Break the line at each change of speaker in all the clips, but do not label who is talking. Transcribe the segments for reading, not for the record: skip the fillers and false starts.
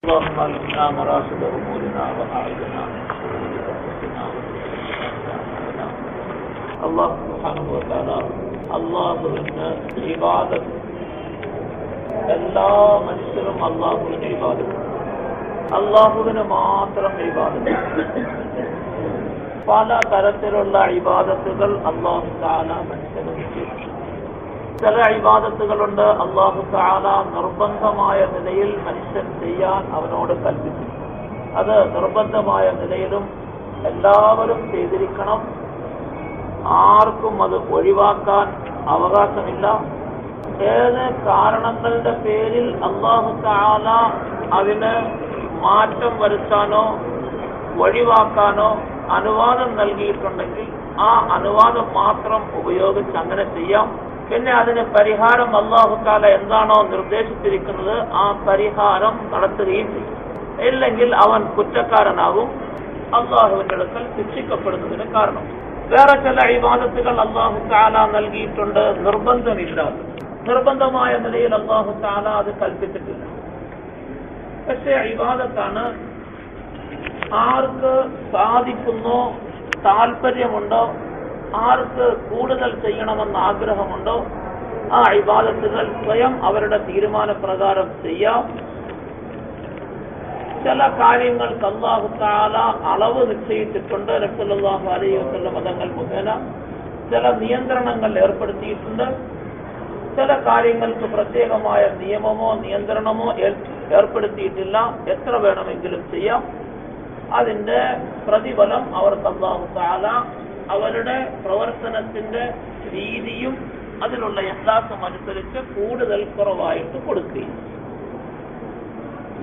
اللهم علمنا مراشد أمورنا وأعذنا من شرور أنفسنا الله سبحانه وتعالى അള്ളാഹുവിന് ഇബാദത്ത് എല്ലാ മനുഷ്യരും അള്ളാഹുവിന് ഇബാദത്ത് അള്ളാഹുവിന് മാത്രം ഇബാദത്ത് പല തരത്തിലുള്ള ഇബാദത്തുകൾ അല്ലാഹു തആല മനുഷ്യന് നിശ്ചയിച്ചു. ചില ഇബാദത്തുകളുണ്ട് അല്ലാഹു തആല നിർബന്ധമായ നിലയിൽ മനുഷ്യൻ ചെയ്യാൻ അവനോട് കൽപ്പിച്ചു. അത് നിർബന്ധമായ നിലയിലും എല്ലാവരും ചെയ്തിരിക്കണം, ആർക്കും അത് ഒഴിവാക്കാൻ അവകാശമില്ല. ഏത് കാരണങ്ങളുടെ പേരിൽ അല്ലാഹു തആല അതിന് മാറ്റം വരുത്താനോ ഒഴിവാക്കാനോ അനുവാദം നൽകിയിട്ടുണ്ടെങ്കിൽ ആ അനുവാദം മാത്രം ഉപയോഗിച്ച് അങ്ങനെ ചെയ്യാം. പിന്നെ അതിന് പരിഹാരം അല്ലാഹു തആല എന്താണോ നിർദ്ദേശിച്ചിരിക്കുന്നത് ആ പരിഹാരം നടത്തുകയും ചെയ്യും. ഇല്ലെങ്കിൽ അവൻ കുറ്റക്കാരനാകും, അല്ലാഹുവിന്റെ അടുക്കൽ ശിക്ഷിക്കപ്പെടുന്നതിന് കാരണം. വേറെ ചില ഇബാദത്തുകൾ അല്ലാഹു തആല നൽകിയിട്ടുണ്ട് നിർബന്ധമില്ലാതെ, നിർബന്ധമായ നിലയിൽ അല്ലാഹു തആല അത് കൽപ്പിച്ചിട്ടില്ല. പക്ഷേ ഇബാദത്താണ് ആർക്ക് സാധിക്കുന്നോ, താല്പര്യമുണ്ടോ, ആർക്ക് കൂടുതൽ ചെയ്യണമെന്ന് ആഗ്രഹമുണ്ടോ ആ ഇബാദത്തുകൾ സ്വയം അവരുടെ തീരുമാനപ്രകാരം ചെയ്യാം. ചില കാര്യങ്ങൾക്ക് അല്ലാഹു തആല അളവ് നിശ്ചയിച്ചിട്ടുണ്ട്. നബി സല്ലല്ലാഹു അലൈഹി വസല്ലം തങ്ങൾ മുഖേന ചില നിയന്ത്രണങ്ങൾ ഏർപ്പെടുത്തിയിട്ടുണ്ട്. ചില കാര്യങ്ങൾക്ക് പ്രത്യേകമായ നിയമമോ നിയന്ത്രണമോ ഏർപ്പെടുത്തിയിട്ടില്ല. എത്ര വേണമെങ്കിലും ചെയ്യാം. അതിന്റെ പ്രതിഫലം അവർക്ക് അല്ലാഹു തആല അവരുടെ പ്രവർത്തനത്തിന്റെ രീതിയും അതിലുള്ള ഇഖ്ലാസും അനുസരിച്ച് കൂടുതൽ കുറവായിട്ട് കൊടുക്കുകയും.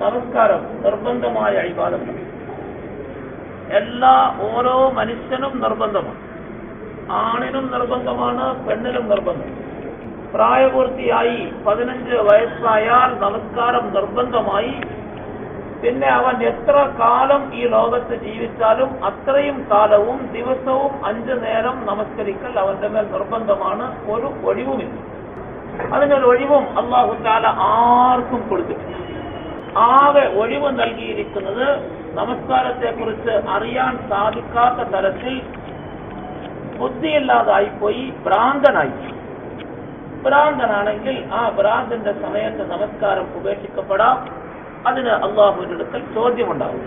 നമസ്കാരം നിർബന്ധമായ ഇബാദത്താണ്. ഓരോ മനുഷ്യനും നിർബന്ധമാണ്. ആണിനും നിർബന്ധമാണ്, പെണ്ണിനും നിർബന്ധം. പ്രായപൂർത്തിയായി 15 വയസ്സായാൽ നമസ്കാരം നിർബന്ധമായി. പിന്നെ അവൻ എത്ര കാലം ഈ ലോകത്ത് ജീവിച്ചാലും അത്രയും കാലവും ദിവസവും 5 നേരം നമസ്കരിക്കൽ അവന്റെ മേൽ നിർബന്ധമാണ്. ഒരു ഒഴിവുമില്ല. അതിനൊരു ഒഴിവും അല്ലാഹു തആല ആർക്കും കൊടുത്തിട്ടില്ല. ആകെ ഒഴിവ് നൽകിയിരിക്കുന്നത് നമസ്കാരത്തെക്കുറിച്ച് അറിയാൻ സാധിക്കാത്ത തരത്തിൽ ബുദ്ധിയില്ലാതായിപ്പോയി, ഭ്രാന്തനായി. ഭ്രാന്തനാണെങ്കിൽ ആ ഭ്രാന്തന്റെ സമയത്ത് നമസ്കാരം ഉപേക്ഷിക്കപ്പെടാം. അതിന് അല്ലാഹുവിന്റെ അടുക്കൽ ചോദ്യമുണ്ടാകും.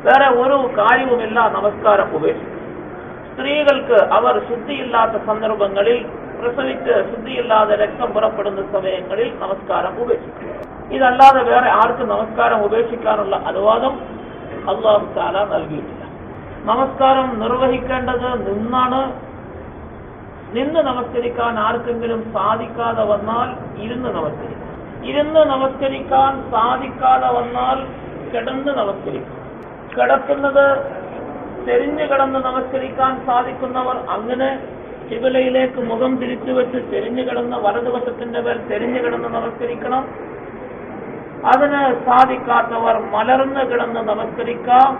വേറെ ഒരു കാര്യവുമില്ല നമസ്കാരം ഉപേക്ഷിക്കും. സ്ത്രീകൾക്ക് അവർ ശുദ്ധിയില്ലാത്ത സന്ദർഭങ്ങളിൽ, പ്രസവിച്ച് ശുദ്ധിയില്ലാതെ രക്തം പുറപ്പെടുന്ന സമയങ്ങളിൽ നമസ്കാരം ഉപേക്ഷിക്കും. ഇതല്ലാതെ വേറെ ആർക്കും നമസ്കാരം ഉപേക്ഷിക്കാനുള്ള അനുവാദം അല്ലാഹു തആല നൽകിയിട്ടില്ല. നമസ്കാരം നിർവഹിക്കേണ്ടത് നിന്നാണ്. നിന്ന് നമസ്കരിക്കാൻ ആർക്കെങ്കിലും സാധിക്കാതെ വന്നാൽ ഇരുന്ന് നമസ്കരിക്കും. ഇരുന്ന് നമസ്കരിക്കാൻ സാധിക്കാതെ വന്നാൽ കിടന്ന് നമസ്കരിക്കും. കിടക്കുന്നത് ചെരിഞ്ഞു കിടന്ന് നമസ്കരിക്കാൻ സാധിക്കുന്നവർ അങ്ങനെ ഖിബലയിലേക്ക് മുഖം തിരിച്ചു വെച്ച് ചെരിഞ്ഞു കിടന്ന് വലതുവശത്തിന്റെ മേൽ ചെരിഞ്ഞു കിടന്ന് നമസ്കരിക്കണം. അതിന് സാധിക്കാത്തവർ മലർന്ന് കിടന്ന് നമസ്കരിക്കാം.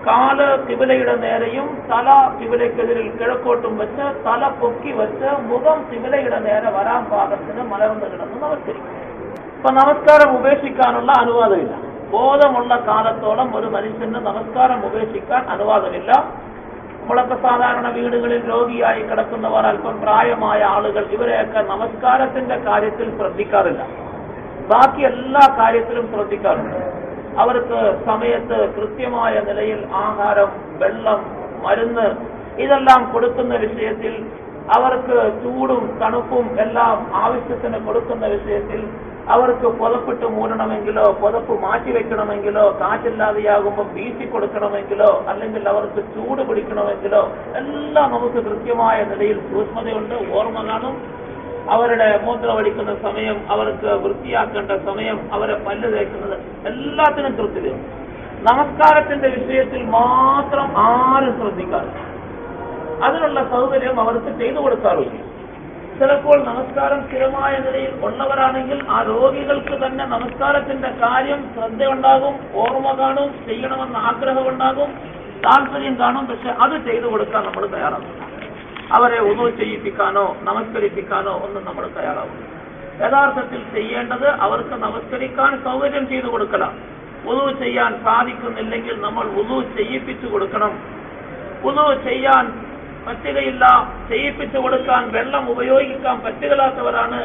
കാല് ഖിബലയുടെ നേരെയും തല ഖിബലയ്ക്കെതിരിൽ കിഴക്കോട്ടും വെച്ച് തല പൊക്കി വെച്ച് മുഖം ഖിബലയുടെ നേരെ വരാൻ പാകത്തിന് മലർന്ന് കിടന്ന് നമസ്കരിക്കും. ഇപ്പൊ നമസ്കാരം ഉപേക്ഷിക്കാനുള്ള അനുവാദമില്ല. ബോധമുള്ള കാലത്തോളം ഒരു മനുഷ്യന് നമസ്കാരം ഉപേക്ഷിക്കാൻ അനുവാദമില്ല. നമ്മളൊക്കെ സാധാരണ വീടുകളിൽ രോഗിയായി കിടക്കുന്നവർ, അല്പം പ്രായമായ ആളുകൾ, ഇവരെയൊക്കെ നമസ്കാരത്തിന്റെ കാര്യത്തിൽ ശ്രദ്ധിക്കാറില്ല. ബാക്കി എല്ലാ കാര്യത്തിലും ശ്രദ്ധിക്കാറുണ്ട്. അവർക്ക് സമയത്ത് കൃത്യമായ നിലയിൽ ആഹാരം, വെള്ളം, മരുന്ന് ഇതെല്ലാം കൊടുക്കുന്ന വിഷയത്തിൽ, അവർക്ക് ചൂടും തണുപ്പും എല്ലാം ആവശ്യത്തിന് കൊടുക്കുന്ന വിഷയത്തിൽ, അവർക്ക് പുതപ്പിട്ട് മൂടണമെങ്കിലോ പുതപ്പ് മാറ്റിവെക്കണമെങ്കിലോ കാറ്റില്ലാതെയാകുമ്പോൾ വീശി കൊടുക്കണമെങ്കിലോ അല്ലെങ്കിൽ അവർക്ക് ചൂട് പിടിക്കണമെങ്കിലോ എല്ലാം നമുക്ക് കൃത്യമായ നിലയിൽ സൂക്ഷ്മതയുണ്ട്, ഓർമ്മ കാണും. അവരുടെ മൂത്രമടിക്കുന്ന സമയം, അവർക്ക് വൃത്തിയാക്കേണ്ട സമയം, അവരെ പല്ല് തേക്കുന്നത് എല്ലാത്തിനും കൃത്യതയുണ്ട്. നമസ്കാരത്തിന്റെ വിഷയത്തിൽ മാത്രം ആരും ശ്രദ്ധിക്കാറില്ല. അതിനുള്ള സൗകര്യം അവർക്ക് ചെയ്തു കൊടുക്കാറില്ല. ചിലപ്പോൾ നമസ്കാരം സ്ഥിരമായ നിലയിൽ ഉള്ളവരാണെങ്കിൽ ആ രോഗികൾക്ക് തന്നെ നമസ്കാരത്തിന്റെ കാര്യം ശ്രദ്ധയുണ്ടാകും, ഓർമ്മ കാണും, ചെയ്യണമെന്ന് ആഗ്രഹമുണ്ടാകും, താല്പര്യം കാണും. പക്ഷെ അത് ചെയ്തു കൊടുക്കാൻ നമ്മൾ തയ്യാറാകും. അവരെ ഉദു ചെയ്യിപ്പിക്കാനോ നമസ്കരിപ്പിക്കാനോ ഒന്നും നമ്മൾ തയ്യാറാവും. യഥാർത്ഥത്തിൽ ചെയ്യേണ്ടത് അവർക്ക് നമസ്കരിക്കാൻ സൗകര്യം ചെയ്തു കൊടുക്കണം. വുളു ചെയ്യാൻ സാധിക്കുന്നില്ലെങ്കിൽ നമ്മൾ വുളു ചെയ്യിപ്പിച്ചു കൊടുക്കണം. വുളു ചെയ്യാൻ പറ്റുകയില്ല, ചെയ്യിപ്പിച്ചു കൊടുക്കാൻ വെള്ളം ഉപയോഗിക്കാൻ പറ്റുകയില്ലാത്തവരാണ്,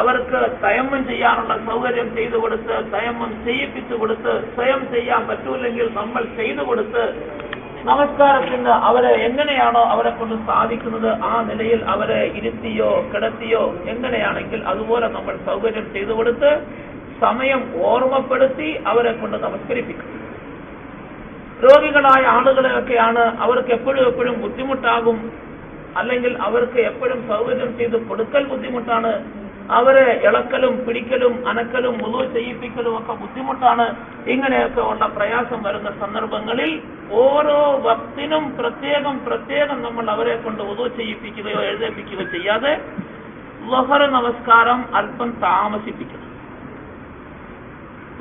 അവർക്ക് തയമ്മം ചെയ്യാനുള്ള സൗകര്യം ചെയ്തു കൊടുത്ത് തയമ്മം ചെയ്യിപ്പിച്ചു കൊടുത്ത്, സ്വയം ചെയ്യാൻ പറ്റൂല്ലെങ്കിൽ നമ്മൾ ചെയ്തു കൊടുത്ത് നമസ്കാരത്തിന് അവരെ എങ്ങനെയാണോ അവരെ കൊണ്ട് സാധിക്കുന്നത് ആ നിലയിൽ അവരെ ഇരുത്തിയോ കിടത്തിയോ എങ്ങനെയാണെങ്കിൽ അതുപോലെ നമ്മൾ സൗകര്യം ചെയ്തു കൊടുത്ത് സമയം ഓർമ്മപ്പെടുത്തി അവരെ കൊണ്ട് നമസ്കരിപ്പിക്കും. രോഗികളായ ആളുകളെയൊക്കെയാണ് അവർക്ക് എപ്പോഴും ബുദ്ധിമുട്ടാകും, അല്ലെങ്കിൽ അവർക്ക് എപ്പോഴും സൗകര്യം ചെയ്ത് കൊടുക്കൽ ബുദ്ധിമുട്ടാണ്, അവരെ ഇളക്കലും പിടിക്കലും അനക്കലും വുളു ചെയ്യിപ്പിക്കലും ഒക്കെ ബുദ്ധിമുട്ടാണ്. ഇങ്ങനെയൊക്കെ ഉള്ള പ്രയാസം വരുന്ന സന്ദർഭങ്ങളിൽ ഓരോ വക്തിനും പ്രത്യേകം നമ്മൾ അവരെ കൊണ്ട് വുളു ചെയ്യിപ്പിക്കുകയോ എഴുന്നേൽപ്പിക്കുകയോ ചെയ്യാതെ ളുഹർ നമസ്കാരം അല്പം താമസിപ്പിക്കണം.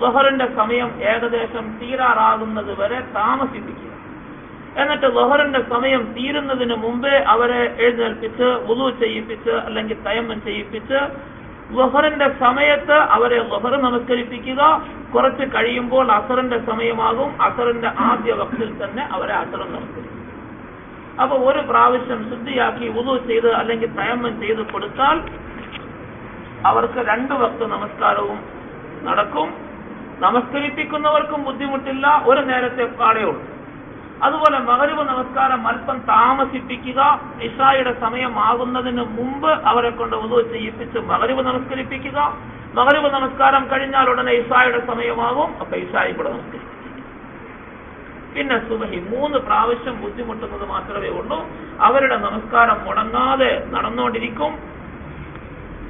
ളുഹറിന്റെ സമയം ഏകദേശം തീരാറാകുന്നത് വരെ താമസിപ്പിക്കുക. എന്നിട്ട് ളുഹറിന്റെ സമയം തീരുന്നതിന് മുമ്പേ അവരെ എഴുന്നേൽപ്പിച്ച് വുളു ചെയ്യിപ്പിച്ച് അല്ലെങ്കിൽ തയമ്മം ചെയ്യിപ്പിച്ച് ളുഹറിന്റെ സമയത്ത് അവരെ ളുഹർ നമസ്കരിപ്പിക്കുക. കുറച്ച് കഴിയുമ്പോൾ അസറിന്റെ സമയമാകും, അസറിന്റെ ആദ്യ വക്തിൽ തന്നെ അവരെ അസർ നമസ്കരിക്കും. അപ്പൊ ഒരു പ്രാവശ്യം ശുദ്ധിയാക്കി വുളു ചെയ്ത് അല്ലെങ്കിൽ തയമ്മം ചെയ്ത് കൊടുത്താൽ അവർക്ക് 2 വക്ത് നമസ്കാരവും നടക്കും. നമസ്കരിപ്പിക്കുന്നവർക്കും ബുദ്ധിമുട്ടില്ല, ഒരു നേരത്തെ പാടെയുള്ളൂ. അതുപോലെ മഗ്രിബ് നമസ്കാരം അല്പം താമസിപ്പിക്കുക. ഇശായുടെ സമയമാകുന്നതിന് മുമ്പ് അവരെ കൊണ്ട് വുളു ചെയ്യിപ്പിച്ച് മഗ്രിബ് നമസ്കരിപ്പിക്കുക. മഗ്രിബ് നമസ്കാരം കഴിഞ്ഞാൽ ഉടനെ ഇശായുടെ സമയമാകും, അപ്പൊ ഇശായി കൂടെ നമസ്കരിക്കും. പിന്നെ സുബഹി 3 പ്രാവശ്യം ബുദ്ധിമുട്ടുന്നത് മാത്രമേ ഉള്ളൂ. അവരുടെ നമസ്കാരം മുടങ്ങാതെ നടന്നുകൊണ്ടിരിക്കും.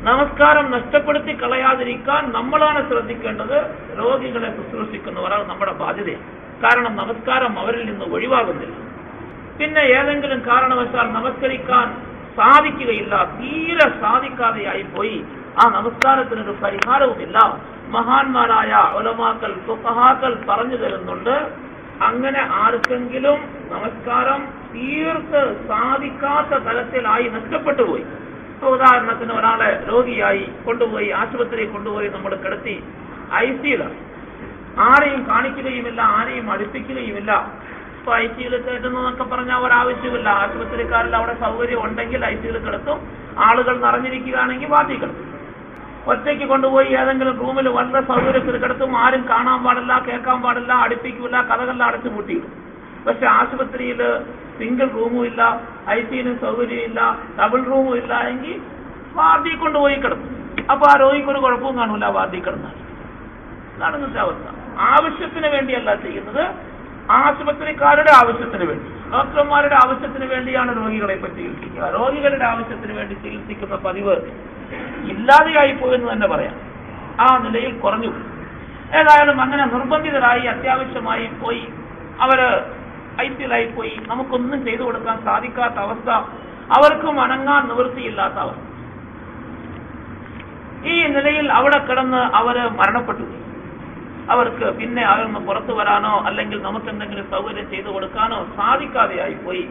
നമസ്കാരം നഷ്ടപ്പെടുത്തി കളയാതിരിക്കാൻ നമ്മളാണ് ശ്രദ്ധിക്കേണ്ടത്. രോഗികളെ ശുശ്രൂഷിക്കുന്നവരാണ് നമ്മുടെ ബാധ്യതയാണ്. കാരണം നമസ്കാരം അവരിൽ നിന്ന് ഒഴിവാകുന്നില്ല. പിന്നെ ഏതെങ്കിലും കാരണവശാൽ നമസ്കരിക്കാൻ സാധിക്കുകയില്ല, തീരെ സാധിക്കാതെയായി പോയി, ആ നമസ്കാരത്തിനൊരു പരിഹാരവുമില്ല. മഹാന്മാരായ ഉലമാക്കൾ ഫുഖഹാക്കൾ പറഞ്ഞു തരുന്നുണ്ട്, അങ്ങനെ ആർക്കെങ്കിലും നമസ്കാരം തീർത്ത് സാധിക്കാത്ത തലത്തിലായി നഷ്ടപ്പെട്ടു പോയി, ഉദാഹരണത്തിന് ഒരാളെ രോഗിയായി കൊണ്ടുപോയി ആശുപത്രിയിൽ കൊണ്ടുപോയി നമ്മൾ കിടത്തി ഐസിയിലാണ്, ആരെയും കാണിക്കുകയുമില്ല, ആരെയും അടുപ്പിക്കുകയുമില്ല. ഇപ്പൊ ഐസിയിൽ കയറ്റുന്നതൊക്കെ പറഞ്ഞാൽ ഒരാവശ്യമില്ല. ആശുപത്രിക്കാരിൽ അവിടെ സൗകര്യം ഉണ്ടെങ്കിൽ ഐസിയിൽ കിടത്തും, ആളുകൾ നിറഞ്ഞിരിക്കുകയാണെങ്കിൽ ബാക്കി കിടത്തും. ഒറ്റയ്ക്ക് കൊണ്ടുപോയി ഏതെങ്കിലും റൂമിൽ വളരെ സൗകര്യത്തിൽ കിടത്തും, ആരും കാണാൻ പാടില്ല, കേൾക്കാൻ പാടില്ല, അടുപ്പിക്കില്ല, കഥകളെല്ലാം അടച്ചു പൂട്ടിയിടും. പക്ഷെ ആശുപത്രിയിൽ സിംഗിൾ റൂമും ഇല്ല, ഐസിയിലും സൗകര്യമില്ല, ഡബിൾ റൂമും ഇല്ല എങ്കിൽ വാർഡിൽ കൊണ്ടുപോയി കിടത്തും. അപ്പൊ ആ രോഗിക്കൊരു കുഴപ്പവും കാണൂല വാർഡിൽ കിടന്നാൽ. അതാണ് ഇന്നത്തെ അവസ്ഥ. ആവശ്യത്തിന് വേണ്ടിയല്ല ചെയ്യുന്നത്, ആശുപത്രിക്കാരുടെ ആവശ്യത്തിന് വേണ്ടി, ഡോക്ടർമാരുടെ ആവശ്യത്തിന് വേണ്ടിയാണ് രോഗികളെ പറ്റി ചികിത്സിക്കുക. രോഗികളുടെ ആവശ്യത്തിന് വേണ്ടി ചികിത്സിക്കുന്ന പതിവ് ഇല്ലാതെയായി പോയെന്ന് തന്നെ പറയാം. ആ നിലയിൽ കുറഞ്ഞു. ഏതായാലും അങ്ങനെ നിർബന്ധിതരായി അത്യാവശ്യമായി പോയി, അവര് ഐസിയിലായി പോയി, നമുക്കൊന്നും ചെയ്തു കൊടുക്കാൻ സാധിക്കാത്ത അവസ്ഥ, അവർക്കും അനങ്ങാൻ നിവൃത്തിയില്ലാത്ത അവസ്ഥ. ഈ നിലയിൽ അവിടെ കിടന്ന് അവര് മരണപ്പെട്ടു. അവർക്ക് പിന്നെ അതൊന്ന് പുറത്തു വരാനോ അല്ലെങ്കിൽ നമുക്ക് എന്തെങ്കിലും സൗകര്യം ചെയ്തു കൊടുക്കാനോ സാധിക്കാതെയായി പോയി.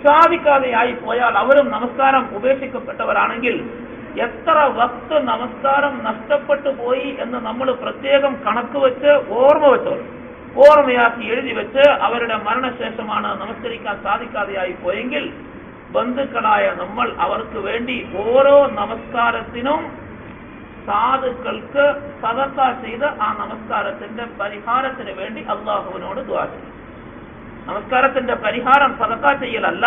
സാധിക്കാതെയായി പോയാൽ അവരും നമസ്കാരം ഉപേക്ഷിക്കപ്പെട്ടവരാണെങ്കിൽ എത്ര വക്ത് നമസ്കാരം നഷ്ടപ്പെട്ടു പോയി എന്ന് നമ്മൾ പ്രത്യേകം കണക്ക് വെച്ച് ഓർമ്മയാക്കി എഴുതി വെച്ച് അവരുടെ മരണശേഷമാണ് നമസ്കരിക്കാൻ സാധിക്കാതെയായി പോയെങ്കിൽ ബന്ധുക്കളായ നമ്മൾ അവർക്ക് വേണ്ടി ഓരോ നമസ്കാരത്തിനും സാധുക്കൾക്ക് സദഖ ചെയ്ത് ആ നമസ്കാരത്തിന്റെ പരിഹാരത്തിന് വേണ്ടി അള്ളാഹുവിനോട് ദുആ ചെയ്യും. നമസ്കാരത്തിന്റെ പരിഹാരം സദഖ ചെയ്യലല്ല.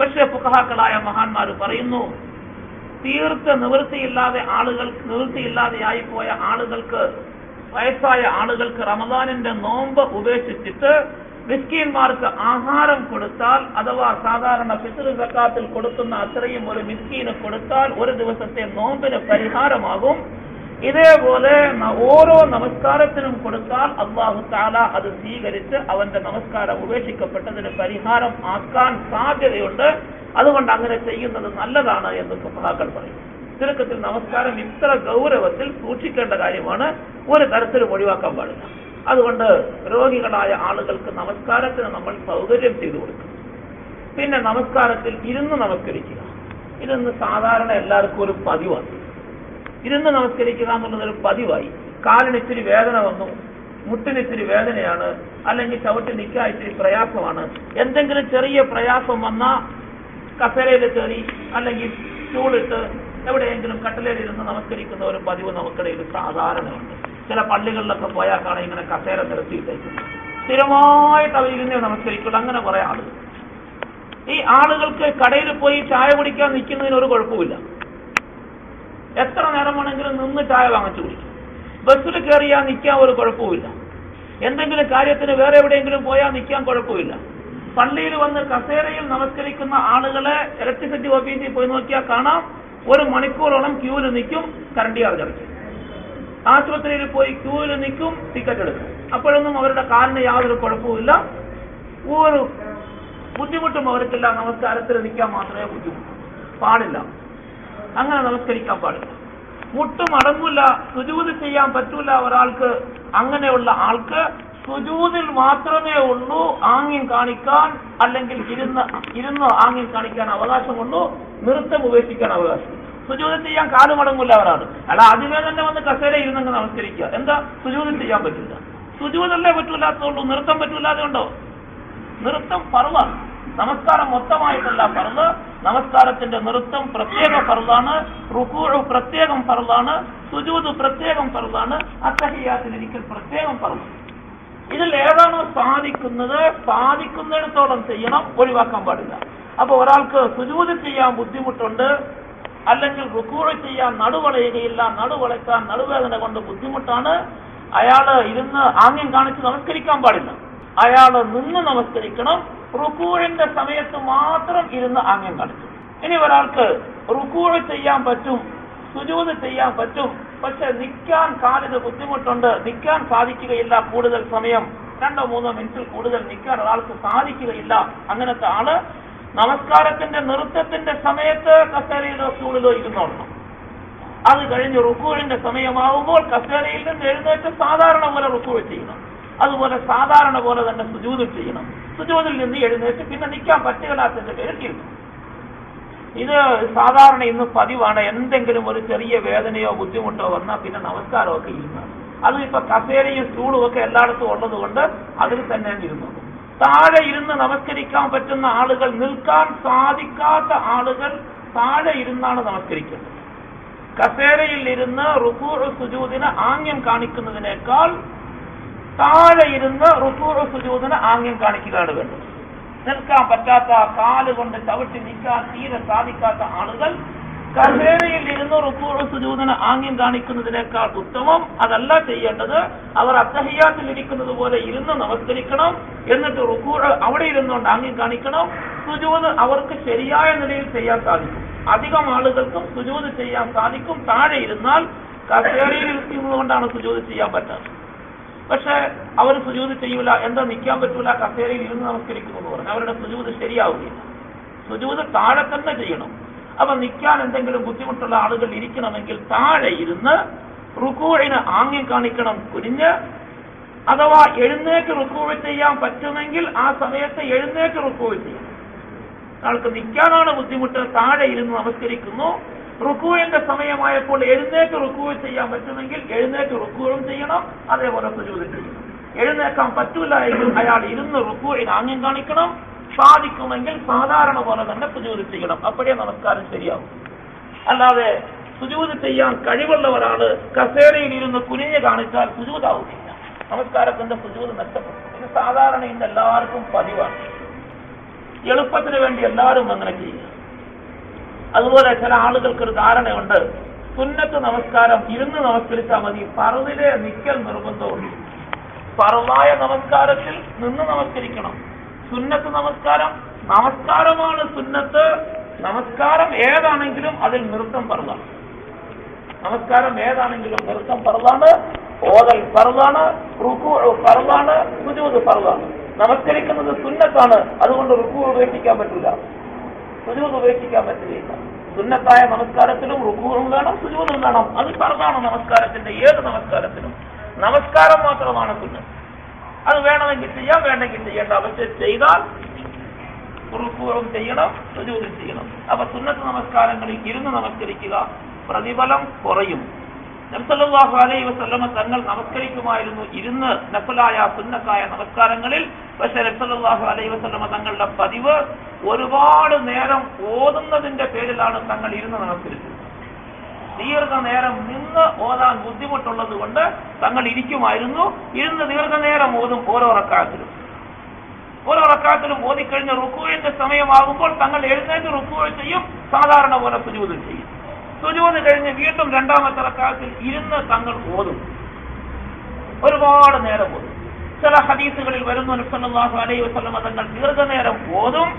പക്ഷെ ഫുഖഹാക്കളായ മഹാന്മാർ പറയുന്നു, തീർത്ത് നിവൃത്തിയില്ലാതെയായി പോയ ആളുകൾക്ക്, വയസ്സായ ആളുകൾക്ക് റമദാനിന്റെ നോമ്പ് ഉപേക്ഷിച്ചിട്ട് മിസ്കീന്മാർക്ക് ആഹാരം കൊടുത്താൽ, അഥവാ സാധാരണ ഫിത്ർ സക്കാത്തിൽ കൊടുക്കുന്ന അത്രയും ഒരു മിസ്കീന് കൊടുത്താൽ ഒരു ദിവസത്തെ നോമ്പിന് പരിഹാരമാകും. ഇതേപോലെ ഓരോ നമസ്കാരത്തിനും കൊടുത്താൽ അല്ലാഹു തആല അത് സ്വീകരിച്ച് അവന്റെ നമസ്കാരം ഉപേക്ഷിക്കപ്പെട്ടതിന് പരിഹാരം ആക്കാൻ സാധ്യതയുണ്ട്. അതുകൊണ്ട് അങ്ങനെ ചെയ്യുന്നത് നല്ലതാണ് എന്ന് ഫുഖഹാക്കൾ പറയും. ചുരുക്കത്തിൽ നമസ്കാരം ഇത്ര ഗൗരവത്തിൽ സൂക്ഷിക്കേണ്ട കാര്യമാണ്, ഒരു തരത്തിലും ഒഴിവാക്കാൻ പാടില്ല. അതുകൊണ്ട് രോഗികളായ ആളുകൾക്ക് നമസ്കാരത്തിന് നമ്മൾ സൗകര്യം ചെയ്തു കൊടുക്കും. പിന്നെ നമസ്കാരത്തിൽ ഇരുന്ന് നമസ്കരിക്കുക, ഇതൊന്ന് സാധാരണ എല്ലാവർക്കും ഒരു പതിവാണ്. ഇരുന്ന് നമസ്കരിക്കുക എന്നുള്ളതൊരു പതിവായി. കാലിന് ഇച്ചിരി വേദന വന്നു, മുട്ടിന് ഇച്ചിരി വേദനയാണ്, അല്ലെങ്കിൽ ചവിട്ടി നിൽക്കാൻ ഇച്ചിരി പ്രയാസമാണ്, എന്തെങ്കിലും ചെറിയ പ്രയാസം വന്നാൽ കസേരയിൽ കയറി അല്ലെങ്കിൽ സ്റ്റൂളിട്ട് എവിടെയെങ്കിലും കട്ടിലേലിരുന്ന് നമസ്കരിക്കുന്ന ഒരു പതിവ് നമുക്കിടയിൽ സാധാരണയുണ്ട്. ചില പള്ളികളിലൊക്കെ പോയാൽ കാണാൻ ഇങ്ങനെ കസേര നിരത്തിയിട്ടേക്കും, സ്ഥിരമായിട്ട് അവരിരുന്നേ നമസ്കരിക്കുള്ളൂ. അങ്ങനെ കുറെ ആളുകൾ. ഈ ആളുകൾക്ക് കടയിൽ പോയി ചായ കുടിക്കാൻ നിൽക്കുന്നതിന് ഒരു കുഴപ്പമില്ല. എത്ര നേരം വേണമെങ്കിലും നിന്ന് ചായ വാങ്ങിച്ചു കുടിക്കും. ബസ്സിൽ കയറിയാൽ നിൽക്കാൻ ഒരു കുഴപ്പമില്ല. എന്തെങ്കിലും കാര്യത്തിന് വേറെ എവിടെയെങ്കിലും പോയാൽ നിൽക്കാൻ കുഴപ്പമില്ല. പള്ളിയിൽ വന്ന് കസേരയിൽ നമസ്കരിക്കുന്ന ആളുകളെ ഇലക്ട്രിസിറ്റി ഓഫീസിൽ പോയി നോക്കിയാൽ കാണാം, 1 മണിക്കൂറോളം ക്യൂവിൽ നിൽക്കും, കറണ്ട് ചാർജ് അടയ്ക്കും. ആശുപത്രിയിൽ പോയി ക്യൂവിൽ നിൽക്കും, ടിക്കറ്റ് എടുക്കും. അപ്പോഴൊന്നും അവരുടെ കാലിന് യാതൊരു കുഴപ്പമില്ല, ഒരു ബുദ്ധിമുട്ടും അവർക്കില്ല. നമസ്കാരത്തിൽ നിൽക്കാൻ മാത്രമേ ബുദ്ധിമുട്ടൂ, പാടില്ല. അങ്ങനെ നമസ്കരിക്കാൻ പാടില്ല. മുട്ടും അടങ്ങില്ല, സുജൂദ് ചെയ്യാൻ പറ്റൂല ഒരാൾക്ക്. അങ്ങനെയുള്ള ആൾക്ക് സുജൂദിൽ മാത്രമേ ഉള്ളൂ ആംഗ്യം കാണിക്കാൻ, അല്ലെങ്കിൽ ഇരുന്ന് ആംഗ്യം കാണിക്കാൻ അവകാശമുള്ളൂ, നൃത്തം ഉപേക്ഷിക്കാൻ അവകാശം. സുജൂദ് ചെയ്യാൻ കാല് മടങ്ങില്ല ഒരാൾ. അല്ല ആദ്യമേ തന്നെ വന്ന് കസേര ഇരുന്നങ്ങ് നമസ്കരിക്കുക. എന്താ സുജൂദ് ചെയ്യാൻ പറ്റില്ല? സുജൂദല്ലേ പറ്റൂലാത്തുള്ളൂ, നൃത്തം പറ്റൂലാതെ ഉണ്ടോ? നൃത്തം ഫർളാണ്. നമസ്കാരം മൊത്തമായിട്ടല്ല ഫർള്. നമസ്കാരത്തിന്റെ നൃത്തം പ്രത്യേക ഫർളാണ്, റുകൂഉ പ്രത്യേകം ഫർളാണ്, സുജൂദ് പ്രത്യേകം ഫർളാണ്, അത്തഹിയ്യാത്തിലിരിക്കൽ പ്രത്യേകം ഫർളാണ്. ഇതിൽ ഏതാണോ സാധിക്കുന്നിടത്തോളം ചെയ്യണം, ഒഴിവാക്കാൻ പാടില്ല. അപ്പൊ ഒരാൾക്ക് സുജൂദ് ചെയ്യാൻ ബുദ്ധിമുട്ടുണ്ട്, അല്ലെങ്കിൽ റുകൂഉ ചെയ്യാൻ നടുവളയുകയില്ല, നടുവളയ്ക്കാൻ നടുവേദന കൊണ്ട് ബുദ്ധിമുട്ടാണ്, അയാള് ഇരുന്ന് ആംഗ്യം കാണിച്ച് നമസ്കരിക്കാൻ പാടില്ല. അയാള് നിന്ന് നമസ്കരിക്കണം. റുകൂഇന്റെ സമയത്ത് മാത്രം ഇരുന്ന് ആംഗ്യം കാണിക്കും. ഇനി ഒരാൾക്ക് റുകൂഉ ചെയ്യാൻ പറ്റും, സുജൂദ് ചെയ്യാൻ പറ്റും, പക്ഷെ നിൽക്കാൻ കാലിന് ബുദ്ധിമുട്ടുണ്ട്, നിൽക്കാൻ സാധിക്കുകയില്ല. കൂടുതൽ സമയം 2-3 മിനിറ്റിൽ കൂടുതൽ നിൽക്കാൻ ഒരാൾക്ക് സാധിക്കുകയില്ല. അങ്ങനത്തെ ആള് നമസ്കാരത്തിന്റെ നൃത്തത്തിന്റെ സമയത്ത് കസേരയിലോ സ്റ്റൂളിലോ ഇരുന്നോളണം. അത് കഴിഞ്ഞ് റുകൂഇന്റെ സമയമാകുമ്പോൾ കസേരയിൽ നിന്ന് എഴുന്നേറ്റ് സാധാരണ പോലെ റുകൂഉ ചെയ്യണം. അതുപോലെ സാധാരണ പോലെ തന്നെ സുജൂദ് ചെയ്യണം. സുജൂദിൽ നിന്ന് എഴുന്നേറ്റ് പിന്നെ നിൽക്കാൻ പറ്റുകയില്ലാത്തതിന്റെ പേരിൽ ഇരുന്നു. ഇത് സാധാരണ ഇന്ന് പതിവാണ്. എന്തെങ്കിലും ഒരു ചെറിയ വേദനയോ ബുദ്ധിമുട്ടോ വന്നാൽ പിന്നെ നമസ്കാരമൊക്കെ ഇരുന്നു. അതും ഇപ്പൊ കസേരയും സ്റ്റൂളും ഒക്കെ എല്ലായിടത്തും ഉള്ളത് കൊണ്ട് അതിൽ തന്നെ ഇരുന്നു. താഴെ ഇരുന്ന് നമസ്കരിക്കാൻ പറ്റുന്ന ആളുകൾ, നിൽക്കാൻ സാധിക്കാത്ത ആളുകൾ താഴെ ഇരുന്നാണ് നമസ്കരിക്കുന്നത്. കസേരയിൽ ഇരുന്ന് റുകൂഉ സുജൂദിന് ആംഗ്യം കാണിക്കുന്നതിനേക്കാൾ താഴെ ഇരുന്ന് റുകൂഉ സുജൂദിന് ആംഗ്യം കാണിക്കുകയാണ് വേണ്ടത്. നിൽക്കാൻ പറ്റാത്ത, കാലുകൊണ്ട് ചവിട്ടി നിൽക്കാൻ തീരെ സാധിക്കാത്ത ആളുകൾ കസേരയിൽ ഇരുന്ന് റുകൂഉ സുജൂദിന് ആംഗ്യം കാണിക്കുന്നതിനേക്കാൾ ഉത്തമം അതല്ല ചെയ്യേണ്ടത്. അവർ അത്തഹിയ്യാത്തിൽ ഇരിക്കുന്നത് പോലെ ഇരുന്ന് നമസ്കരിക്കണം. എന്നിട്ട് റുകൂഉ അവിടെ ഇരുന്നുകൊണ്ട് ആംഗ്യം കാണിക്കണം. സുജൂദ് അവർക്ക് ശരിയായ നിലയിൽ ചെയ്യാൻ സാധിക്കും. അധികം ആളുകൾക്കും സുജൂദ് ചെയ്യാൻ സാധിക്കും. താഴെ ഇരുന്നാൽ കസേരയിൽ ഇരിക്കുന്നത് കൊണ്ടാണ് സുജൂദ് ചെയ്യാൻ പറ്റാത്തത്. പക്ഷെ അവർ സുജൂദ് ചെയ്യൂല. എന്താ നിൽക്കാൻ പറ്റൂല, കസേരയിൽ ഇരുന്ന് നമസ്കരിക്കുന്നു എന്ന് പറഞ്ഞാൽ അവരുടെ സുജൂദ് ശരിയാവുകയില്ല. സുജൂദ് താഴെ തന്നെ ചെയ്യണം. അപ്പൊ നിൽക്കാൻ എന്തെങ്കിലും ബുദ്ധിമുട്ടുള്ള ആളുകൾ ഇരിക്കണമെങ്കിൽ താഴെ ഇരുന്ന് റുകൂഇന് ആംഗ്യം കാണിക്കണം കുനിഞ്ഞ്. അഥവാ എഴുന്നേറ്റ് റുകൂഉ ചെയ്യാൻ പറ്റുമെങ്കിൽ ആ സമയത്ത് എഴുന്നേറ്റ് റുകൂഉ ചെയ്യണം. ആൾക്ക് നിൽക്കാനാണ് ബുദ്ധിമുട്ട്, താഴെ ഇരുന്ന് നമസ്കരിക്കുന്നു. റുകൂഇന്റെ സമയമായപ്പോൾ എഴുന്നേറ്റ് റുകൂഉ ചെയ്യാൻ പറ്റുമെങ്കിൽ എഴുന്നേറ്റ് റുകൂഉം ചെയ്യണം, അതേപോലെ സുജൂദ് ചെയ്യണം. എഴുന്നേക്കാൻ പറ്റൂല എങ്കിൽ അയാൾ ഇരുന്ന് റുകൂഇന് ആംഗ്യം കാണിക്കണം. സാധിക്കുമെങ്കിൽ സാധാരണ പോലെ തന്നെ സുജൂദ് ചെയ്യണം. അപ്പോഴേ നമസ്കാരം ശരിയാവും. അല്ലാതെ സുജൂദ് ചെയ്യാൻ കഴിവുള്ള ഒരാള് കസേരയിൽ ഇരുന്ന് കുനിഞ്ഞ് കാണിച്ചാൽ സുജൂദാവുകയില്ല. നമസ്കാരത്തിന്റെ സുജൂദ് നഷ്ടപ്പെടും. ഇത് സാധാരണ ഇന്ന് എല്ലാവർക്കും പതിവാണ്. എളുപ്പത്തിന് വേണ്ടി എല്ലാവരും അങ്ങനെ ചെയ്യുക. അതുപോലെ ചില ആളുകൾക്കൊരു ധാരണയുണ്ട്, സുന്നത്ത് നമസ്കാരം ഇരുന്ന് നമസ്കരിച്ചാൽ മതി, ഫർദിലെ നിക്കൽ നിർബന്ധമുണ്ട്. ഫർദായ നമസ്കാരത്തിൽ നിന്ന് നമസ്കരിക്കണം. സുന്നത്ത് നമസ്കാരമാണ് സുന്നത്ത്. നമസ്കാരം ഏതാണെങ്കിലും അതിൽ നൃത്തം ഫർദാണ്. നമസ്കാരം ഏതാണെങ്കിലും നൃത്തം ഫർദാണ്, ഓതൽ ഫർദാണ്, റുകൂഉ ഫർദാണ്, സുജൂദ് ഫർദാണ്. നമസ്കരിക്കുന്നത് സുന്നത്താണ്, അതുകൊണ്ട് റുകൂഉ ഉപേക്ഷിക്കാൻ പറ്റില്ല, സുജൂദ് ഉപേക്ഷിക്കാൻ പറ്റുകയില്ല. സുന്നത്തായ നമസ്കാരത്തിലും റുകൂഉം വേണം, സുജൂദും വേണം. അത് ഫർദാണ് നമസ്കാരത്തിന്റെ ഏത് നമസ്കാരത്തിലും. നമസ്കാരം മാത്രമാണ് സുന്നത്ത്. അത് വേണമെങ്കിൽ ചെയ്യാം, വേണമെങ്കിൽ ചെയ്യേണ്ട. പക്ഷെ ചെയ്താൽ റുകൂഉം ചെയ്യണം, സുജൂദും ചെയ്യണം. അപ്പൊ സുന്നത്ത് നമസ്കാരങ്ങളിൽ ഇരുന്ന് നമസ്കരിക്കുക, പ്രതിഫലം കുറയും. നബി സല്ലല്ലാഹു അലൈഹി വസല്ലമ തങ്ങൾ നമസ്കരിക്കുമായിരുന്നു ഇരുന്ന് നഫലായ സുന്നത്തായ നമസ്കാരങ്ങളിൽ. പക്ഷേ നബി സല്ലല്ലാഹു അലൈഹി വസല്ലമ തങ്ങളുടെ പതിവ് ഒരുപാട് നേരം ഓതുന്നതിന്റെ പേരിലാണ് തങ്ങൾ ഇരുന്ന് നമസ്കരിച്ചത്. ദീർഘനേരം നിന്ന് ഓതാൻ ബുദ്ധിമുട്ടുള്ളത് കൊണ്ട് തങ്ങൾ ഇരിക്കുമായിരുന്നു. ഇരുന്ന് ദീർഘനേരം ഓതും ഓരോ റക്അത്തിലും ഓതിക്കഴിഞ്ഞ് റുക്കൂഇന്റെ സമയമാകുമ്പോൾ തങ്ങൾ എഴുന്നേറ്റ് റുക്കൂഅ് ചെയ്യും. സാധാരണ പോലെ സുജൂദ് ചെയ്യും. സുജൂദ് കഴിഞ്ഞ് വീണ്ടും രണ്ടാമത്തെ റക്അത്തിൽ ഇരുന്ന് തങ്ങൾ ഓതും. ഒരുപാട് നേരം ഓതും. ചില ഹദീസുകളിൽ വരുന്നു നബി സല്ലല്ലാഹു അലൈഹി വസല്ലമ തങ്ങൾ ദീർഘനേരം ഓതും.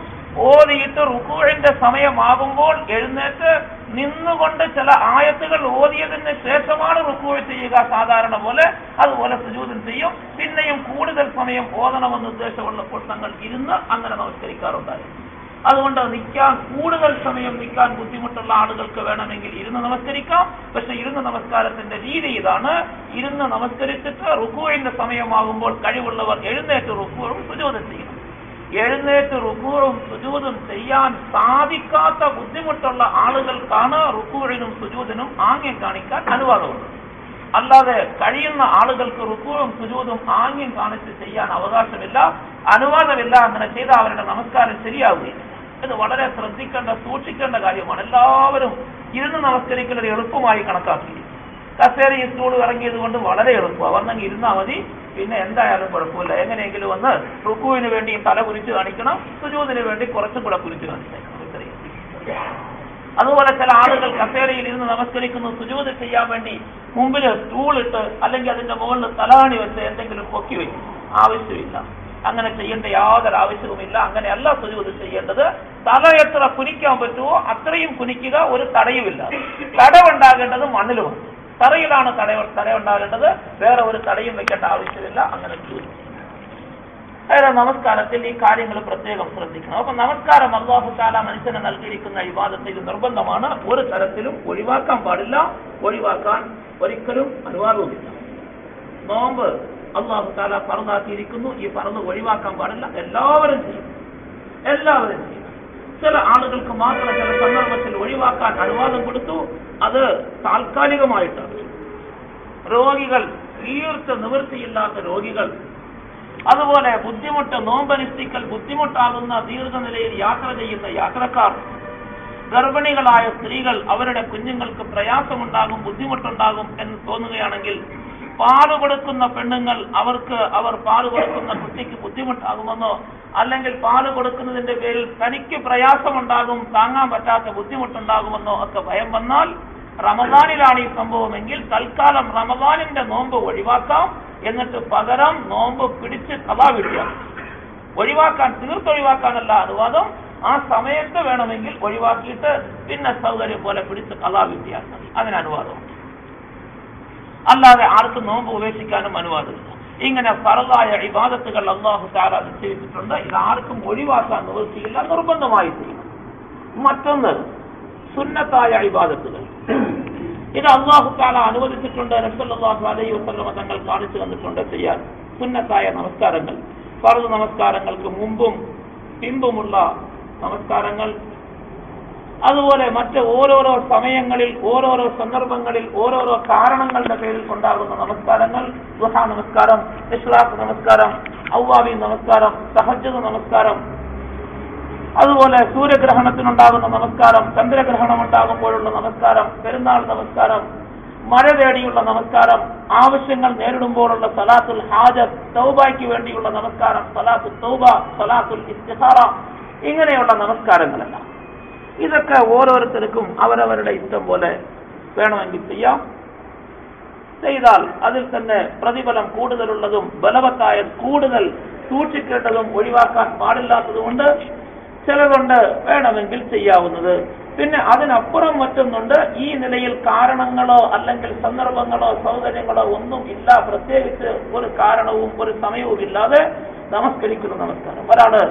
ഓതിയിട്ട് റുക്കൂഇന്റെ സമയമാകുമ്പോൾ എഴുന്നേറ്റ് നിന്നുകൊണ്ട് ചില ആയത്തുകൾ ഓതിയതിന് ശേഷമാണ് റുക്കൂഅ് ചെയ്യുക സാധാരണ പോലെ. അതുപോലെ സുജൂദ് ചെയ്യും. പിന്നെയും കൂടുതൽ സമയം ഓതണമെന്ന് ഉദ്ദേശമുള്ളപ്പോൾ തങ്ങൾ ഇരുന്ന് അങ്ങനെ നമസ്കരിക്കാറുണ്ടായിരുന്നു. അതുകൊണ്ട് കൂടുതൽ സമയം നിൽക്കാൻ ബുദ്ധിമുട്ടുള്ള ആളുകൾക്ക് വേണമെങ്കിൽ ഇരുന്ന് നമസ്കരിക്കാം. പക്ഷെ ഇരുന്ന് നമസ്കാരത്തിന്റെ രീതി ഇതാണ്. ഇരുന്ന് നമസ്കരിച്ചിട്ട് റുക്കൂഇന്റെ സമയമാകുമ്പോൾ കഴിവുള്ളവർ എഴുന്നേറ്റ് റുക്കൂഉം സുജൂദും ചെയ്യണം. എഴുന്നേറ്റ് റുക്കൂഉം സുജൂദും ചെയ്യാൻ സാധിക്കാത്ത ബുദ്ധിമുട്ടുള്ള ആളുകൾക്കാണ് റുക്കൂഇനും സുജൂദിനും ആംഗ്യം കാണിക്കാൻ അനുവാദമുള്ളത്. അല്ലാതെ കഴിയുന്ന ആളുകൾക്ക് റുക്കൂഉം സുജൂദും ആംഗ്യം കാണിച്ച് ചെയ്യാൻ അവകാശമില്ല, അനുവാദമില്ല. അങ്ങനെ ചെയ്താൽ അവരുടെ നമസ്കാരം ശരിയാവുകയില്ല. ഇത് വളരെ ശ്രദ്ധിക്കേണ്ട, സൂക്ഷിക്കേണ്ട കാര്യമാണ്. എല്ലാവരും ഇരുന്ന് നമസ്കരിക്കുന്നത് എളുപ്പമായി കണക്കാക്കി. കസേരയും സ്റ്റൂളും ഇറങ്ങിയത് കൊണ്ട് വളരെ എളുപ്പം. അവർന്നെങ്കിൽ ഇരുന്നാൽ മതി, പിന്നെ എന്തായാലും കുഴപ്പമില്ല. എങ്ങനെയെങ്കിലും ഒന്ന് റുക്കൂവിന് വേണ്ടി തല കുരിച്ച് കാണിക്കണം, സുജൂദിന് വേണ്ടി കുറച്ചും കൂടെ കുരിച്ച് കാണിച്ചേക്കണം. അതുപോലെ ചില ആളുകൾ കസേരയിൽ ഇരുന്ന് നമസ്കരിക്കുന്നു, സുജൂദ് ചെയ്യാൻ വേണ്ടി മുമ്പിൽ സ്റ്റൂളിട്ട് അല്ലെങ്കിൽ അതിന്റെ മുകളിൽ തലാണി വെച്ച് എന്തെങ്കിലും പൊക്കി വയ്ക്കും. ആവശ്യമില്ല. അങ്ങനെ ചെയ്യേണ്ട യാതൊരു ആവശ്യവുമില്ല. അങ്ങനെയല്ല സുജൂദ് ചെയ്യേണ്ടത്. തല എത്ര കുനിക്കാൻ പറ്റുമോ അത്രയും കുനിക്കുക, ഒരു തടയുമില്ല. തടവുണ്ടാകേണ്ടത് മണ്ണിലുമാണ്. തറയിലാണ് തടയുണ്ടാകേണ്ടത്. വേറെ ഒരു തടയും വെക്കേണ്ട ആവശ്യമില്ല. അങ്ങനെ ചെയ്യും. അതായത് നമസ്കാരത്തിൽ ഈ കാര്യങ്ങൾ പ്രത്യേകം ശ്രദ്ധിക്കണം. അപ്പൊ നമസ്കാരം അല്ലാഹു തആല മനുഷ്യനെ നൽകിയിരിക്കുന്ന ഇബാദത്ത്, ഇത് നിർബന്ധമാണ്. ഒരു തരത്തിലും ഒഴിവാക്കാൻ പാടില്ല. ഒഴിവാക്കാൻ ഒരിക്കലും അനുവാദവുമില്ല. നോമ്പ് അല്ലാഹു തആല ഫർദാക്കിയിരിക്കുന്നു. ഈ ഫർദ് ഒഴിവാക്കാൻ പാടില്ല. എല്ലാവരും ചെയ്യും. ചില ആളുകൾക്ക് മാത്രം ചില സന്ദർഭത്തിൽ ഒഴിവാക്കാൻ അനുവാദം കൊടുത്തു. അത് താൽക്കാലികമായിട്ടാണ്. രോഗികൾ, തീർത്ത് നിവൃത്തിയില്ലാത്ത രോഗികൾ, അതുപോലെ നോമ്പനുഷ്ഠിക്കൽ ബുദ്ധിമുട്ടാകുന്ന ദീർഘനിലയിൽ യാത്ര ചെയ്യുന്ന യാത്രക്കാർ, ഗർഭിണികളായ സ്ത്രീകൾ, അവരുടെ കുഞ്ഞുങ്ങൾക്ക് പ്രയാസമുണ്ടാകും, ബുദ്ധിമുട്ടുണ്ടാകും എന്ന് തോന്നുകയാണെങ്കിൽ, പാല് കൊടുക്കുന്ന പെണ്ണുങ്ങൾ, അവർ പാല് കൊടുക്കുന്ന കുട്ടിക്ക് ബുദ്ധിമുട്ടാകുമെന്നോ അല്ലെങ്കിൽ പാല് കൊടുക്കുന്നതിന്റെ പേരിൽ തനിക്ക് പ്രയാസമുണ്ടാകും, താങ്ങാൻ പറ്റാത്ത ബുദ്ധിമുട്ടുണ്ടാകുമെന്നോ ഒക്കെ ഭയം വന്നാൽ, റമദാനിലാണ് ഈ സംഭവമെങ്കിൽ തൽക്കാലം റമദാനിന്റെ നോമ്പ് ഒഴിവാക്കാം. എന്നിട്ട് പകരം നോമ്പ് പിടിച്ച് ഖളാ വീട്ടിയാൽ തീർത്തൊഴിവാക്കാനല്ല അനുവാദം. ആ സമയത്ത് വേണമെങ്കിൽ ഒഴിവാക്കിയിട്ട് പിന്നെ സൗകര്യം പോലെ പിടിച്ച് ഖളാ വീട്ടിയാൽ മതി. അതിന് അനുവാദമുണ്ട്. അല്ലാതെ ആർക്കും നോമ്പ് ഉപേക്ഷിക്കാനും അനുവാദമില്ല. ഇങ്ങനെ ഫർദായ ഇബാദത്തുകൾ അല്ലാഹു തആല നിശ്ചയിച്ചിട്ടുണ്ട്. ഇത് ആർക്കും ഒഴിവാക്കാൻ നിവൃത്തിയില്ല, നിർബന്ധമായി ചെയ്യണം. മറ്റൊന്ന് സുന്നത്തായ ഇബാദത്തുകൾ. ഇത് അല്ലാഹു തആല അനുവദിച്ചിട്ടുണ്ട്. നബി സല്ലല്ലാഹു അലൈഹി വസല്ലം തങ്ങൾ കാണിച്ചു തന്നിട്ടുണ്ട് ചെയ്യാൻ. സുന്നത്തായ നമസ്കാരങ്ങൾ, ഫർദ് നമസ്കാരങ്ങൾക്ക് മുമ്പും പിമ്പുമുള്ള നമസ്കാരങ്ങൾ, അതുപോലെ മറ്റ് ഓരോരോ സമയങ്ങളിൽ, ഓരോരോ സന്ദർഭങ്ങളിൽ, ഓരോരോ കാരണങ്ങളുടെ പേരിൽ ഉണ്ടാകുന്ന നമസ്കാരങ്ങൾ, ദുഹാ നമസ്കാരം, ഇശ്റാഖ് നമസ്കാരം, അവ്വാബി നമസ്കാരം, തഹജ്ജുദ് നമസ്കാരം, അതുപോലെ സൂര്യഗ്രഹണത്തിനുണ്ടാകുന്ന നമസ്കാരം, ചന്ദ്രഗ്രഹണം ഉണ്ടാകുമ്പോഴുള്ള നമസ്കാരം, പെരുന്നാൾ നമസ്കാരം, മഴ തേടിയുള്ള നമസ്കാരം, ആവശ്യങ്ങൾ നേരിടുമ്പോഴുള്ള സലാത്തുൽ ഹാജത്ത്, തൗബയ്ക്ക് വേണ്ടിയുള്ള നമസ്കാരം, സലാത്തുൽ തൗബ, സലാത്തുൽ ഇസ്തിഖാറ, ഇങ്ങനെയുള്ള നമസ്കാരങ്ങളെല്ലാം ഇതൊക്കെ ഓരോരുത്തർക്കും അവരവരുടെ ഇഷ്ടം പോലെ വേണമെങ്കിൽ ചെയ്യാം. ചെയ്താൽ അതിൽ തന്നെ പ്രതിഫലം കൂടുതലുള്ളതും ബലവത്തായ കൂടുതൽ സൂക്ഷിക്കേണ്ടതും ഒഴിവാക്കാൻ പാടില്ലാത്തതുകൊണ്ട് ചിലതുകൊണ്ട് വേണമെങ്കിൽ ചെയ്യാവുന്നത്. പിന്നെ അതിനപ്പുറം മറ്റൊന്നുണ്ട്. ഈ നിലയിൽ കാരണങ്ങളോ അല്ലെങ്കിൽ സന്ദർഭങ്ങളോ സൗകര്യങ്ങളോ ഒന്നും ഇല്ല, പ്രത്യേകിച്ച് ഒരു കാരണവും ഒരു സമയവും ഇല്ലാതെ നമസ്കരിക്കുന്ന നമസ്കാരം. ഒരാള്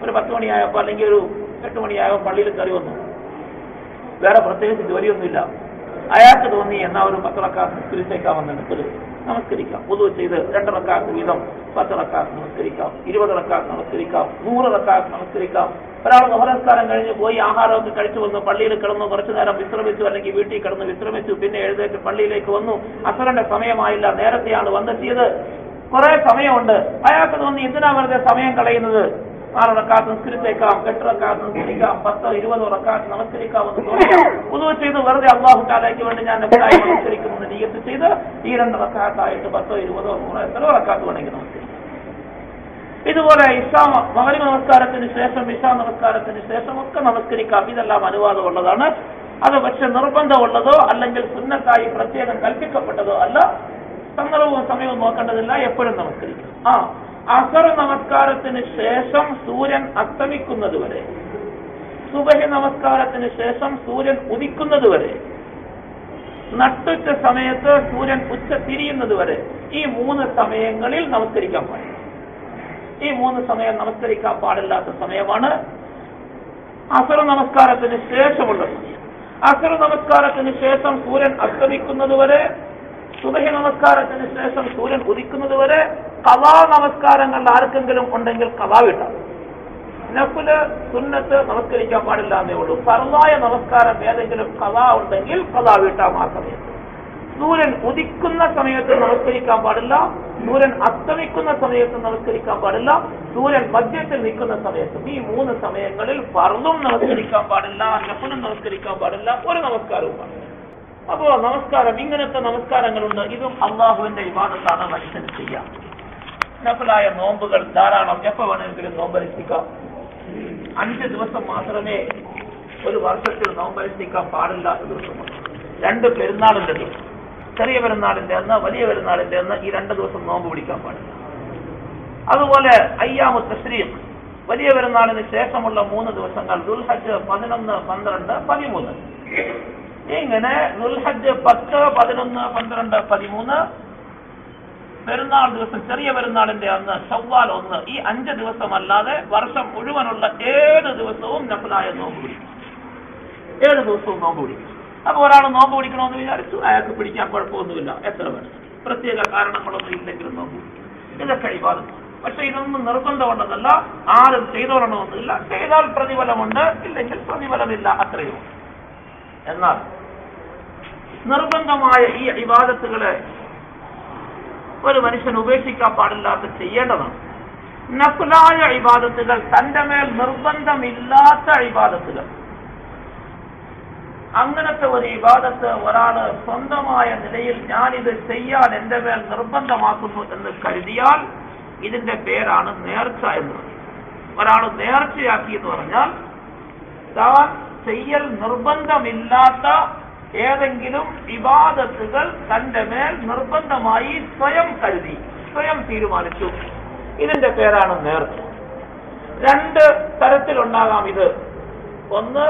ഒരു 10 മണിയായപ്പോ അല്ലെങ്കിൽ ഒരു 8 മണിയായപ്പോ പള്ളിയിൽ കയറി വന്നു. വേറെ പ്രത്യേകിച്ച് ജോലിയൊന്നുമില്ല. അയാൾക്ക് തോന്നി എന്നാ ഒരു 10 റക്അത്ത് നിസ്കരിച്ചേക്കാമെന്ന് നമസ്കരിക്കാം. വുദു ചെയ്ത് 2 റക്അത്ത് വീതം 10 റക്അത്ത് നമസ്കരിക്കാം, 20 റക്അത്ത് നമസ്കരിക്കാം, 100 റക്അത്ത് നമസ്കരിക്കാം. ഒരാൾ നമസ്കാരം കഴിഞ്ഞ് പോയി ആഹാരമൊക്കെ കഴിച്ചു വന്നു, പള്ളിയിൽ കിടന്നു, കുറച്ചു നേരം വിശ്രമിച്ചു, അല്ലെങ്കിൽ വീട്ടിൽ കിടന്ന് വിശ്രമിച്ചു, പിന്നെ എഴുന്നേറ്റ് പള്ളിയിലേക്ക് വന്നു. അസറിന്റെ സമയമായില്ല, നേരത്തെയാണ് വന്നെത്തിയത്, കുറെ സമയമുണ്ട്. അയാൾക്ക് തോന്നി എന്തിനാ വെറുതെ സമയം കളയുന്നത്, 6 റക്അത്ത് നിസ്കരിച്ചേക്കാം, 8 റക്അത്ത് നിസ്കരിക്കാം, 10, 20 റക്അത്ത് നമസ്കരിക്കാമെന്ന് തോന്നിയാൽ വുദു ചെയ്ത് വെറുതെ അല്ലാഹു തആലയ്ക്ക് വേണ്ടി ഞാൻ നഫിലായി നമസ്കരിക്കുമെന്ന് നിയ്യത്ത് ചെയ്ത് ഈ 2 റക്അത്തായിട്ട് 10, 20, 100 എത്ര റക്അത്ത് വേണമെങ്കിൽ നമസ്കരിക്കാം. ഇതുപോലെ ഇശാ മഗ്രിബ് നമസ്കാരത്തിന് ശേഷം, ഇശാ നമസ്കാരത്തിന് ശേഷം ഒക്കെ നമസ്കരിക്കാം. ഇതെല്ലാം അനുവാദമുള്ളതാണ്. അത് പക്ഷെ നിർബന്ധമുള്ളതോ അല്ലെങ്കിൽ സുന്നത്തായി പ്രത്യേകം കൽപ്പിക്കപ്പെട്ടതോ അല്ല. സന്ദർഭവും സമയവും നോക്കേണ്ടതില്ല, എപ്പോഴും നമസ്കരിക്കാം. അസർ നമസ്കാരത്തിന് ശേഷം സൂര്യൻ അസ്തമിക്കുന്നത് വരെ, സുബഹി നമസ്കാരത്തിന് ശേഷം സൂര്യൻ ഉദിക്കുന്നത് വരെ, നട്ടുച്ച സമയത്ത് സൂര്യൻ ഉച്ച തിരിയുന്നത് വരെ, ഈ 3 സമയങ്ങളിൽ നമസ്കരിക്കാൻ പാടില്ല. ഈ 3 സമയം നമസ്കരിക്കാൻ പാടില്ലാത്ത സമയമാണ് അസർ നമസ്കാരത്തിന് ശേഷമുള്ള സമയം. അസർ നമസ്കാരത്തിന് ശേഷം സൂര്യൻ അസ്തമിക്കുന്നത് വരെ, സുബഹി നമസ്കാരത്തിന് ശേഷം സൂര്യൻ ഉദിക്കുന്നത് വരെ ഖളാ നമസ്കാരങ്ങൾ ആർക്കെങ്കിലും ഉണ്ടെങ്കിൽ ഖളാ വീട്ടാം. നഫ്ല് സുന്നത്ത് നമസ്കരിക്കാൻ പാടില്ല എന്നേ ഉള്ളൂ. ഫർളായ നമസ്കാരം ഏതെങ്കിലും ഖളാ ഉണ്ടെങ്കിൽ ഖളാ വീട്ടാം. ആ സമയത്ത് സൂര്യൻ ഉദിക്കുന്ന സമയത്ത് നമസ്കരിക്കാൻ പാടില്ല, സൂര്യൻ അസ്തമിക്കുന്ന സമയത്ത് നമസ്കരിക്കാൻ പാടില്ല, സൂര്യൻ മധ്യത്തിൽ നിൽക്കുന്ന സമയത്തും, ഈ 3 സമയങ്ങളിൽ ഫർളും നമസ്കരിക്കാൻ പാടില്ല, നഫ്ലും നമസ്കരിക്കാൻ പാടില്ല, ഒരു നമസ്കാരവും പാടില്ല. അപ്പോ നമസ്കാരം, ഇങ്ങനത്തെ നമസ്കാരങ്ങളുണ്ട്. ഇതും അള്ളാഹുവിന്റെ ഇബാദത്താണ്, മനുഷ്യൻ ചെയ്യാം. നഫലായ നോമ്പുകൾ ധാരാളം, എപ്പോ വേണമെങ്കിലും നോമ്പനുഷ്ഠിക്കാം. 5 ദിവസം മാത്രമേ ഒരു വർഷത്തിൽ നോമ്പനുഷ്ഠിക്കാൻ പാടില്ലാത്ത ദിവസമുണ്ട്. 2 പെരുന്നാളിന്റെ ദിവസം, ചെറിയ പെരുന്നാളിന്റെ അന്ന്, വലിയ പെരുന്നാളിന്റെ അന്ന് ഈ 2 ദിവസം നോമ്പ് പിടിക്കാൻ പാടില്ല. അതുപോലെ അയ്യാമു തശ്രീഖ്, വലിയ പെരുന്നാളിന് ശേഷമുള്ള 3 ദിവസങ്ങൾ, ദുൽഹജ്ജ് 11, 12, 13. ഇങ്ങനെ ദുൽഹജ്ജ് 10, 11, 12, 13, പെരുന്നാൾ ദിവസം, ചെറിയ പെരുന്നാളിന്റെ അന്ന്, ശവ്വാൽ 1, ഈ 5 ദിവസമല്ലാതെ വർഷം മുഴുവനുള്ള 7 ദിവസവും നഫ്ലായ നോമ്പ് പിടിക്കും. 7 ദിവസവും നോമ്പ് പിടിക്കും. അപ്പൊ ഒരാൾ നോമ്പ് പിടിക്കണമെന്ന് വിചാരിച്ചു, അയാൾക്ക് പിടിക്കാൻ കുഴപ്പമൊന്നുമില്ല, എത്ര വേണം, പ്രത്യേക കാരണങ്ങളൊന്നും ഇല്ലെങ്കിലും നോമ്പ്. ഇതൊക്കെ ഇബാദത്ത്. പക്ഷെ ഇതൊന്നും നിർബന്ധമുള്ളതല്ല, ആരും ചെയ്തോളണമെന്നില്ല. ചെയ്താൽ പ്രതിഫലമുണ്ട്, ഇല്ലെങ്കിൽ പ്രതിഫലമില്ല, അത്രയും. എന്നാൽ നിർബന്ധമായ ഈ ഇബാദത്തുകളെ ഒരു മനുഷ്യൻ ഉപേക്ഷിക്കാൻ പാടില്ലാത്ത ചെയ്യേണ്ടതാണ്. നഫ്ലായ ഇബാദത്തുകൾ, തന്റെ മേൽ നിർബന്ധമില്ലാത്ത ഇബാദത്തുകൾ, അങ്ങനത്തെ ഒരു ഇബാദത്ത് ഒരാള് സ്വന്തമായ നിലയിൽ ഞാനിത് ചെയ്യാൻ എന്റെ മേൽ നിർബന്ധമാക്കുന്നു എന്ന് കരുതിയാൽ ഇതിന്റെ പേരാണ് നേർച്ച എന്ന് പറയുന്നത്. ഒരാൾ നേർച്ചയാക്കി എന്ന് പറഞ്ഞാൽ താൻ ചെയ്യൽ നിർബന്ധമില്ലാത്ത ഏതെങ്കിലും ഇബാദത്തുകൾ തന്റെ മേൽ നിർബന്ധമായി സ്വയം കരുതി, സ്വയം തീരുമാനിച്ചു. ഇതിന്റെ പേരാണ് നേർച്ച. 2 തരത്തിലുണ്ടാകാം ഇത്. ഒന്ന്,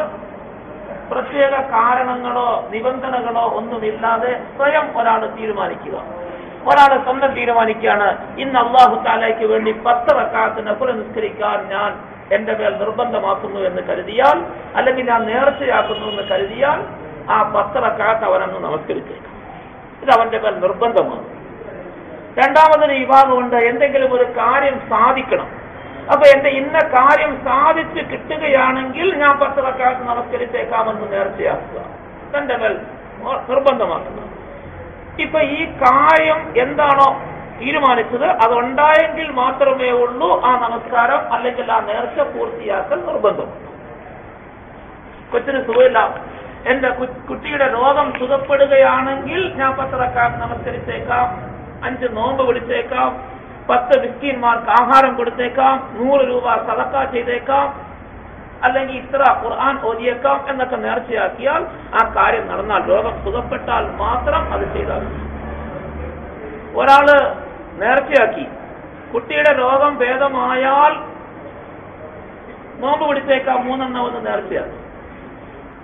പ്രത്യേക കാരണങ്ങളോ നിബന്ധനകളോ ഒന്നുമില്ലാതെ സ്വയം ഒരാൾ തീരുമാനിക്കുക. ഒരാൾ സ്വന്തം തീരുമാനിക്കുകയാണ്, ഇന്ന് അല്ലാഹു തആലയ്ക്ക് വേണ്ടി 10 റക്അത്ത് നഫ്ൽ നിസ്കരിക്കാൻ ഞാൻ എന്റെ മേൽ നിർബന്ധമാക്കുന്നു എന്ന് കരുതിയാൽ, അല്ലെങ്കിൽ ഞാൻ നേർച്ചയാക്കുന്നു എന്ന് കരുതിയാൽ, ആ 10 റക്അത്ത് അവനന്ന് നമസ്കരിച്ചേക്കാം. ഇത് അവന്റെ മേൽ നിർബന്ധമാണ്. രണ്ടാമതൊരു വിഭാഗമുണ്ട്, എന്തെങ്കിലും ഒരു കാര്യം സാധിക്കണം. അപ്പൊ എന്റെ ഇന്ന കാര്യം സാധിച്ച് കിട്ടുകയാണെങ്കിൽ ഞാൻ 10 റക്അത്ത് നമസ്കരിച്ചേക്കാമെന്ന് നേർച്ചയാക്കുക, തന്റെ മേൽ നിർബന്ധമാക്കുക. ഇപ്പൊ ഈ കാര്യം എന്താണോ തീരുമാനിച്ചത് അതുണ്ടായെങ്കിൽ മാത്രമേ ഉള്ളൂ ആ നമസ്കാരം അല്ലെങ്കിൽ ആ നേർച്ച പൂർത്തിയാക്കൽ നിർബന്ധമുണ്ട്. കൊച്ചിന് സുഖമില്ല, എന്റെ കുട്ടിയുടെ രോഗം സുഖപ്പെടുകയാണെങ്കിൽ ഞാൻ 10 റക്അത്ത് നമസ്കരിച്ചേക്കാം, 5 നോമ്പ് വിളിച്ചേക്കാം, 10 മിസ്കീന്മാർക്ക് ആഹാരം കൊടുത്തേക്കാം, 100 രൂപ സദഖ ചെയ്തേക്കാം, അല്ലെങ്കിൽ ഇത്ര ഖുർആൻ ഓതിയേക്കാം എന്നൊക്കെ നേർച്ചയാക്കിയാൽ ആ കാര്യം നടന്നാൽ, രോഗം സുഖപ്പെട്ടാൽ മാത്രം അത് ചെയ്താൽ. ഒരാള് നേർച്ചയാക്കി കുട്ടിയുടെ രോഗം ഭേദമായാൽ നോമ്പ് പിടിച്ചേക്കാം 3 എണ്ണം ഒന്ന് നേർച്ചയാക്കി,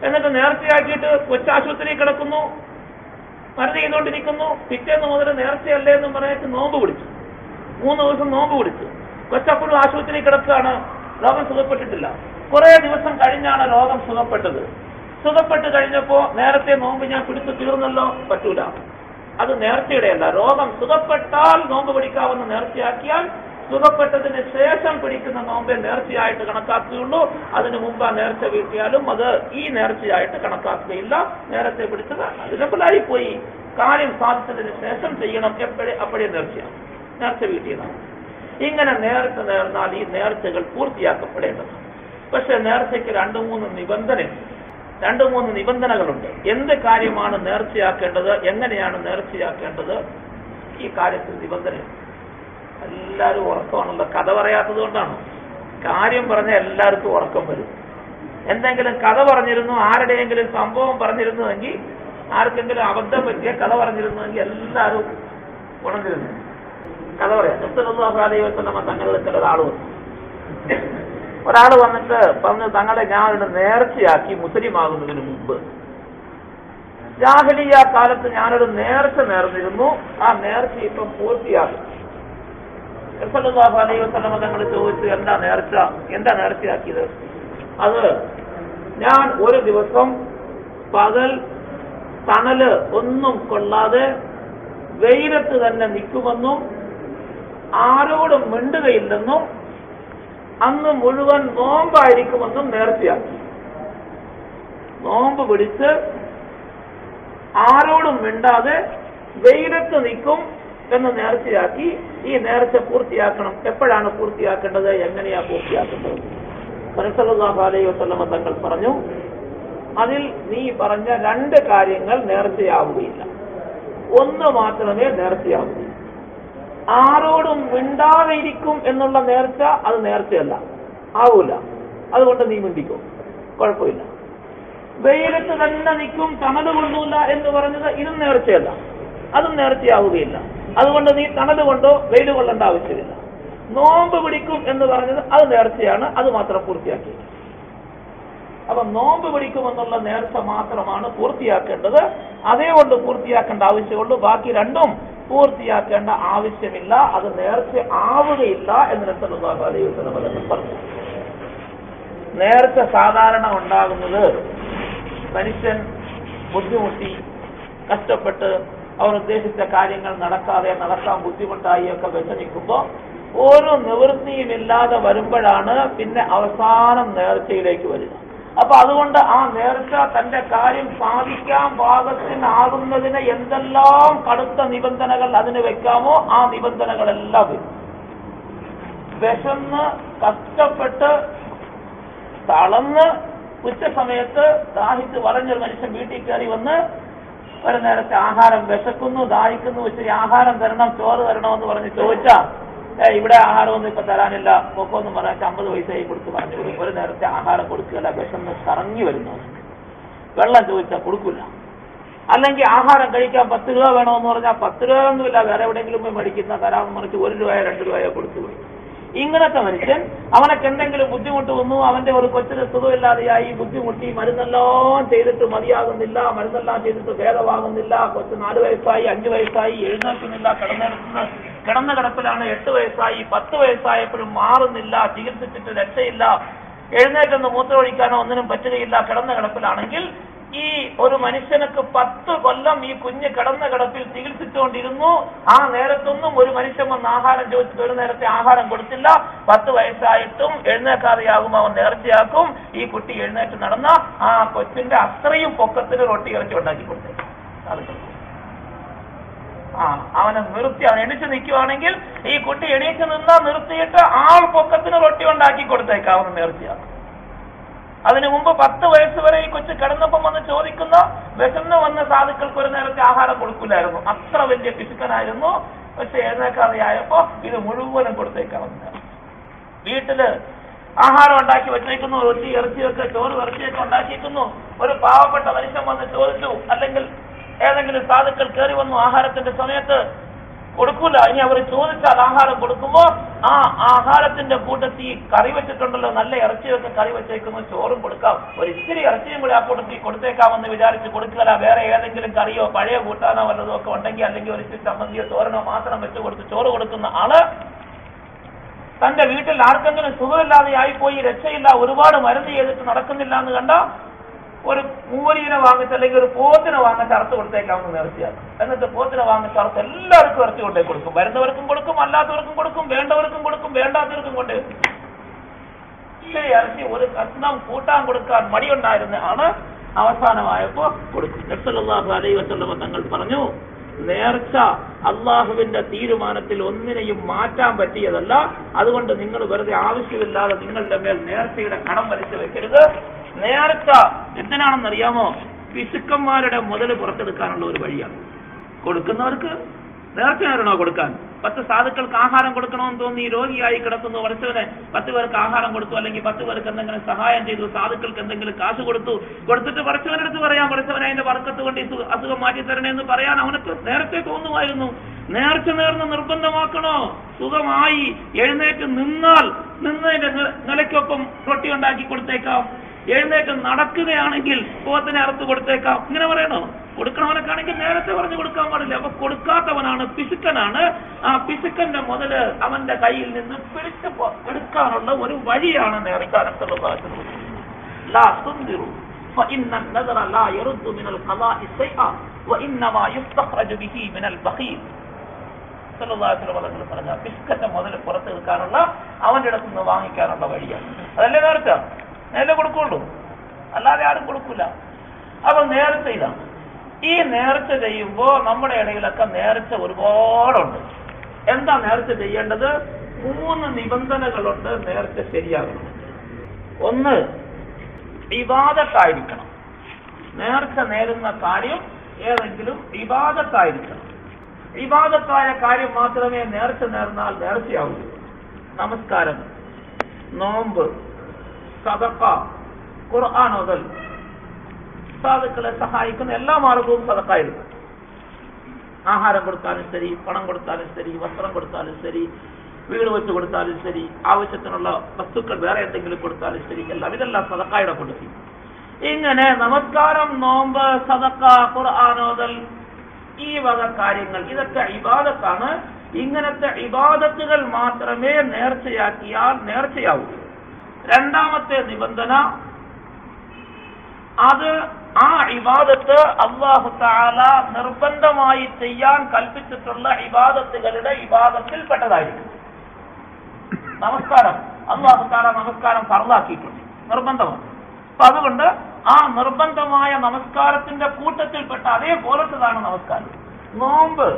എന്നിട്ട് നേർച്ചയാക്കിയിട്ട് കൊച്ചാശുപത്രി കിടക്കുന്നു, മരുന്ന് ചെയ്തുകൊണ്ടിരിക്കുന്നു, പിറ്റേന്ന് മുതൽ നേർച്ചയല്ലേ എന്നും പറഞ്ഞിട്ട് നോമ്പ് പിടിച്ചു, 3 ദിവസം നോമ്പ് പിടിച്ചു. കൊച്ചപ്പോഴും ആശുപത്രി കിടക്കുകയാണ്, രോഗം സുഖപ്പെട്ടിട്ടില്ല. കുറെ ദിവസം കഴിഞ്ഞാണ് രോഗം സുഖപ്പെട്ടത്. സുഖപ്പെട്ട് കഴിഞ്ഞപ്പോ നേരത്തെ നോമ്പ് ഞാൻ പിടിച്ചു തീർന്നല്ലോ, പറ്റൂല. അത് നേർച്ചയുടെയല്ല. രോഗം സുഖപ്പെട്ടാൽ നോമ്പ് പിടിക്കാവുന്ന നേർച്ചയാക്കിയാൽ സുഖപ്പെട്ടതിന് ശേഷം പിടിക്കുന്ന നോമ്പെ നേർച്ചയായിട്ട് കണക്കാക്കുകയുള്ളൂ. അതിനു മുമ്പ് ആ നേർച്ച വീട്ടിയാലും അത് ഈ നേർച്ചയായിട്ട് കണക്കാക്കുകയില്ല. നേരത്തെ പിടിച്ചത് അതിലെപ്പോഴായി പോയി, കാര്യം സാധിച്ചതിന് ശേഷം ചെയ്യണം. അപ്പോഴേ നേർച്ച വീട്ടിയതാണ്. ഇങ്ങനെ നേർച്ച നേർന്നാൽ ഈ നേർച്ചകൾ പൂർത്തിയാക്കപ്പെടേണ്ടതാണ്. പക്ഷെ നേർച്ചയ്ക്ക് 2-3 നിബന്ധനകളുണ്ട്. എന്ത് കാര്യമാണ് നേർച്ചയാക്കേണ്ടത്, എങ്ങനെയാണ് നേർച്ചയാക്കേണ്ടത്, ഈ കാര്യത്തിൽ നിബന്ധനയുണ്ട്. എല്ലാവരും ഉറക്കമാണല്ലോ. കഥ പറയാത്തത് കൊണ്ടാണ്. കാര്യം പറഞ്ഞാൽ എല്ലാവർക്കും ഉറക്കം വരും. എന്തെങ്കിലും കഥ പറഞ്ഞിരുന്നു, ആരുടെയെങ്കിലും സംഭവം പറഞ്ഞിരുന്നുവെങ്കിൽ, ആർക്കെങ്കിലും അബദ്ധം പറ്റിയ കഥ പറഞ്ഞിരുന്നുവെങ്കിൽ എല്ലാവരും ഉണർന്നിരുന്നു. കഥ പറയാം. സല്ലല്ലാഹു അലൈഹി വസല്ലം തങ്ങളുടെ ചില ഒരാൾ വന്നിട്ട് പറഞ്ഞു, തങ്ങളെ ഞാനൊരു നേർച്ചയാക്കി മുസ്ലിം ആകുന്നതിന് മുമ്പ് ജാഹിലിയ്യ കാലത്ത് ഞാനൊരു നേർച്ച നേർന്നിരുന്നു, ആ നേർച്ച ഇപ്പം പൂർത്തിയാകും. സല്ലല്ലാഹു അലൈഹി വസല്ലം തങ്ങൾ ചോദിച്ചു, എന്താ നേർച്ചയാക്കിയത്? അത് ഞാൻ ഒരു ദിവസം പകൽ തണല് ഒന്നും കൊള്ളാതെ വെയിലത്ത് തന്നെ നിൽക്കുമെന്നും ആരോടും മിണ്ടുകയില്ലെന്നും അന്ന് മുഴുവൻ നോമ്പായിരിക്കുമെന്നും നേർച്ചയാക്കി. നോമ്പ് പിടിച്ച് ആരോടും മിണ്ടാതെ വെയിലത്ത് നിൽക്കും എന്ന് നേർച്ചയാക്കി. ഈ നേർച്ച പൂർത്തിയാക്കണം. എപ്പോഴാണ് പൂർത്തിയാക്കേണ്ടത്, എങ്ങനെയാ പൂർത്തിയാക്കേണ്ടത്? സല്ലല്ലാഹു അലൈഹി വസല്ലം തങ്ങൾ പറഞ്ഞു, അതിൽ നീ പറഞ്ഞ 2 കാര്യങ്ങൾ നേർച്ചയാവുകയില്ല. ഒന്ന് മാത്രമേ നേർച്ചയാവൂ. ആരോടും മിണ്ടാതെ ഇരിക്കും എന്നുള്ള നേർച്ച അത് നേർച്ചയല്ല, ആവൂല. അതുകൊണ്ട് നീ മിണ്ടിക്കോ, കുഴപ്പമില്ല. വെയിലത്ത് തന്നെ നിൽക്കും, തണല് കൊള്ളൂല എന്ന് പറഞ്ഞത് ഇതും നേർച്ചയല്ല, അതും നേർച്ചയാവുകയില്ല. അതുകൊണ്ട് നീ തണല് കൊണ്ടോ വെയിൽ കൊള്ളേണ്ട ആവശ്യമില്ല. നോമ്പ് പിടിക്കും എന്ന് പറഞ്ഞത് അത് നേർച്ചയാണ്, അത് മാത്രം പൂർത്തിയാക്കി. അപ്പൊ നോമ്പ് പിടിക്കുമെന്നുള്ള നേർച്ച മാത്രമാണ് പൂർത്തിയാക്കേണ്ടത്. അതേകൊണ്ട് പൂർത്തിയാക്കേണ്ട ആവശ്യമുള്ളൂ. ബാക്കി 2ഉം പൂർത്തിയാക്കേണ്ട ആവശ്യമില്ല. അത് നേർച്ച ആവുകയില്ല എന്ന് സല്ലല്ലാഹു അലൈഹി വസല്ലം പറഞ്ഞു. നേർച്ച സാധാരണ ഉണ്ടാകുന്നത് മനുഷ്യൻ ബുദ്ധിമുട്ടി കഷ്ടപ്പെട്ട് അവർ ഉദ്ദേശിച്ച കാര്യങ്ങൾ നടക്കാൻ ബുദ്ധിമുട്ടായി ഒക്കെ വിഷമിക്കുമ്പോൾ ഓരോ നിവൃത്തിയുമില്ലാതെ വരുമ്പോഴാണ് പിന്നെ അവസാനം നേർച്ചയിലേക്ക് വരിക. അപ്പൊ അതുകൊണ്ട് ആ നേർച്ച തന്റെ കാര്യം സാധിക്കാൻ പാകത്തിനാകുന്നതിന് എന്തെല്ലാം കടുത്ത നിബന്ധനകൾ അതിന് വെക്കാമോ ആ നിബന്ധനകളെല്ലാം വരും. വിശന്ന് കഷ്ടപ്പെട്ട് തളർന്ന് ഉച്ച സമയത്ത് ദാഹിച്ച് വളഞ്ഞൊരു മനുഷ്യൻ വീട്ടിൽ കയറി വന്ന് ഒരു നേരത്തെ ആഹാരം വിശക്കുന്നു, ദാഹിക്കുന്നു, ഇച്ചിരി ആഹാരം തരണം, ചോറ് തരണമെന്ന് പറഞ്ഞ് ചോദിച്ചാ ഇവിടെ ആഹാരമൊന്നും ഇപ്പൊ തരാനില്ല, പൊക്കോന്നും പറഞ്ഞാൽ 50 പൈസയായി കൊടുത്ത് പറഞ്ഞു കൊടുക്കും. ഒരു നേരത്തെ ആഹാരം കൊടുക്കുകയല്ല, വിശന്ന് കറങ്ങി വരുന്നു. വെള്ളം ചോദിച്ചാൽ കൊടുക്കില്ല. അല്ലെങ്കിൽ ആഹാരം കഴിക്കാൻ 10 രൂപ വേണമെന്ന് പറഞ്ഞാൽ 10 രൂപയൊന്നുമില്ല, വേറെ എവിടെയെങ്കിലും പോയി മേടിക്കുന്ന തരാമെന്ന് പറഞ്ഞിട്ട് 1 രൂപയോ 2 രൂപയോ കൊടുത്തു പോയി. ഇങ്ങനത്തെ മനുഷ്യൻ അവനക്ക് എന്തെങ്കിലും ബുദ്ധിമുട്ട് വന്നു, അവന്റെ ഒരു കൊച്ചിന് സുഖമില്ലാതെയായി, ബുദ്ധിമുട്ടി, മരുന്നെല്ലാം ചെയ്തിട്ട് മതിയാകുന്നില്ല, മരുന്നെല്ലാം ചെയ്തിട്ട് ഭേദമാകുന്നില്ല, കൊച്ച് 4 വയസ്സായി 5 വയസ്സായി, എഴുന്നേൽക്കുന്നില്ല, കിടന്ന കിടപ്പിലാണ്, 8 വയസ്സായി 10 വയസ്സായപ്പോഴും മാറുന്നില്ല, ചികിത്സിച്ചിട്ട് രക്ഷയില്ല, എഴുന്നേറ്റൊന്ന് മൂത്രമൊഴിക്കാനോ ഒന്നിനും പറ്റുകയില്ല, കിടന്ന കിടപ്പിലാണെങ്കിൽ ഈ ഒരു മനുഷ്യനക്ക് 10 കൊല്ലം ഈ കുഞ്ഞ് കിടന്ന കിടപ്പിൽ ചികിത്സിച്ചുകൊണ്ടിരുന്നു. ആ നേരത്തൊന്നും ഒരു മനുഷ്യൻ വന്ന് ആഹാരം ചോദിച്ചിട്ട് ഒരു നേരത്തെ ആഹാരം കൊടുത്തില്ല. 10 വയസ്സായിട്ടും എഴുന്നേക്കാതെയാകും അവൻ നേർച്ചയാക്കും. ഈ കുട്ടി എഴുന്നേറ്റ് നടന്ന ആ കൊച്ചിന്റെ അത്രയും പൊക്കത്തിന് റൊട്ടി ഇറച്ചി ഉണ്ടാക്കി കൊടുത്തു. അവനെ നിർത്തി, അവൻ എണീച്ച് നിൽക്കുവാണെങ്കിൽ ഈ കുട്ടി എണീച്ച് നിന്നാ നിർത്തിയിട്ട് ആൾ പൊക്കത്തിന് റൊട്ടി ഉണ്ടാക്കി കൊടുത്തേക്കാം, അവന് നേർച്ചയാക്കും. അതിനു മുമ്പ് 10 വയസ്സ് വരെ ഈ കൊച്ചു കിടന്നപ്പം വന്ന് ചോദിക്കുന്ന വിശന്ന് വന്ന സാധുക്കൾക്ക് ഒരു നേരത്തെ ആഹാരം കൊടുക്കില്ലായിരുന്നു. അത്ര വലിയ പിശുക്കനായിരുന്നു. പക്ഷെ എഴുന്നേക്കാതെയായപ്പോ ഇത് മുഴുവനും കൊടുത്തേക്കാവുന്ന. വീട്ടില് ആഹാരം ഉണ്ടാക്കി വെച്ചേക്കുന്നു, റൊട്ടി ഇറച്ചിയൊക്കെ, ചോറ് ഇറച്ചിയൊക്കെ ഉണ്ടാക്കിയിരിക്കുന്നു. ഒരു പാവപ്പെട്ട മനുഷ്യൻ വന്ന് ചോദിച്ചു, അല്ലെങ്കിൽ ഏതെങ്കിലും സാധുക്കൾ കയറി വന്നു ആഹാരത്തിന്റെ സമയത്ത്, കൊടുക്കൂല. ഇനി അവർ ചോദിച്ചാൽ ആഹാരം കൊടുക്കുമ്പോ ആ ആഹാരത്തിന്റെ കൂട്ടത്തിൽ കറി വെച്ചിട്ടുണ്ടല്ലോ, നല്ല ഇറച്ചിയൊക്കെ കറി വെച്ചേക്കുന്നു, ചോറും കൊടുക്കാം, ഒരു ഇത്തിരി ഇറച്ചിയും കൂടി ആ കൂട്ടത്തിൽ കൊടുത്തേക്കാമെന്ന് വിചാരിച്ച് കൊടുക്കില്ല. വേറെ ഏതെങ്കിലും കറിയോ പഴയ കൂട്ടാനോ വല്ലതോ ഒക്കെ ഉണ്ടെങ്കിൽ, അല്ലെങ്കിൽ ഒരു ഇത്തിരി ചമ്മന്തിയോ തോരനോ മാത്രം വെച്ച് കൊടുത്ത് ചോറ് കൊടുക്കുന്ന ആള് തന്റെ വീട്ടിൽ ആർക്കെങ്കിലും സുഖമില്ലാതെ ആയിപ്പോയി, രക്ഷയില്ല, ഒരുപാട് മരുന്ന് ചെയ്തിട്ട് നടക്കുന്നില്ല എന്ന് കണ്ട ഒരു മൂരീനെ വാങ്ങിച്ച് അല്ലെങ്കിൽ ഒരു പോത്തിനെ വാങ്ങിച്ച് അറുത്ത് കൊടുത്തേക്കാവുന്ന നേർച്ചയാണ്. എന്നിട്ട് പോത്തിനെ വാങ്ങിച്ച് അറുത്ത് എല്ലാവർക്കും ഇറച്ചി കൊണ്ടേ കൊടുക്കും. വരുന്നവർക്കും കൊടുക്കും, അല്ലാത്തവർക്കും കൊടുക്കും, വേണ്ടവർക്കും കൊടുക്കും, വേണ്ടാത്തവർക്കും കൊണ്ടേ. ശരി, ഇറച്ചി ഒരു കഷ്ണം കൂട്ടാൻ കൊടുക്കാൻ മടിയുണ്ടായിരുന്ന ആണ് അവസാനമായപ്പോ കൊടുക്കും. നബി സല്ലല്ലാഹു അലൈഹി വസല്ലം തങ്ങൾ പറഞ്ഞു, നേർച്ച അള്ളാഹുവിന്റെ തീരുമാനത്തിൽ ഒന്നിനെയും മാറ്റാൻ പറ്റിയതല്ല. അതുകൊണ്ട് നിങ്ങൾ വെറുതെ ആവശ്യമില്ലാതെ നിങ്ങളുടെ മേൽ നേർച്ചയുടെ കടം വലിച്ചു വെക്കരുത്. നേർച്ച എന്തിനാണെന്നറിയാമോ? പിശുക്കന്മാരുടെ മുതൽ പുറത്തെടുക്കാനുള്ള ഒരു വഴിയാണ്. കൊടുക്കുന്നവർക്ക് നേർച്ച നേരണോ കൊടുക്കാൻ? 10 സാധുക്കൾക്ക് ആഹാരം കൊടുക്കണമെന്ന് തോന്നി രോഗിയായി കിടക്കുന്നു, പഠിച്ചവനെ 10 പേർക്ക് ആഹാരം കൊടുത്തു, അല്ലെങ്കിൽ 10 പേർക്ക് എന്തെങ്കിലും സഹായം ചെയ്തു, സാധുക്കൾക്ക് എന്തെങ്കിലും കാശ് കൊടുത്തിട്ട് പഠിച്ചവനടുത്ത് പറയാം, പഠിച്ചവനെ അതിന്റെ വർക്കത്ത് കൊണ്ട് അസുഖം മാറ്റി തരണേ എന്ന് പറയാൻ അവനക്ക് നേരത്തെ തോന്നുമായിരുന്നു. നേർച്ച നേർന്ന് നിർബന്ധമാക്കണോ? സുഖമായി എഴുന്നേറ്റ് നിന്നതിന്റെ നിലയ്ക്കൊപ്പം റൊട്ടി ഉണ്ടാക്കി കൊടുത്തേക്കാം. എഴുന്നേറ്റ് നടക്കുകയാണെങ്കിൽ പോത്തിനെ അറുത്ത് കൊടുത്തേക്കാം. ഇങ്ങനെ പറയണോ? കൊടുക്കണവനൊക്കെയാണെങ്കിൽ നേരത്തെ പറഞ്ഞു കൊടുക്കാൻ പാടില്ല. അപ്പൊ കൊടുക്കാത്തവനാണ് പിശുക്കനാണ്. ആ പിശുക്കന്റെ മുതല് അവന്റെ കയ്യിൽ നിന്ന് പിടിച്ചു എടുക്കാനുള്ള ഒരു വഴിയാണ് നേർച്ച. പറഞ്ഞ പിശുക്കന്റെ മുതല് പുറത്തെടുക്കാനുള്ള അവന്റെ അടുത്ത് നിന്ന് വാങ്ങിക്കാനുള്ള വഴിയാണ്. അതല്ലേ നേർച്ച? നേരെ കൊടുക്കുള്ളൂ, അല്ലാതെ ആരും കൊടുക്കില്ല. അപ്പൊ നേർച്ച ഇതാണ്. ഈ നേർച്ച ചെയ്യുമ്പോ നമ്മുടെ ഇടയിലൊക്കെ നേർച്ച ഒരുപാടുണ്ട്. എന്താ നേർച്ച ചെയ്യേണ്ടത്? 3 നിബന്ധനകളുണ്ട് നേർച്ച ശരിയാകണം. ഒന്ന്, ഇബാദത്തായിരിക്കണം. നേർച്ച നേരുന്ന കാര്യം ഏതെങ്കിലും ഇബാദത്തായിരിക്കണം. ഇബാദത്തായ കാര്യം മാത്രമേ നേർച്ച നേർന്നാൽ നേർച്ചയാവൂ. നമസ്കാരം, നോമ്പ്, സദഖ, ഖുർആൻ ഓതൽ, സാധുക്കളെ സഹായിക്കുന്ന എല്ലാ മാർഗവും സദഖായിരുന്നു. ആഹാരം കൊടുത്താലും ശരി, പണം കൊടുത്താലും ശരി, വസ്ത്രം കൊടുത്താലും ശരി, വീട് വെച്ച് കൊടുത്താലും ശരി, ആവശ്യത്തിനുള്ള വസ്തുക്കൾ വേറെ എന്തെങ്കിലും കൊടുത്താലും ശരി, ഇതെല്ലാം സദഖായുടെ കൊടുക്കും. ഇങ്ങനെ നമസ്കാരം, നോമ്പ്, സദഖ, ഖുർആൻ ഓതൽ, ഈ വക കാര്യങ്ങൾ ഇതൊക്കെ ഇബാദത്താണ്. ഇങ്ങനത്തെ ഇബാദത്തുകൾ മാത്രമേ നേർച്ചയാക്കിയാൽ നേർച്ചയാവൂ. രണ്ടാമത്തെ നിബന്ധന, അത് ആ ഇബാദത്ത് അല്ലാഹു തആല നിർബന്ധമായി ചെയ്യാൻ കൽപ്പിച്ചിട്ടുള്ള ഇബാദത്തുകളുടെ ഇബാദത്തിൽ പെട്ടതായിരിക്കും. നമസ്കാരം അല്ലാഹു തആല നമസ്കാരം ഫർളാക്കിയിട്ടുണ്ട്, നിർബന്ധമാണ്. അപ്പൊ അതുകൊണ്ട് ആ നിർബന്ധമായ നമസ്കാരത്തിന്റെ കൂട്ടത്തിൽപ്പെട്ട അതേപോലത്തതാണ് നമസ്കാരം. നോമ്പ്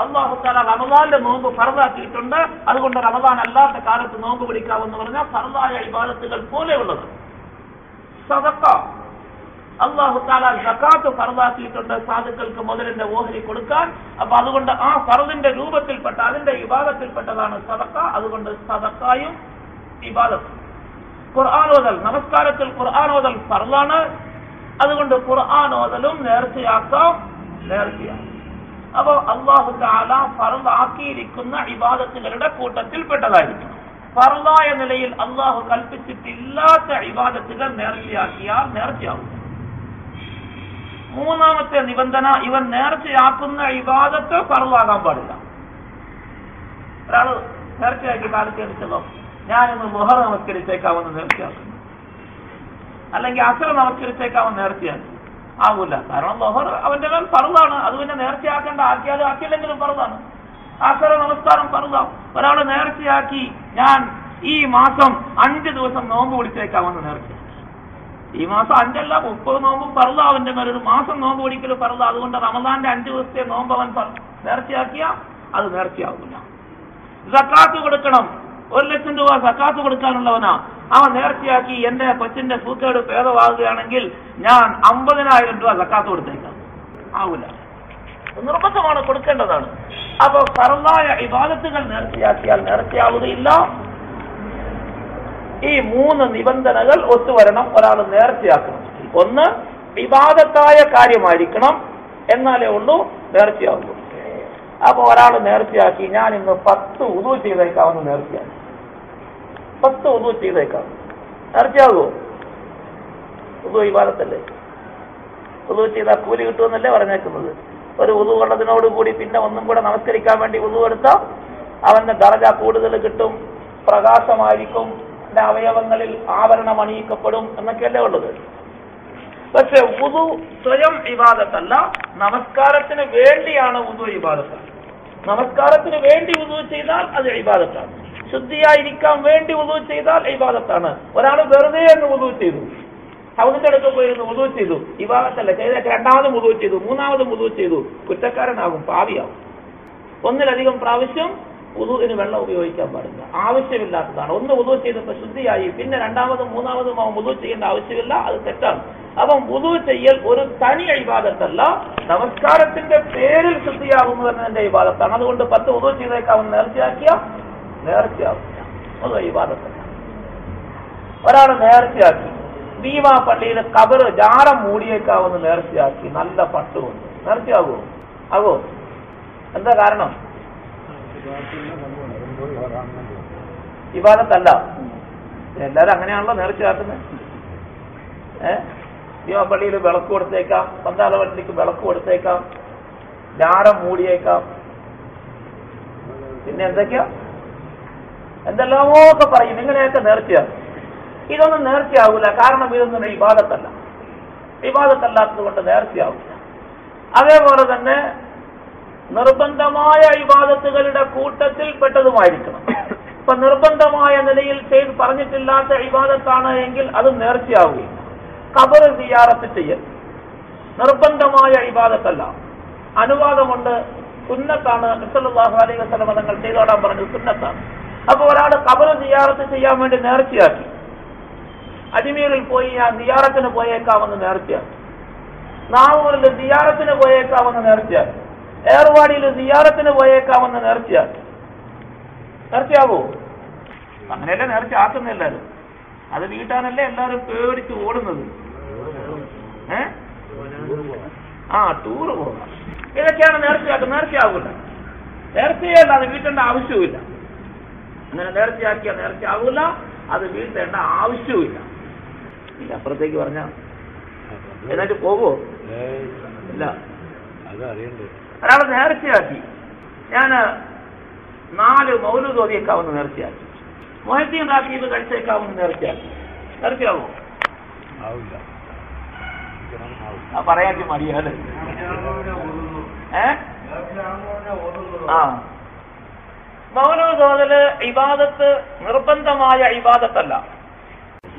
അല്ലാഹു തആല റമദാനിലെ നോമ്പ് ഫർളാക്കിയിട്ടുണ്ട്. അതുകൊണ്ട് റമദാൻ അല്ലാത്ത കാലത്ത് നോമ്പ് പിടിക്കാമെന്ന് പറഞ്ഞാൽ ഫർളായ ഇബാദത്തുകൾ പോലെയുള്ളത്. സദഖ അല്ലാഹു തആല സകാത്ത് ഫർളാക്കിയിട്ടുണ്ട്, സാധുക്കൾക്ക് മുതലിന്റെ ഓഹരി കൊടുക്കാൻ. അപ്പൊ അതുകൊണ്ട് ആ ഫർദിന്റെ രൂപത്തിൽപ്പെട്ട അതിന്റെ ഇബാദത്തിൽപ്പെട്ടതാണ് സദഖ. അതുകൊണ്ട് സദഖയും ഇബാദത്തും. ഖുർആൻ ഓതൽ, നമസ്കാരത്തിൽ ഖുർആൻ ഓതൽ ഫർളാണ്. അതുകൊണ്ട് ഖുർആൻ ഓതലും നേർച്ചയാക്കാം, നേർച്ചയാക്കാം. അപ്പോ അല്ലാഹു തആല ഫർളാക്കിയിരിക്കുന്ന ഇബാദത്തുകളുടെ കൂട്ടത്തിൽപ്പെട്ടതായിരിക്കും. ഫർളായ നിലയിൽ അല്ലാഹു കൽപ്പിച്ചിട്ടില്ലാത്ത ഇബാദത്തുകൾ നേർച്ചയാക്കിയാൽ നേർച്ചയാവും. മൂന്നാമത്തെ നിബന്ധന, ഇവൻ നേർച്ചയാക്കുന്ന ഇബാദത്ത് ഫർളാകാൻ പാടില്ല. ഒരാള് നേർച്ചയാക്കി കാലത്ത് എണിച്ചല്ലോ, ഞാനിന്ന് ളുഹർ നമസ്കരിച്ചേക്കാമെന്ന് നേർച്ചയാക്കുന്നു, അല്ലെങ്കിൽ അസ്ർ നമസ്കരിച്ചേക്കാമെന്ന് നേർച്ചയാക്കി ആകൂല. കാരണം ളുഹർ അവന്റെ മേൽ ഫർളാണ്. അത് പിന്നെ നേർച്ചയാക്കേണ്ട, ആക്കിയാലും ആക്കിയില്ലെങ്കിലും ഫർളാണ്. അസ്ർ നമസ്കാരം ഫർളാണ്. ഒരാള് നേർച്ചയാക്കി ഞാൻ ഈ മാസം 5 ദിവസം നോമ്പ് പിടിച്ചേക്കാമെന്ന് നേർച്ചയാക്കി. ഈ മാസം 5 അല്ല 30 നോമ്പും ഫർളാ അവന്റെ മേൽ. ഒരു മാസം നോമ്പ് പിടിക്കലും ഫർളാ. അതുകൊണ്ട് റമദാന്റെ 5 ദിവസത്തെ നോമ്പ് അവൻ നേർച്ചയാക്കിയ അത് നേർച്ചയാവില്ല. സക്കാത്ത് കൊടുക്കണം, 1 ലക്ഷം രൂപ സക്കാത്ത് കൊടുക്കാനുള്ളവനാ. അവൻ നേർച്ചയാക്കി എന്റെ കൊച്ചിന്റെ സൂക്കേട് ഭേദമാകുകയാണെങ്കിൽ ഞാൻ 50,000 രൂപ സക്കാത്ത് കൊടുത്തേക്കാം, ആവില്ല. നിർബന്ധമാണ്, കൊടുക്കേണ്ടതാണ്. അപ്പൊ ഫർളായ ഇബാദത്തുകൾ നേർച്ചയാക്കിയാൽ നേർച്ചയാവുകയില്ല. ഈ 3 നിബന്ധനകൾ ഒത്തുവരണം ഒരാൾ നേർച്ചയാക്കണം. ഒന്ന്, ഇബാദത്തായ കാര്യമായിരിക്കണം, എന്നാലേ ഉള്ളൂ നേർച്ചയാവുള്ളൂ. അപ്പൊ ഒരാൾ നേർച്ചയാക്കി ഞാൻ ഇന്ന് 10 ഉദു ചെയ്തേക്കാമെന്ന് നേർച്ചയാക്കി. 10 ഉദു ചെയ്തേക്കാം, നേർച്ചയാകുമോ? ഉദു ഇബാദത്തല്ലേ? ഉദു ചെയ്താൽ കൂലി കിട്ടുമെന്നല്ലേ പറഞ്ഞേക്കുന്നത്. ഒരു ഉദു കൊണ്ടതിനോടുകൂടി പിന്നെ ഒന്നും കൂടെ നമസ്കരിക്കാൻ വേണ്ടി ഉദു എടുത്താൽ അവന്റെ ദറജ കൂടുതൽ കിട്ടും, പ്രകാശമായിരിക്കും, അവയവങ്ങളിൽ ആവരണം അണിയിക്കപ്പെടും എന്നൊക്കെയല്ലേ ഉള്ളത്. പക്ഷെ വുദു സ്വയം ഇബാദത്തല്ല, നമസ്കാരത്തിന് വേണ്ടിയാണ് വുദു ഇബാദത്താണ്. നമസ്കാരത്തിന് വേണ്ടി വുദു ചെയ്താൽ അത് ഇബാദത്താണ്. ശുദ്ധിയായിരിക്കാൻ വേണ്ടി വുദു ചെയ്താൽ ഇബാദത്താണ്. ഒരാൾ വെറുതെ അങ്ങ് വുദു ചെയ്തു, ഹൗസിന്റെ അടുത്ത് പോയിരുന്നു വുദു ചെയ്തു, ഇബാദത്തല്ല. ചെയ്ത രണ്ടാമത് വുദു ചെയ്തു, മൂന്നാമത് വുദു ചെയ്തു, കുറ്റക്കാരനാകും, പാപിയാകും. ഒന്നിലധികം പ്രാവശ്യം വുദുവിന് വെള്ളം ഉപയോഗിക്കാൻ പാടില്ല, ആവശ്യമില്ലാത്തതാണ്. ഒന്ന് വുദു ചെയ്തപ്പോൾ ശുദ്ധിയായി, പിന്നെ രണ്ടാമതും മൂന്നാമതും അവൻ വുദു ചെയ്യേണ്ട ആവശ്യമില്ല, അത് തെറ്റാണ്. അപ്പം വുദു ചെയ്യൽ ഒരു തനി ഇബാദത്തല്ല, നമസ്കാരത്തിന്റെ പേരിൽ ശുദ്ധിയാകുന്നു എന്നതിന്റെ ഇബാദത്താണ്. അതുകൊണ്ട് 10 വുദു ചെയ്തേക്കാവുന്ന നേർച്ചയാവില്ല, അത് ഇബാദത്തല്ല. ഒരാൾ നേർച്ചയാക്കി ഭീമാ പള്ളിയിൽ കബറ് ജാറം മൂടിയേക്കാവുന്ന നേർച്ചയാക്കി, നല്ല പട്ടുകൊണ്ട് നേർച്ചയാകുമോ? ആകോ? എന്താ കാരണം? ഇബാദത്തല്ല. എല്ലാരും അങ്ങനെയാണല്ലോ നേർച്ചയാക്കുന്നത്. ഭീമാ പള്ളിയിൽ വിളക്ക് കൊടുത്തേക്കാം, പന്താള പള്ളിക്ക് വിളക്ക് കൊടുത്തേക്കാം, ജാറം മൂടിയേക്കാം, പിന്നെ എന്തെല്ലാമോ ഒക്കെ പറയും. ഇങ്ങനെയൊക്കെ നേർച്ചയാണ്. ഇതൊന്നും നേർച്ചയാവൂല, കാരണം ഇതൊന്നും ഇബാദത്തല്ല. ഇബാദത്തല്ലാത്തത് കൊണ്ട് നേർച്ചയാവില്ല. അതേപോലെ തന്നെ നിർബന്ധമായ ഇബാദത്തുകളുടെ കൂട്ടത്തിൽ പെട്ടതുമായിരിക്കണം. ഇപ്പൊ നിർബന്ധമായ നിലയിൽ ചെയ്ത് പറഞ്ഞിട്ടില്ലാത്ത ഇബാദത്താണ് എങ്കിൽ അത് നേർച്ചയാവുകയില്ല. ഖബർ സിയാറത്ത് ചെയ്യൽ നിർബന്ധമായ ഇബാദത്തല്ല, അനുവാദമുണ്ട്, സുന്നത്താണ്. സല്ലല്ലാഹു അലൈഹി വസല്ലം തങ്ങൾ ചെയ്തോടാൻ പറഞ്ഞു, സുന്നത്താണ്. അപ്പൊ ഒരാൾ ഖബർ സിയാറത്ത് ചെയ്യാൻ വേണ്ടി നേർച്ചയാക്കി. അജ്മീറിൽ പോയി ഞാൻ സിയാറത്തിന് പോയേക്കാമെന്ന് നേർച്ചയാക്കി, നാവൂരിൽ സിയാറത്തിന് പോയേക്കാമെന്ന് നേർച്ചയാക്കി, ഏർവാടിയിൽ സിയാറത്തിന് പോയേക്കാമെന്ന് നേർച്ചയാവോ? അങ്ങനെയല്ലേ നേർച്ച ആക്കുന്ന എല്ലാവരും. അത് വീട്ടാനല്ലേ എല്ലാവരും പേടിച്ച് ഓടുന്നത്. ടൂറ് പോകാം, ഇതൊക്കെയാണ് നേർച്ചയാക്കുന്നത്. നേർച്ചയാവില്ല, നേർച്ചയല്ല, അത് വീട്ടേണ്ട ആവശ്യവുമില്ല. അങ്ങനെ നേർച്ചയാക്കിയ നേർച്ചയാവില്ല, അത് വീട്ടേണ്ട ആവശ്യവുമില്ല. ഇല്ല, അപ്പുറത്തേക്ക് പറഞ്ഞ എന്നിട്ട് പോവോ? ഇല്ല. ഒരാൾ നേർച്ചയാക്കി, ഞാൻ 4 മൗലൂദ് ഓതിയേക്കാവുന്ന നേർച്ചയാക്കി, മൊഹീദ്ദീൻ റാത്തീബ് കഴിച്ചേക്കാവുന്ന നേർച്ചയാക്കി, നേർച്ചയാവോ? പറയാൻ മടിയാണ്. മൗലൂദ് ഓതല് ഇബാദത്ത് നിർബന്ധമായ ഇബാദത്തല്ല.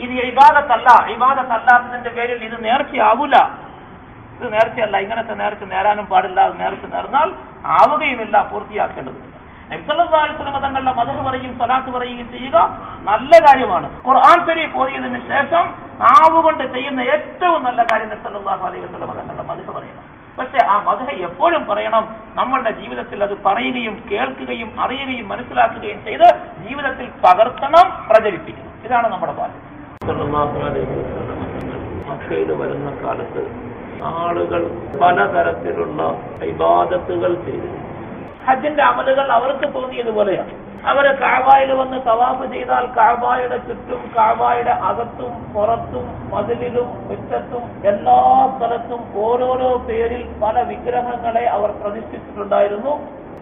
ഇത് ഇബാദത്തല്ല, ഇബാദത്തല്ലാത്തതിന്റെ പേരിൽ ഇത് നേർച്ചയാവൂല. ഇത് നേർച്ചയല്ല, ഇങ്ങനത്തെ നേർച്ച നേരാനും പാടില്ല. നേർച്ച നേർന്നാൽ ആവുകയുമില്ല, പൂർത്തിയാക്കേണ്ടതില്ല. നബി സല്ലല്ലാഹു അലൈഹി വസല്ലം തങ്ങളുടെ മദ്ഹ് പറയും, സ്വലാത്ത് പറയുകയും ചെയ്യുക നല്ല കാര്യമാണ്. ഖുർആൻ ശരീഫ് ഓതിയതിനു ശേഷം നാവുകൊണ്ട് ചെയ്യുന്ന ഏറ്റവും നല്ല കാര്യം നബി സല്ലല്ലാഹു അലൈഹി വസല്ലം തങ്ങളുടെ മദ്ഹ് പറയണം. പക്ഷെ ആ മദ്ഹ് എപ്പോഴും പറയണം, നമ്മളുടെ ജീവിതത്തിൽ അത് പറയുകയും കേൾക്കുകയും അറിയുകയും മനസ്സിലാക്കുകയും ചെയ്ത് ജീവിതത്തിൽ പകർത്തണം, പ്രചരിപ്പിക്കണം. ഇതാണ് നമ്മുടെ ബാധ്യത. മക്കയിൽ വരുന്ന കാലത്ത് ആളുകൾ പലതരത്തിലുള്ള ഇബാദത്തുകൾ ചെയ്തു. ഹജ്ജിന്റെ അമലുകൾ അവർക്ക് തോന്നിയതുപോലെയാണ്. അവര് കഅബയിൽ വന്ന് തവാഫ് ചെയ്താൽ കഅബയുടെ ചുറ്റും, കഅബയുടെ അകത്തും പുറത്തും, മതിലിലും മുറ്റത്തും എല്ലാ സ്ഥലത്തും ഓരോരോ പേരിൽ പല വിഗ്രഹങ്ങളെ അവർ പ്രതിഷ്ഠിച്ചിട്ടുണ്ടായിരുന്നു.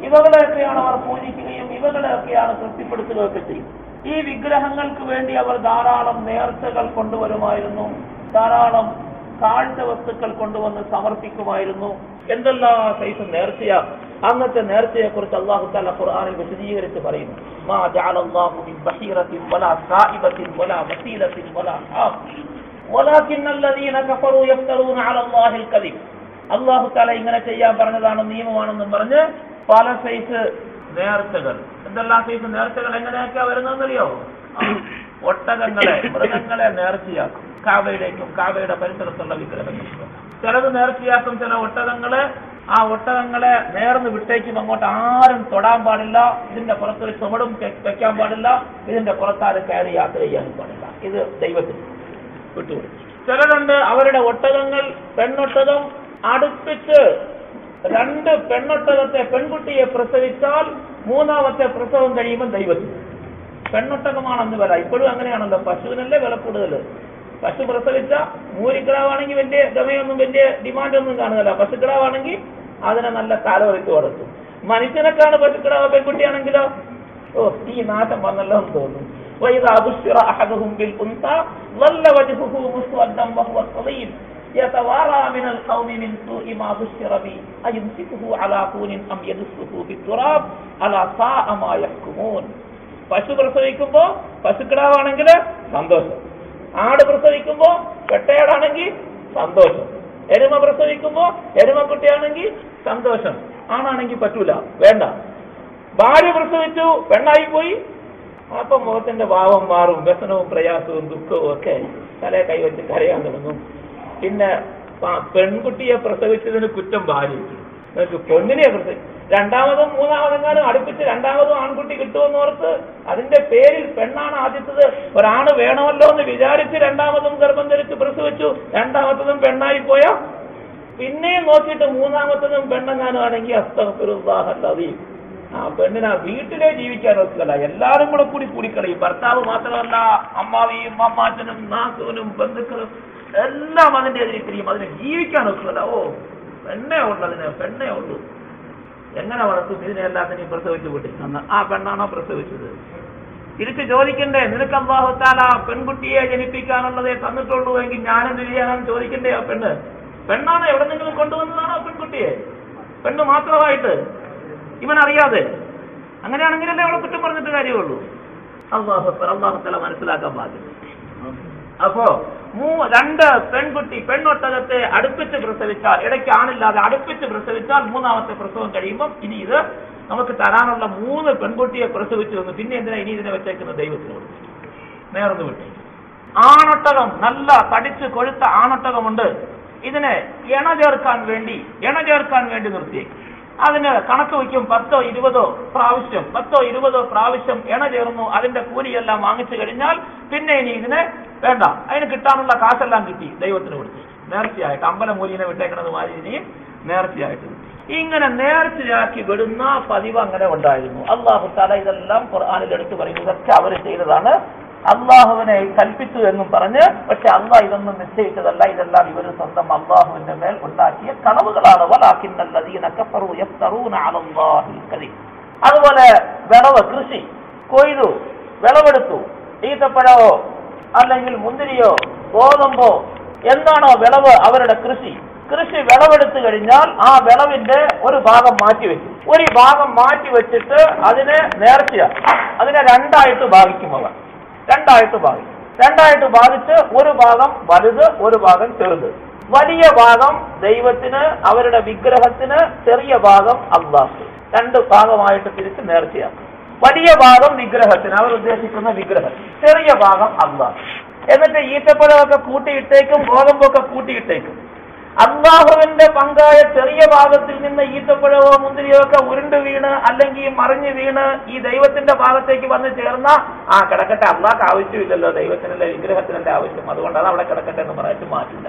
ഇവകളെയൊക്കെയാണ് അവർ പൂജിക്കുകയും ഇവകളെയൊക്കെയാണ് തൃപ്തിപ്പെടുത്തുകയൊക്കെ ചെയ്യും. ഈ വിഗ്രഹങ്ങൾക്ക് വേണ്ടി അവർ ധാരാളം നേർച്ചകൾ കൊണ്ടുവരുമായിരുന്നു, ധാരാളം കാഴ്ച വസ്തുക്കൾ കൊണ്ടുവന്ന് സമർപ്പിക്കുമായിരുന്നു. എന്തെല്ലാം സൈസ് നേർച്ചയാ. അന്നത്തെ നേർച്ചയെ കുറിച്ച് അല്ലാഹു തആല ഖുർആനിൽ വിശദീകരിച്ച് പറയുന്നു, മാ ജഅലല്ലാഹു മിൻ ബഹീറത്തിൻ വലാ സായിബത്തിൻ വലാ വസീലത്തിൻ വലാ ഹാം വലാകിന്നല്ലദീന കഫറൂ യഫ്തറൂന അലല്ലാഹിൽ കദിബ്. അല്ലാഹു തആല ഇങ്ങനെ ചെയ്യാൻ പറഞ്ഞതാണ്, നിയമമാണെന്നും പറഞ്ഞ് പല സൈസ് നേർച്ചകൾ. എന്തെല്ലാം സൈസ് നേർച്ചകൾ എങ്ങനെയൊക്കെയാ വരുന്നതെന്നറിയോ? ഒട്ടകങ്ങളെ, മൃഗങ്ങളെ നേർച്ചയാക്കും കാബയിലേക്കും കാബയുടെ പരിസരത്തുള്ള വിഗ്രഹങ്ങൾക്കും. ചിലത് നേർച്ചയാക്കും, ചില ഒട്ടകങ്ങളെ, ആ ഒട്ടകങ്ങളെ നേർന്ന് വിട്ടേക്കും, അങ്ങോട്ട് ആരും തൊടാൻ പാടില്ല, ഇതിന്റെ പുറത്തൊരു ചുമടും വെക്കാൻ പാടില്ല, ഇതിന്റെ പുറത്താരും കയറി യാത്ര ചെയ്യാനും പാടില്ല. ഇത് ദൈവത്തിന് വിട്ടുകൊടുക്കും. ചിലരുണ്ട്, അവരുടെ ഒട്ടകങ്ങൾ, പെണ്ണൊട്ടകം അടുപ്പിച്ച് 2 പെണ്ണൊട്ടകത്തെ, പെൺകുട്ടിയെ പ്രസവിച്ചാൽ 3ാമത്തെ പ്രസവം കഴിയുമ്പോൾ ദൈവത്തിന്. പെണ്ണൊട്ടകമാണെന്ന് വില. ഇപ്പോഴും അങ്ങനെയാണല്ലോ, പശുവിനല്ലേ വില കൂടുതൽ. പശു പ്രസവിച്ച മൂരിക്കിടാവാണെങ്കിൽ വലിയ ഗമയൊന്നും വലിയ ഡിമാൻഡൊന്നും കാണുകയില്ല. പശുക്കിടാവാണെങ്കിൽ അതിനെ നല്ല കാലവഴിക്ക് വളർത്തും. മനുഷ്യനൊക്കെയാണ് പശുക്കിടാവ്, പെൺകുട്ടിയാണെങ്കിലോ ഈ നാശം വന്നല്ലോ എന്ന് തോന്നും. يتوارى من القوم من سوء ما بشر به أيمسكه على طول أم يدسه في التراب ألا ساء ما يحكمون. പശു പ്രസവിക്കുമ്പോ പശുക്കിടാവാണെങ്കിൽ സന്തോഷം, ആട് പ്രസവിക്കുമ്പോ പെട്ടയാടാണെങ്കിൽ സന്തോഷം, എരുമ പ്രസവിക്കുമ്പോ എരുമക്കുട്ടിയാണെങ്കിൽ സന്തോഷം, ആണാണെങ്കിൽ പറ്റൂല, വേണ്ട. ഭാര്യ പ്രസവിച്ചു, പെണ്ണായി പോയി, അപ്പൊ മുഖത്തിന്റെ ഭാവം മാറും, വ്യസനവും പ്രയാസവും ദുഃഖവും ഒക്കെ തലയെ കൈവച്ച് കരയാൻ തുടങ്ങും. പിന്നെ പെൺകുട്ടിയെ പ്രസവിച്ചതിന് കുറ്റം ഭാര്യയ്ക്ക്, പെണ്ണിനെ പ്രസവിച്ചു. രണ്ടാമതും മൂന്നാമതെങ്ങാനും അടുപ്പിച്ച് രണ്ടാമതും ആൺകുട്ടി കിട്ടുമെന്നോർത്ത് അതിന്റെ പേരിൽ പെണ്ണാണ് ആദ്യത്തത്, ഒരാണ് വേണമല്ലോ എന്ന് വിചാരിച്ച് രണ്ടാമതും ഗർഭം ധരിച്ച് പ്രസവിച്ചു, രണ്ടാമത്തതും പെണ്ണായി പോയാ പിന്നെയും നോക്കിയിട്ട് മൂന്നാമത്തതും പെണ്ണെങ്ങാനും ആണെങ്കിൽ അസ്തഗ്ഫിറുല്ലാഹ്, ആ പെണ്ണിനാ വീട്ടിലെ ജീവിക്കാൻ നോക്കുകയല്ല, എല്ലാവരും കൂടെ കൂടിക്കളയും. ഭർത്താവ് മാത്രമല്ല, അമ്മാവിയും അമ്മാച്ചനും നാത്തൂനും ബന്ധുക്കളും എല്ലാം അതിന്റെ എതിരെ തിരിയും, അതിനെ ജീവിക്കാൻ നോക്കുകയല്ല. ഓ പെണ്ണേ ഉള്ളതിന് പെണ്ണേ ഉള്ളൂ, എങ്ങനെ വളർത്തും ഇതിനെ എല്ലാത്തിനെയും പ്രസവിച്ചു വിട്ടിട്ട്? ആ പെണ്ണാണോ പ്രസവിച്ചത്? തിരിച്ച് ചോദിക്കണ്ടേ, നിനക്ക് അല്ലാഹു തആല പെൺകുട്ടിയെ ജനിപ്പിക്കാനുള്ളതേ തന്നിട്ടുള്ളൂ എങ്കിൽ ഞാനെന്ത് ചെയ്യാനാണ് ചോദിക്കണ്ടേ? ആ പെണ്ണാണ് എവിടെന്നെങ്കിലും കൊണ്ടുവന്നതാണോ പെൺകുട്ടിയെ? പെണ്ണ് മാത്രമായിട്ട് ഇവനറിയാതെ? അങ്ങനെയാണെങ്കിലല്ലേ അവളെ കുറ്റം പറഞ്ഞിട്ട് കാര്യമുള്ളൂ. അല്ലാഹു തആല മനസ്സിലാക്കാൻ പാടില്ല. അപ്പോ രണ്ട് പെണ്ണൊട്ടകത്തെ അടുപ്പിച്ച് പ്രസവിച്ചാൽ, ഇടയ്ക്ക് ആണില്ലാതെ അടുപ്പിച്ച് പ്രസവിച്ചാൽ, മൂന്നാമത്തെ പ്രസവം കഴിയുമ്പോൾ ഇനി ഇത് നമുക്ക് തരാനുള്ള 3 പെൺകുട്ടിയെ പ്രസവിച്ചു തന്നു. പിന്നെ എന്തിനാ ഇനി ഇതിനെ വെച്ചേക്കുന്നത്? ദൈവത്തിനോട് നേർന്നു വിട്ടു. ആണൊട്ടകം, നല്ല തടിച്ച് കൊഴുത്ത ആണൊട്ടകമുണ്ട്, ഇതിനെ എണ ചേർക്കാൻ വേണ്ടി നിർത്തിയേക്കും. അതിന് കണക്ക് വയ്ക്കും, 10-20 പ്രാവശ്യം എണ ചേർന്നു. അതിന്റെ കൂലിയെല്ലാം വാങ്ങിച്ചു കഴിഞ്ഞാൽ പിന്നെ ഇനി ഇതിനെ വേണ്ട, അതിന് കിട്ടാനുള്ള കാശെല്ലാം കിട്ടി, ദൈവത്തിന് കൊടുത്തു നേർച്ചയായിട്ട്. അമ്പലമൂലിനെ വിട്ടേക്കണത് മാതിരി ഇനിയും നേർച്ചയായിട്ട് കിട്ടി. ഇങ്ങനെ നേർച്ചയാക്കി വിടുന്ന പതിവ് അങ്ങനെ ഉണ്ടായിരുന്നു. അല്ലാഹു തആല ഇതെല്ലാം ഖുർആനിൽ എടുത്തു പറയുന്നു, ഇതൊക്കെ അവർ ചെയ്തതാണ്, അള്ളാഹുവിനെ കൽപ്പിച്ചു എന്നും പറഞ്ഞ്. പക്ഷെ അള്ളാഹ് ഇതൊന്നും നിശ്ചയിച്ചതല്ല, ഇതെല്ലാം ഇവർ സ്വന്തം അള്ളാഹുവിന്റെ മേൽ ഉണ്ടാക്കിയ കളവുകളാണ്. വലാകിന്നല്ലദീന കഫറൂ യഫ്തറൂന അലല്ലാഹിൽ കദിബ്. അതുപോലെ വിളവ്, കൃഷി കൊയ്തു, വിളവെടുത്തു, ഈത്തപ്പഴമോ അല്ലെങ്കിൽ മുന്തിരിയോ ഗോതമ്പോ എന്താണോ വിളവ്, അവരുടെ കൃഷി വിളവെടുത്തു കഴിഞ്ഞാൽ ആ വിളവിന്റെ ഒരു ഭാഗം മാറ്റിവെക്കും. ഒരു ഭാഗം മാറ്റിവെച്ചിട്ട് അതിനെ നേർച്ചയാക്കും. അതിനെ രണ്ടായിട്ട് ഭാഗിക്കും. അവർ രണ്ടായിട്ട് ഭാഗിച്ച് ഒരു ഭാഗം വലുത്, ഒരു ഭാഗം ചെറുത്. വലിയ ഭാഗം ദൈവത്തിന്, അവരുടെ വിഗ്രഹത്തിന്, ചെറിയ ഭാഗം അല്ലാഹ്. 2 ഭാഗമായിട്ട് തിരിച്ച് നേർച്ചയാക്കും. വലിയ ഭാഗം വിഗ്രഹത്തിന്, അവർ ഉദ്ദേശിക്കുന്ന വിഗ്രഹം, ചെറിയ ഭാഗം അല്ലാഹ്. എന്നിട്ട് ഈത്തപ്പഴമൊക്കെ കൂട്ടിയിട്ടേക്കും, ഗോതമ്പൊക്കെ കൂട്ടിയിട്ടേക്കും. അല്ലാഹുവിന്റെ പങ്കായ ചെറിയ ഭാഗത്തിൽ നിന്ന് ഈത്തപ്പഴമോ മുന്തിരിയോ ഒക്കെ ഉരുണ്ട് വീണ് അല്ലെങ്കിൽ മറിഞ്ഞു വീണ് ഈ ദൈവത്തിന്റെ ഭാഗത്തേക്ക് വന്ന് ചേർന്ന ആ കിടക്കട്ടെ, അല്ലാഹ്ക്ക് ആവശ്യമില്ലല്ലോ, ദൈവത്തിനല്ലേ വിഗ്രഹത്തിനല്ലേ ആവശ്യം, അതുകൊണ്ടാണ് അവിടെ കിടക്കട്ടെ എന്ന് പറഞ്ഞിട്ട് മാറ്റില്ല.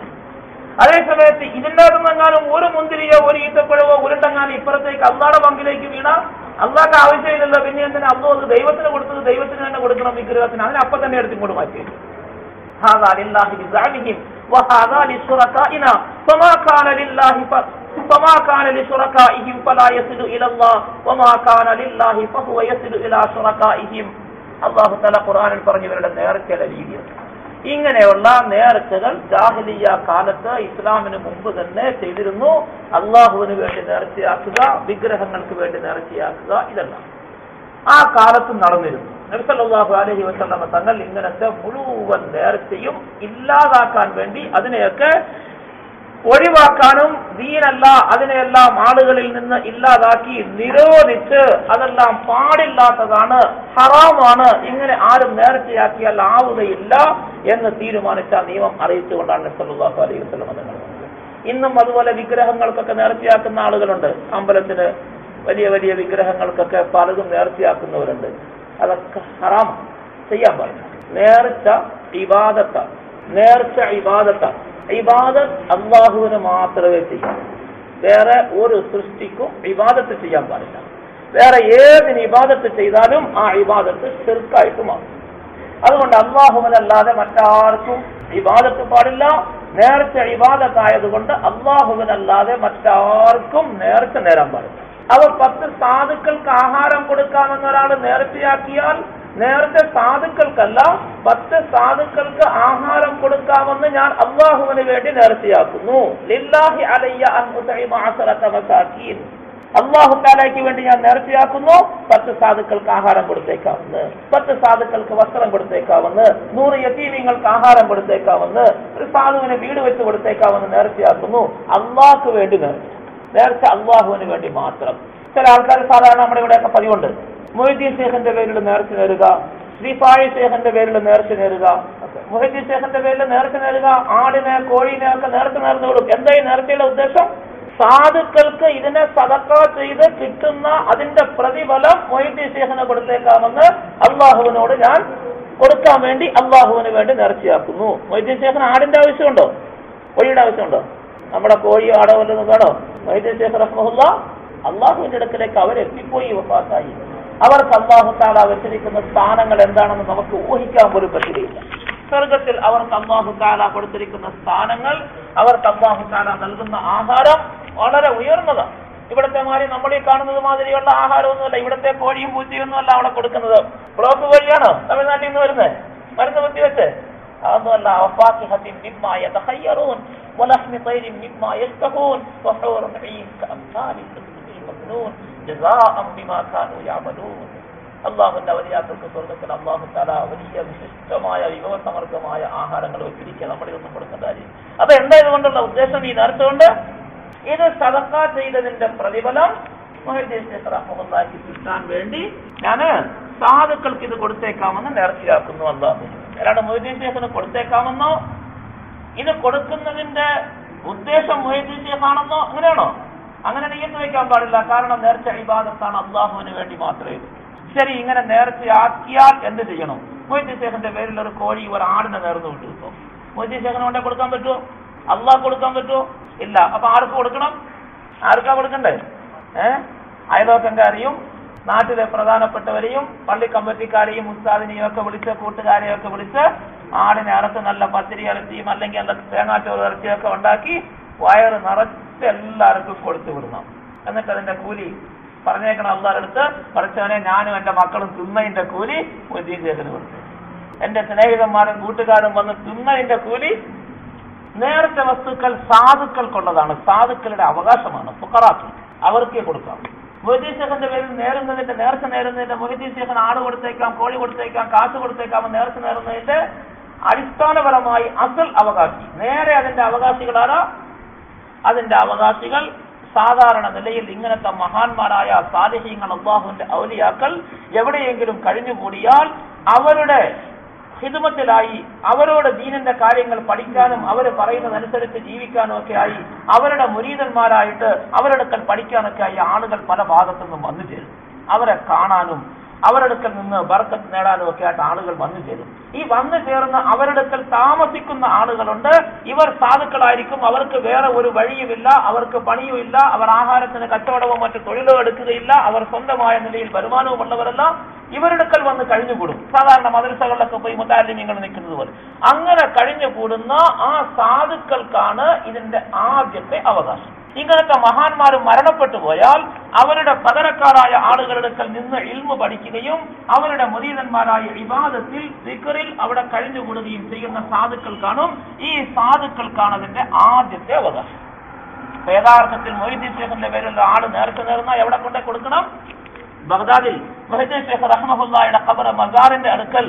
അതേസമയത്ത് ഇതിൻ്റെ അകത്തെങ്ങാനും ഒരു മുന്തിരിയോ ഒരു ഈത്തപ്പഴമോ ഉരുണ്ടെങ്ങാനും ഇപ്പുറത്തേക്ക് അല്ലാഹുടെ പങ്കിലേക്ക് വീണ അല്ലാഹ്ക്ക് ആവശ്യമില്ലല്ലോ, പിന്നെ എന്തിനാ അല്ലാഹു അത് ദൈവത്തിന് കൊടുത്തത്? ദൈവത്തിന് തന്നെ കൊടുക്കണം വിഗ്രഹത്തിന്, അതിനെ അപ്പം തന്നെ എടുത്ത് ഇങ്ങോട്ട് മാറ്റി. هذا لله بزعمهم وهذا لشركائنا فما كان لشركائهم فلا يصل إلى الله وما كان لله فهو يصل إلى شركائهم. അല്ലാഹു തആല ഖുർആനിൽ പറഞ്ഞവരുടെ നേർച്ചയുടെ രീതിയാണ്. ഇങ്ങനെയുള്ള നേർച്ചകൾ ജാഹിലിയ്യ കാലത്ത് ഇസ്ലാമിന് മുമ്പ് തന്നെ ചെയ്തിരുന്നു. അള്ളാഹുവിന് വേണ്ടി നേർച്ചയാക്കുക, വിഗ്രഹങ്ങൾക്ക് വേണ്ടി നേർച്ചയാക്കുക, ഇതെല്ലാം ആ കാലത്ത് നടന്നിരുന്നു. നബി സല്ലല്ലാഹു അലൈഹി വസല്ലം തങ്ങൾ ഇങ്ങനത്തെ മുഴുവൻ നേർച്ചയും ഇല്ലാതാക്കാൻ വേണ്ടി, അതിനെയൊക്കെ ഒഴിവാക്കാനും, ദീനല്ല അതിനെയെല്ലാം ആളുകളിൽ നിന്ന് ഇല്ലാതാക്കി നിരോധിച്ച് അതെല്ലാം പാടില്ലാത്തതാണ്, ഹറാമാണ്, ഇങ്ങനെ ആരും നേർച്ചയാക്കിയാൽ ആവുകയില്ല എന്ന് തീരുമാനിച്ച നിയമം അറിയിച്ചുകൊണ്ടാണ് നബി സല്ലല്ലാഹു അലൈഹി വസല്ലം തങ്ങൾ. ഇന്നും അതുപോലെ വിഗ്രഹങ്ങൾക്കൊക്കെ നേർച്ചയാക്കുന്ന ആളുകളുണ്ട്. അമ്പലത്തിന് വലിയ വലിയ വിഗ്രഹങ്ങൾക്കൊക്കെ പലതും നേർച്ചയാക്കുന്നവരുണ്ട്. അതൊക്കെ ഹറാം, ചെയ്യാൻ പാടില്ല. നേർച്ച ഇബാദത്താണ്. ഇബാദത്ത് അല്ലാഹുവിന് മാത്രമേ ചെയ്യാം. വേറെ ഒരു സൃഷ്ടിക്കും ഇബാദത്ത് ചെയ്യാൻ പാടില്ല. വേറെ ഏതിന് ഇബാദത്ത് ചെയ്താലും ആ ഇബാദത്ത് ശിർക്കായിട്ട് മാറും. അതുകൊണ്ട് അല്ലാഹുവിനല്ലാതെ മറ്റാർക്കും ഇബാദത്ത് പാടില്ല. നേർച്ച ഇബാദത്തായതുകൊണ്ട് അല്ലാഹുവിനല്ലാതെ മറ്റാർക്കും നേർച്ച നേരാൻ പാടില്ല. അവർ 10 സാധുക്കൾക്ക് ആഹാരം കൊടുക്കാമെന്നൊരാൾ നേർച്ചയാക്കിയാൽ നേരത്തെ സാധുക്കൾക്കല്ല, 10 സാധുക്കൾക്ക് ആഹാരം കൊടുക്കാമെന്ന് ഞാൻ അല്ലാഹുവിന് വേണ്ടി നേർച്ചയാക്കുന്നു. ലില്ലാഹി അലയ്യ അൻ ഉതഇമ 10 മസാകീൻ. അല്ലാഹു തആലയ്ക്ക് വേണ്ടി ഞാൻ നേർച്ചയാക്കുന്നു 10 സാധുക്കൾക്ക് ആഹാരം കൊടുത്തേക്കാമെന്ന്, 10 സാധുക്കൾക്ക് വസ്ത്രം കൊടുത്തേക്കാമെന്ന്, 100 യതീമീങ്ങൾക്ക് ആഹാരം കൊടുത്തേക്കാമെന്ന്, ഒരു സാധുവിന് വീട് വെച്ച് കൊടുത്തേക്കാമെന്ന് നേർച്ചയാക്കുന്നു. അല്ലാഹുക്ക് വേണ്ടി നേർച്ച അല്ലാഹുവിന് വേണ്ടി മാത്രം. ചില ആൾക്കാർ സാധാരണ നമ്മുടെ ഇവിടെയൊക്കെ പതിവുണ്ട്, മൊയ്തീൻ ശേഖന്റെ പേരിൽ നേർച്ച നേരുക, ശ്രീഫായി ശേഖന്റെ പേരിൽ നേർച്ച നേരുക. മൊയ്തീൻ ശേഖന്റെ പേരിൽ നേർച്ച നേരുക, ആടിനെ കോഴീനെ ഒക്കെ നേർച്ച നേർന്നു കൊടുക്കും. എന്താ ഈ നേർച്ചയുടെ ഉദ്ദേശം? സാധുക്കൾക്ക് ഇതിനെ സദഖ ചെയ്ത് കിട്ടുന്ന അതിന്റെ പ്രതിഫലം മൊയ്തീൻ ശേഖന് കൊടുത്തേക്കാമെന്ന് അള്ളാഹുവിനോട് ഞാൻ കൊടുക്കാൻ വേണ്ടി അള്ളാഹുവിന് വേണ്ടി നേർച്ചയാക്കുന്നു. മൊയ്തീൻ ശേഖന് ആടിന്റെ ആവശ്യമുണ്ടോ? കോഴിയുടെ ആവശ്യമുണ്ടോ? നമ്മുടെ കോഴിയോ ആടോ വല്ലതും വേണോ? മൊയ്തീൻ ശേഖ് റഹ്മഹുല്ലാ അള്ളാഹുവിന്റെ അടുക്കലേക്ക് അവരെത്തിപ്പോയി വഫാത്തായി. അവർക്ക് അല്ലാഹു തആല വെച്ചിരിക്കുന്ന സ്ഥാനങ്ങൾ എന്താണെന്ന് നമുക്ക് ഊഹിക്കാൻ പോലും പറ്റുകയില്ല. സ്വർഗത്തിൽ അവർക്ക് അല്ലാഹു തആല കൊടുത്തിരിക്കുന്ന സ്ഥാനങ്ങൾ, അവർക്ക് അല്ലാഹു തആല നൽകുന്ന ആഹാരം വളരെ ഉയർന്നതാണ്. ഇവിടത്തെ മാതിരി നമ്മൾ ഈ കാണുന്നത് മാതിരിയുള്ള ആഹാരമൊന്നുമല്ല. ഇവിടത്തെ കോഴിയും പൂച്ചയൊന്നും അല്ല അവിടെ കൊടുക്കുന്നത്. ബ്ലോക്ക് കോഴിയാണോ തമിഴ്നാട്ടിൽ നിന്ന് വരുന്നത്? മരുന്ന് കുത്തി വെച്ച് അതൊന്നുമല്ല. വഫാക്കിഹത്തിൻ മിമ്മാ യതഖയ്യറൂൻ വലഹ്മി തൈരിൻ മിമ്മാ യസ്തഹൂൻ വഹൂറുൻ ഈൻ കഅംസാലിൽ മഖ്നൂൻ ജസാഅൻ ബിമാ കാനൂ യഅമലൂൻ. അല്ലാഹുവിന്റെ വലിയാക്കൾക്ക് സ്വർഗ്ഗത്തിൽ അല്ലാഹു തആല വലിയ വിശിഷ്ടമായ വിഭവസമൃദ്ധമായ ആഹാരങ്ങൾ വെച്ചിരിക്കുക. നമ്മളിതൊന്നും കൊടുക്കേണ്ട കാര്യം. അപ്പൊ എന്താ ഇതുകൊണ്ടുള്ള ഉദ്ദേശം? ഈ നേർച്ച കൊണ്ട് ഇത് സദഖ ചെയ്തതിന്റെ പ്രതിഫലം മൊയ്തീൻ ശേഖ് റഹ്മത്തുള്ളാഹിക്ക് കിട്ടാൻ വേണ്ടി ഞാൻ സാധുക്കൾക്ക് ഇത് കൊടുത്തേക്കാമെന്ന് നേർച്ചയാക്കുന്നു അല്ലാഹു. അല്ലാണ്ട് മൊയ്തീൻ ശേഖിന് കൊടുത്തേക്കാമെന്നോ ഇത് കൊടുക്കുന്നതിന്റെ ഉദ്ദേശം മൊയ്തീൻ ശേഖാണെന്നോ അങ്ങനെയാണോ? അങ്ങനെ നിയ്യത്ത് വയ്ക്കാൻ പാടില്ല. കാരണം നേർച്ച ഇബാദത്താണ്, അള്ളാഹുവിന് വേണ്ടി മാത്രമേ. ശരി, ഇങ്ങനെ നേർച്ചയാക്കിയാൽ എന്ത് ചെയ്യണം? മൊയ്തീൻ ശേഖിന്റെ പേരിൽ ഒരു കോഴി ഒരു ആടിനെ നേർന്നു വിട്ടു കിട്ടും. മൊയ്തീൻ ശേഖിന് കൊണ്ടേ കൊടുക്കാൻ പറ്റുമോ? അള്ളാഹ് കൊടുക്കാൻ പറ്റുമോ? ഇല്ല. അപ്പൊ ആർക്ക് കൊടുക്കണം? ആർക്കാ കൊടുക്കണ്ടേ? അയൽവക്കക്കാരെയും നാട്ടിലെ പ്രധാനപ്പെട്ടവരെയും പള്ളി കമ്മിറ്റിക്കാരെയും ഉസ്താദിനെയും ഒക്കെ വിളിച്ച് കൂട്ടുകാരെയും ഒക്കെ വിളിച്ച് ആടിനെ അറുത്ത് നല്ല പത്തിരി ഇറച്ചിയും അല്ലെങ്കിൽ നല്ല തേങ്ങാച്ചോറ് ഇറച്ചിയൊക്കെ ഉണ്ടാക്കി വയറ് നിറച്ച് എല്ലാവർക്കും കൊടുത്തു വിടണം. എന്നിട്ട് അതിന്റെ കൂലി പറഞ്ഞേക്കണം അള്ളാഹുവിന്റെ അടുത്ത്, പഠിച്ചവനെ ഞാനും എന്റെ മക്കളും തിന്നതിന്റെ കൂലി മൊയ്തീൻ ശേഖിന് കൊടുത്തു. എന്റെ സ്നേഹിതന്മാരും കൂട്ടുകാരും വന്ന് തിന്നതിന്റെ കൂലി. നേർച്ച വസ്തുക്കൾ സാധുക്കൾക്കുള്ളതാണ്, സാധുക്കളുടെ അവകാശമാണ്. ഫുഖറാക്ക് അവർക്കേ കൊടുക്കാം. മൊയ്തീൻ ശേഖിന്റെ പേരിൽ നേരുന്നതിന്റെ നേർച്ച നേരുന്നതിന്റെ മൊയ്തീൻ ശേഖിന് ആട് കൊടുത്തേക്കാം, കോഴി കൊടുത്തേക്കാം, കാശ് കൊടുത്തേക്കാം. നേർച്ച നേരുന്നതിന്റെ അടിസ്ഥാനപരമായി അസൽ അവകാശി, നേരെ അതിന്റെ അവകാശികളാണ്. അതിന്റെ അവകാശികൾ സാധാരണ നിലയിൽ ഇങ്ങനത്തെ മഹാന്മാരായ സാലിഹീങ്ങൾ, അല്ലാഹുവിന്റെ ഔലിയാക്കൾ എവിടെയെങ്കിലും കഴിഞ്ഞുകൂടിയാൽ അവരുടെ ഹിദ്മത്തിലായി, അവരോട് ദീനിന്റെ കാര്യങ്ങൾ പഠിക്കാനും അവർ പറയുന്നതനുസരിച്ച് ജീവിക്കാനും ഒക്കെ ആയി, അവരുടെ മുരീദന്മാരായിട്ട് അവരെടുക്കൽ പഠിക്കാനൊക്കെ ആയി ആളുകൾ പല ഭാഗത്തു നിന്നും വന്നു ചേരും. അവരെ കാണാനും അവരെടുക്കൽ നിന്ന് ബർക്കത്ത് നേടാനും ഒക്കെ ആയിട്ട് ആളുകൾ വന്നു ചേരും. ഈ വന്നു ചേർന്ന് അവരെടുക്കൽ താമസിക്കുന്ന ആളുകളുണ്ട്. ഇവർ സാധുക്കളായിരിക്കും, അവർക്ക് വേറെ ഒരു വഴിയുമില്ല, അവർക്ക് പണിയുമില്ല, അവർ ആഹാരത്തിന് കച്ചവടമോ മറ്റു തൊഴിലോ എടുക്കുകയില്ല, അവർ സ്വന്തമായ നിലയിൽ വരുമാനവും ഉള്ളവരല്ല. ഇവരെടുക്കൽ വന്ന് കഴിഞ്ഞുകൂടും. സാധാരണ മദ്രസകളിലൊക്കെ പോയി മുതാലിമീങ്ങൾ നിൽക്കുന്നത് പോലെ അങ്ങനെ കഴിഞ്ഞുകൂടുന്ന ആ സാധുക്കൾക്കാണ് ഇതിന്റെ ആദ്യത്തെ അവകാശം. ഇങ്ങനത്തെ മഹാന്മാർ മരണപ്പെട്ടു പോയാൽ അവരുടെ പകരക്കാരായ ആളുകളെടുക്കൽ നിന്ന് ഇൽമു പഠിക്കുകയും അവരുടെ മുരീദന്മാരായ ഇബാദത്തിൽ ദിക്റിൽ അവിടെ കഴിഞ്ഞുകൂടുകയും ചെയ്യുന്ന സാധുക്കൾക്കാണ് ഈ സാധുക്കൾക്കാണ് അതിന്റെ ആദ്യത്തെ അവകാശം. യഥാർത്ഥത്തിൽ മൊയ്തീൻ ശേഖിന്റെ പേരിലുള്ള ആട് നേർച്ച നേർന്ന എവിടെ കൊണ്ടേ കൊടുക്കണം? ബഗ്ദാദിൽ മൊയ്തീൻ ശേഖ് റഹ്മത്തുള്ളാഹിയുടെ ഖബർ മസാറിന്റെ അടുക്കൽ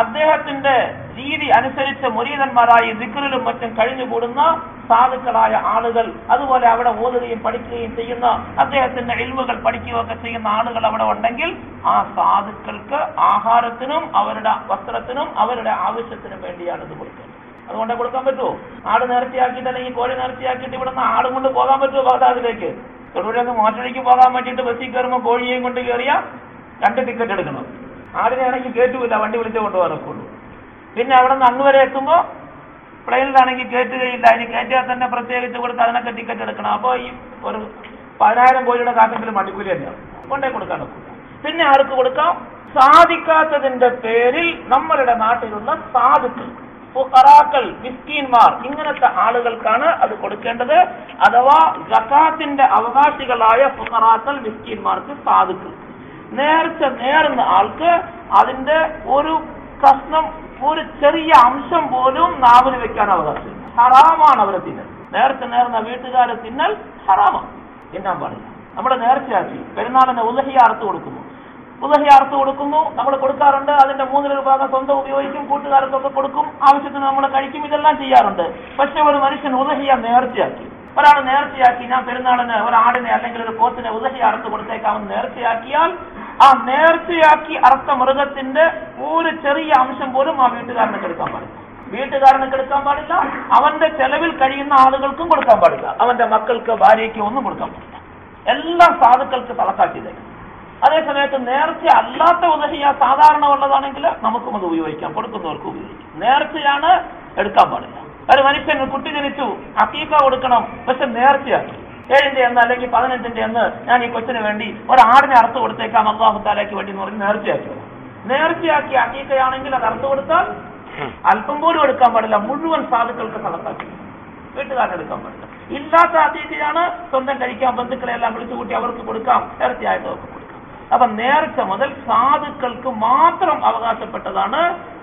അദ്ദേഹത്തിന്റെ രീതി അനുസരിച്ച് മുരീദന്മാരായി ദിക്റിലും മറ്റും കഴിഞ്ഞുകൂടുന്ന സാധുക്കളായ ആളുകൾ, അതുപോലെ അവിടെ ഓതുകയും പഠിക്കുകയും ചെയ്യുന്ന അദ്ദേഹത്തിന്റെ ഇൽമുകൾ പഠിക്കുകയൊക്കെ ചെയ്യുന്ന ആളുകൾ അവിടെ ഉണ്ടെങ്കിൽ ആ സാധുക്കൾക്ക് ആഹാരത്തിനും അവരുടെ വസ്ത്രത്തിനും അവരുടെ ആവശ്യത്തിനും വേണ്ടിയാണ് ഇത് കൊടുക്കുന്നത്. അതുകൊണ്ട് കൊടുക്കാൻ പറ്റുമോ? ആട് നേർച്ചയാക്കിയിട്ട് അല്ലെങ്കിൽ കോഴി നേർച്ചയാക്കിയിട്ട് ഇവിടുന്ന് ആടും കൊണ്ട് പോകാൻ പറ്റുമോ ബഗ്ദാദിലേക്ക്? തൊടുപുഴയിൽ മോട്ടറിലേക്ക് പോകാൻ വേണ്ടിയിട്ട് ബസ്സിൽ കയറുമ്പോൾ കോഴിയെയും കൊണ്ട് കയറിയാൽ 2 ടിക്കറ്റ് എടുക്കണം. ആടിനെ ആണെങ്കിൽ കയറ്റൂല, വണ്ടി വിളിച്ച് കൊണ്ടുപോകാനൊക്കെയുള്ളൂ. പിന്നെ അവിടെ നിന്ന് അങ്ങ് വരെ എത്തുമ്പോൾ പ്ലെയിനിലാണെങ്കിൽ കയറ്റുകയില്ല. ഇനി കയറ്റിയാൽ തന്നെ പ്രത്യേകിച്ച് കൊടുത്ത് അതിനൊക്കെ ടിക്കറ്റ് എടുക്കണം. അപ്പോൾ ഈ ഒരു 10,000 കോഴിയുടെ കാക്കെങ്കിലും വണ്ടിക്കൂലി തന്നെയാണ്, കൊണ്ടേ കൊടുക്കാനൊക്കില്ല. പിന്നെ ആർക്ക് കൊടുക്കാം? സാധിക്കാത്തതിന്റെ പേരിൽ നമ്മളുടെ നാട്ടിലുള്ള സാധുക്കൾ, ഫുഖറാക്കൾ, മിസ്കീന്മാർ, ഇങ്ങനത്തെ ആളുകൾക്കാണ് അത് കൊടുക്കേണ്ടത്. അഥവാ സകാത്തിന്റെ അവകാശികളായ ഫുഖറാക്കൾ, മിസ്കീന്മാർക്ക്, സാധുക്കൾ. നേർച്ച നേർന്ന ആൾക്ക് അതിന്റെ ഒരു കഷ്ണം, ഒരു ചെറിയ അംശം പോലും നാവിന് വെക്കാൻ അവകാശം. ഹറാമാണ് അവരെ തിന്നൽ. നേർച്ച നേർന്ന വീട്ടുകാരെ തിന്നൽ ഹറാമാണ്, തിന്നാൻ പാടില്ല. നമ്മുടെ നേർച്ചയാക്കി പെരുന്നാളിന് ഉലഹിയ അറുത്ത് കൊടുക്കുന്നു. ഉലഹിയ അറുത്ത് കൊടുക്കുന്നു, നമ്മൾ കൊടുക്കാറുണ്ട്. അതിന്റെ 1/3 ഭാഗം സ്വന്തം ഉപയോഗിക്കും, കൂട്ടുകാർക്കൊക്കെ കൊടുക്കും, ആവശ്യത്തിന് നമ്മൾ കഴിക്കും, ഇതെല്ലാം ചെയ്യാറുണ്ട്. പക്ഷെ ഒരു മനുഷ്യൻ ഉലഹിയ നേർച്ചയാക്കി, ഒരാൾ നേർച്ചയാക്കി ഞാൻ പെരുന്നാളിന് ഒരാടിനെ അല്ലെങ്കിൽ ഒരു പോത്തിനെ ഉലഹിയ അറുത്ത് കൊടുത്തേക്കാമെന്ന് നേർച്ചയാക്കിയാൽ ആ നേർച്ചയാക്കി അറുത്ത മൃഗത്തിന്റെ ഒരു ചെറിയ അംശം പോലും ആ വീട്ടുകാരനെ കെടുക്കാൻ പാടില്ല. വീട്ടുകാരനെ കെടുക്കാൻ പാടില്ല, അവന്റെ ചെലവിൽ കഴിയുന്ന ആളുകൾക്കും കൊടുക്കാൻ പാടില്ല, അവന്റെ മക്കൾക്ക് ഭാര്യയ്ക്ക് ഒന്നും കൊടുക്കാൻ പാടില്ല. എല്ലാം സാധുക്കൾക്ക് തലക്കാട്ടിയതേക്കും. അതേസമയത്ത് നേർച്ച അല്ലാത്ത ഉദഹിയ സാധാരണ ഉള്ളതാണെങ്കിൽ നമുക്കും അത് ഉപയോഗിക്കാം, കൊടുക്കുന്നവർക്ക് ഉപയോഗിക്കാം. നേർച്ചയാണ്, എടുക്കാൻ പാടില്ല. ഒരു മനുഷ്യന് കുട്ടി ജനിച്ചു, അക്കീക്ക കൊടുക്കണം, പക്ഷെ നേർച്ചയാക്കി 7ന്റെ അന്ന് അല്ലെങ്കിൽ 15ന്റെ അന്ന് ഞാൻ ഈ കൊച്ചിന് വേണ്ടി ഒരാടിനെ അറുത്ത് കൊടുത്തേക്കാം അല്ലാഹു തആലയ്ക്ക് വേണ്ടി എന്ന് പറഞ്ഞ് നേർച്ചയാക്കി. നേർച്ചയാക്കി അക്കീക്കയാണെങ്കിൽ അത് അറുത്ത് കൊടുത്താൽ അല്പം പോലും എടുക്കാൻ പാടില്ല, മുഴുവൻ സാധുക്കൾക്ക് കണക്കാക്കി, വീട്ടുകാരൻ എടുക്കാൻ പാടില്ല. ഇല്ലാത്ത അക്കീക്കയാണ് സ്വന്തം കഴിക്കാം, ബന്ധുക്കളെ എല്ലാം വിളിച്ചുകൂട്ടി അവർക്ക് കൊടുക്കാം, നേർച്ചയായിട്ട് അവർക്ക് കൊടുക്കാം. അപ്പൊ നേർച്ച മുതൽ സാധുക്കൾക്ക് മാത്രം അവകാശപ്പെട്ടതാണ്.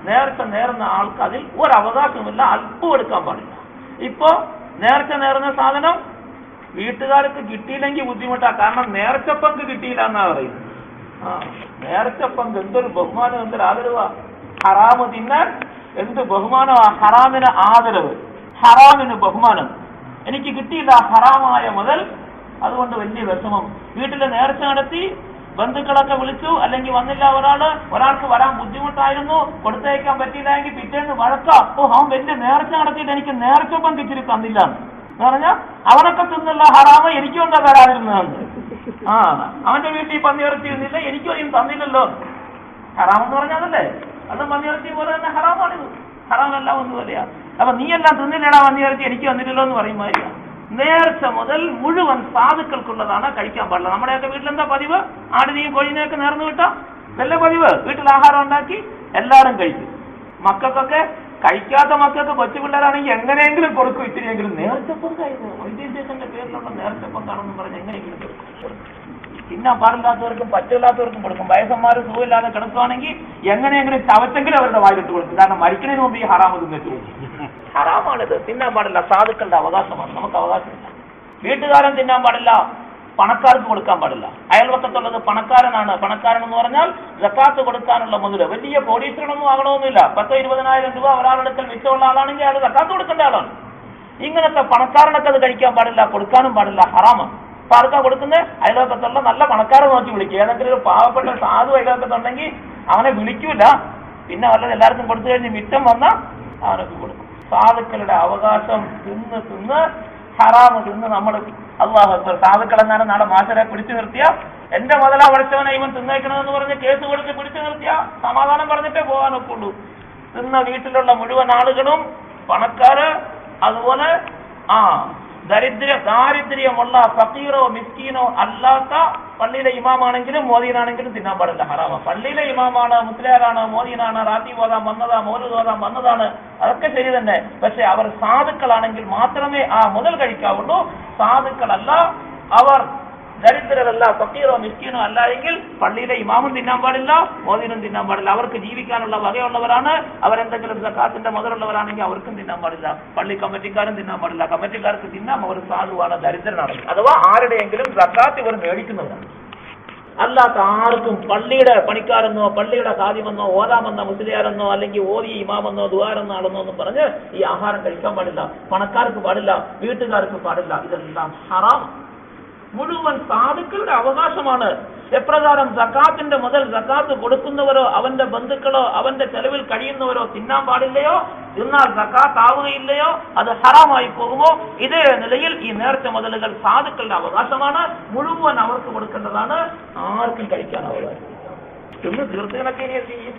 നേർച്ച നേർന്ന ആൾക്ക് അതിൽ ഒരവകാശമില്ല, അല്പം എടുക്കാൻ പാടില്ല. ഇപ്പോ നേർച്ച നേർന്ന സാധനം വീട്ടുകാർക്ക് കിട്ടിയില്ലെങ്കിൽ ബുദ്ധിമുട്ടാ, കാരണം നേർച്ച പങ്ക് കിട്ടിയില്ല എന്നാ പറയുന്നത്. നേർച്ച പങ്ക് എന്തൊരു ബഹുമാനം, എന്തൊരു ആദരവാ. ഹറാമ് തിന്നാൻ എന്ത് ബഹുമാനമാ, ഹറാമിന് ആദരവ്, ഹറാമിന് ബഹുമാനം. എനിക്ക് കിട്ടിയില്ല ഹറാമായ മുതൽ, അതുകൊണ്ട് വലിയ വിഷമം. വീട്ടില് നേർച്ച നടത്തി, ബന്ധുക്കളൊക്കെ വിളിച്ചു, അല്ലെങ്കിൽ വന്നില്ല ഒരാൾക്ക് വരാൻ ബുദ്ധിമുട്ടായിരുന്നു, കൊടുത്തയക്കാൻ പറ്റിയില്ല എങ്കിൽ പിറ്റേന്ന് വഴക്കാം. അവൻ വലിയ നേർച്ച നടത്തിയിട്ട് എനിക്ക് നേർച്ച പങ്ക് ഇച്ചിരി തന്നില്ല എന്ന് പറഞ്ഞാൽ അവനൊക്കെ തിന്നില്ല ഹറാമ്, എനിക്കും എന്താ തരാതിരുന്നതെന്ന്. അവന്റെ വീട്ടിൽ പന്നിയിറച്ചി തിന്നില്ല, എനിക്കും അതിന് തന്നില്ലല്ലോ. ഹറാമെന്ന് പറഞ്ഞാലല്ലേ, അത് പന്നിയിറച്ചി പോലെ തന്നെ ഹറാമാണിത്. ഹറാമല്ല ഒന്നുമല്ല. അപ്പൊ നീ എല്ലാം തിന്നില്ലടാ പന്നിയിറച്ചി, എനിക്ക് വന്നില്ലല്ലോ എന്ന് പറയുമാതിരിയ. നേർച്ച മുതൽ മുഴുവൻ സാധുക്കൾക്കുള്ളതാണ്, കഴിക്കാൻ പാടില്ല. നമ്മുടെയൊക്കെ വീട്ടിലെന്താ പതിവ്? ആടിനെയും കോഴിനെയൊക്കെ നേർന്നു കിട്ടാം, നല്ല പതിവ്. വീട്ടിൽ ആഹാരം ഉണ്ടാക്കി എല്ലാവരും കഴിക്കും. മക്കൾക്കൊക്കെ, കഴിക്കാത്ത മക്കൾക്ക് കൊച്ചു പിള്ളേരാണെങ്കിൽ എങ്ങനെയെങ്കിലും കൊടുക്കും, ഇത്തിരിയെങ്കിലും. നേർച്ചപ്പങ്കായിരുന്നു, വൈദ്യശേഷന്റെ പേരിലുള്ള നേർച്ചപ്പങ്കാണെന്ന് പറഞ്ഞ് എങ്ങനെയെങ്കിലും കൊടുക്കും. തിന്നാൻ പാടില്ലാത്തവർക്കും പറ്റില്ലാത്തവർക്കും കൊടുക്കും. വയസ്സന്മാർ സുഖമില്ലാതെ കിടക്കുകയാണെങ്കിൽ എങ്ങനെയെങ്കിലും ചവച്ചെങ്കിലും അവരുടെ വായിലിട്ട് കൊടുക്കും. കാരണം മരിക്കുന്നതിന് മുമ്പ് ഈ ഹറാമ് തിന്നിട്ട് പോകും. ഹറാമാണിത്, തിന്നാൻ പാടില്ല. സാധുക്കളുടെ അവകാശമാണ്, നമുക്ക് അവകാശമില്ല. വീട്ടുകാരൻ തിന്നാൻ പാടില്ല, പണക്കാർക്ക് കൊടുക്കാൻ പാടില്ല. അയൽവക്കത്തുള്ളത് പണക്കാരനാണ്. പണക്കാരൻ എന്ന് പറഞ്ഞാൽ സക്കാത്ത് കൊടുക്കാനുള്ള മുതല്. വലിയ കോടീശ്വരനൊന്നും ആകണമെന്നില്ല. 10-20,000 രൂപ ഒരാളെടുക്കൽ മിച്ചമുള്ള ആളാണെങ്കിൽ അത് സക്കാത്ത് കൊടുക്കേണ്ട ആളാണ്. ഇങ്ങനത്തെ പണക്കാരനൊക്കെ അത് കഴിക്കാൻ പാടില്ല, കൊടുക്കാനും പാടില്ല, ഹറാമാണ്. അപ്പൊ ആർക്കാ കൊടുക്കുന്നത്? അയൽവക്കത്തുള്ള നല്ല പണക്കാരെ നോക്കി വിളിക്കുക. ഏതെങ്കിലും ഒരു പാവപ്പെട്ട സാധു അയൽവക്കത്തുണ്ടെങ്കിൽ അവനെ വിളിക്കൂല, പിന്നെ വല്ലത് എല്ലാവർക്കും കൊടുത്തു കഴിഞ്ഞ് മിച്ചം വന്നാൽ അവനൊക്കെ കൊടുക്കും. സാധുക്കളുടെ അവകാശം തിന്ന് ഹറാമ് തിന്ന് നമ്മൾ അല്ലാഹു അക്ബർ. സാധുക്കളെന്നാലും നാളെ മാഷരെ പിടിച്ചു നിർത്തിയ എന്റെ മുതലാ പഠിച്ചവനെ ഇവൻ തിന്നേക്കണമെന്ന് പറഞ്ഞ് കേസ് കൊടുത്ത് പിടിച്ചു നിർത്തിയ സമാധാനം പറഞ്ഞിട്ടേ പോകാനൊക്കെ ഉള്ളൂ. തിന്ന വീട്ടിലുള്ള മുഴുവൻ ആളുകളും പണക്കാര്, അതുപോലെ ദാരിദ്ര്യമുള്ള ഫക്കീറോ മിസ്കീനോ അല്ലാത്ത പള്ളിയിലെ ഇമാമാണെങ്കിലും മോദീനാണെങ്കിലും തിന്നാൻ പാടില്ല, ഹറാമ. പള്ളിയിലെ ഇമാമാണ്, മുസ്ലിയാരാണ്, മോദീനാണ്, റാത്തി ഓതാൻ വന്നതാ, മൗലൂദ് ഓതാൻ വന്നതാണ്, അതൊക്കെ ശരി തന്നെ. പക്ഷെ അവർ സാധുക്കളാണെങ്കിൽ മാത്രമേ ആ മുതൽ കഴിക്കാവുള്ളൂ. സാധുക്കളല്ല, അവർ ദരിദ്രരല്ല, ഫക്കീറോ മിസ്കീനോ അല്ല എങ്കിൽ പള്ളിയിലെ ഇമാമും തിന്നാൻ പാടില്ല, മോദീനും തിന്നാൻ പാടില്ല. അവർക്ക് ജീവിക്കാനുള്ള വകയുള്ളവരാണ്. അവരെന്തെങ്കിലും സക്കാത്തിന്റെ മുതലുള്ളവരാണെങ്കിൽ അവർക്കും തിന്നാൻ പാടില്ല. പള്ളി കമ്മിറ്റിക്കാരും തിന്നാൻ പാടില്ല. കമ്മിറ്റിക്കാർക്ക് തിന്നാം, അവർ സാധുവാണ്, ദരിദ്രനാണ്. അഥവാ ആരുടെയെങ്കിലും സക്കാത്ത് ഇവർ മേടിക്കുന്നവരാണ്. അല്ലാത്ത ആർക്കും പള്ളിയുടെ പണിക്കാരെന്നോ പള്ളിയുടെ ഖാദിമെന്നോ ഓതാമെന്നോ മുസ്ലിയാരെന്നോ അല്ലെങ്കിൽ ഓതി ഇമാമെന്നോ ദുആരെന്നോ ആളെന്നോ ഒന്നും പറഞ്ഞ് ഈ ആഹാരം കഴിക്കാൻ പാടില്ല. പണക്കാർക്ക് പാടില്ല, വീട്ടുകാർക്ക് പാടില്ല. ഇതെല്ലാം ഹറാം. മുഴുവൻ സാധുക്കളുടെ അവകാശമാണ്. എപ്രകാരം സക്കാത്തിന്റെ മുതൽ സക്കാത്ത് കൊടുക്കുന്നവരോ അവന്റെ ബന്ധുക്കളോ അവന്റെ ചെലവിൽ കഴിയുന്നവരോ തിന്നാൻ പാടില്ലയോ, തിന്നാൽ സക്കാത്ത് ആവുകയില്ലയോ, അത് ഹറാമായി പോകുമോ, ഇതേ നിലയിൽ ഈ നേർച്ച മുതലുകൾ സാധുക്കളുടെ അവകാശമാണ്. മുഴുവൻ അവർക്ക് കൊടുക്കേണ്ടതാണ്, ആർക്കും കഴിക്കാൻ അവകാശം. തിന്ന് തീർത്തുകളൊക്കെ ഇനി ചെയ്യും.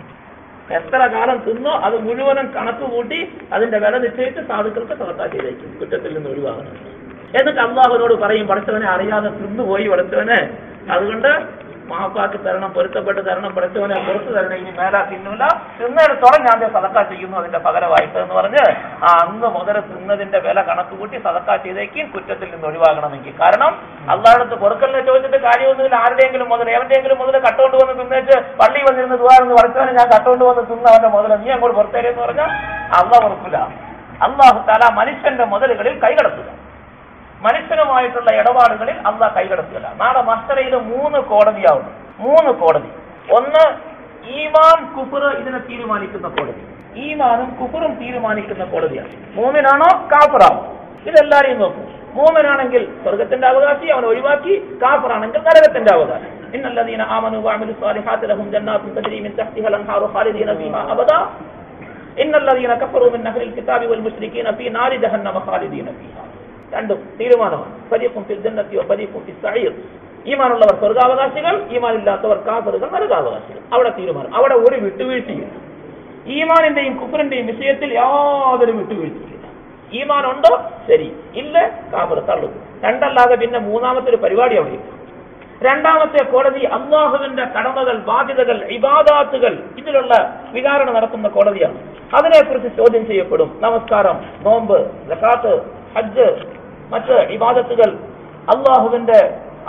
എത്ര കാലം തിന്നോ അത് മുഴുവനും കണക്ക് കൂട്ടി അതിന്റെ വില നിശ്ചയിച്ച് സാധുക്കൾക്ക് സദഖ ചെയ്തേക്കും, കുറ്റത്തിൽ നിന്ന് ഒഴിവാകണം. എന്നിട്ട് അല്ലാഹുവിനോട് പറയും, പഠിച്ചവനെ അറിയാതെ തിന്നുപോയി പഠിച്ചവനെ, അതുകൊണ്ട് മാപ്പാക്കി തരണം, പൊരുത്തപ്പെട്ട് തരണം, പഠിച്ചവനെ പുറത്തു തരണം, ഇനി മേലാ തിന്നില്ല, തിന്നിടത്തോളം ഞാൻ സദക്ക ചെയ്യുന്നു അതിന്റെ പകരമായിട്ട് എന്ന് പറഞ്ഞ് അന്ന് മുതൽ തിന്നതിന്റെ വില കണക്ക് കൂട്ടി സദക്ക ചെയ്തേക്കും കുറ്റത്തിൽ നിന്ന് ഒഴിവാകണമെങ്കിൽ. കാരണം അള്ളാഹുവിനടുത്ത് പൊറുക്കലിനെ ചോദിച്ചിട്ട് കാര്യമൊന്നുമില്ല. ആരുടെയെങ്കിലും മുതൽ എവന്റെയെങ്കിലും മുതൽ കട്ടുകൊണ്ട് വന്ന് തിന്നേച്ച് പള്ളി വന്നിരുന്ന് ദുആന്ന് പഠിച്ചവനെ ഞാൻ കട്ടുകൊണ്ട് വന്ന് തിന്ന അവന്റെ മുതൽ നീ അങ്ങോട്ട് പുറത്തേരെന്ന് പറഞ്ഞാൽ അള്ളാഹ് പൊറുക്കില്ല. അള്ളാഹു തആല മനുഷ്യന്റെ മുതലുകളിൽ കൈകടത്തുക, മനുഷ്യനുമായിട്ടുള്ള ഇടപാടുകളിൽ അള്ളാഹ് കൈകടത്തുക. നാളെ മഹ്ശറയിൽ 3 കോടതിയാവുന്നു. 3 കോടതി. ഒന്ന് ഈമാൻ കുഫർ ഇതിനെ തീരുമാനിക്കുന്ന കോടതി. ഈമാനും കുഫറും തീരുമാനിക്കുന്ന കോടതിയാണ്. മൂമിനാണോ കാഫിറാണോ ഇതെല്ലാരെയും നോക്കും. മൂമിനാണെങ്കിൽ സ്വർഗത്തിന്റെ അവകാശി, അവൻ ഒഴിവാക്കി. കാഫിറാണെങ്കിൽ നരകത്തിന്റെ അവകാശി. ഇന്നല്ലദീന ആമനു വഅമിലു സ്വാലിഹാത്തി ലഹും ജന്നാത്തുൻ തജ്രി മിൻ തഹ്തിഹാൽ അൻഹാറു ഖാലിദീന ഫീഹാ അബദാ ഇന്നല്ലദീന കഫറൂ മിൻ അഹ്ലിൽ കിതാബി വൽ മുശ്രികീന ഫീ നാരി ജഹന്നമ ഖാലിദീന ഫീഹാ. രണ്ടും തീരുമാനമാണ്. ഫരീഖുൻ ഫിൽ ജന്നത്തി വ ഫരീഖുൻ ഫിസ് സഈർ. ഈമാനുള്ളവർ സ്വർഗാവകാശികൾ, ഈമാനില്ലാത്തവർ കാഫിറുകൾ നരകാവകാശികൾ. അവിടെ തീരുമാനം. അവിടെ ഒരു വിട്ടുവീഴ്ചയില്ല. ഈമാനിന്റെയും കുഫറിന്റെയും വിഷയത്തിൽ യാതൊരു വിട്ടുവീഴ്ചയില്ല. ഈമാൻ ഉണ്ടോ ശരി, ഇല്ല കാഫിർ തള്ളും. രണ്ടല്ലാതെ പിന്നെ മൂന്നാമത്തെ ഒരു പരിപാടി അവിടെ ഇല്ല. രണ്ടാമത്തെ കോടതി അല്ലാഹുവിന്റെ കടമകൾ, ബാധ്യതകൾ, ഇബാദാത്തുകൾ ഇതിലുള്ള വിചാരണ നടത്തുന്ന കോടതിയാണ്. അതിനെക്കുറിച്ച് ചോദ്യം ചെയ്യപ്പെടും. നമസ്കാരം, നോമ്പ്, സകാത്ത്, ഹജ്ജ്, മറ്റ് ഇബാദത്തുകൾ,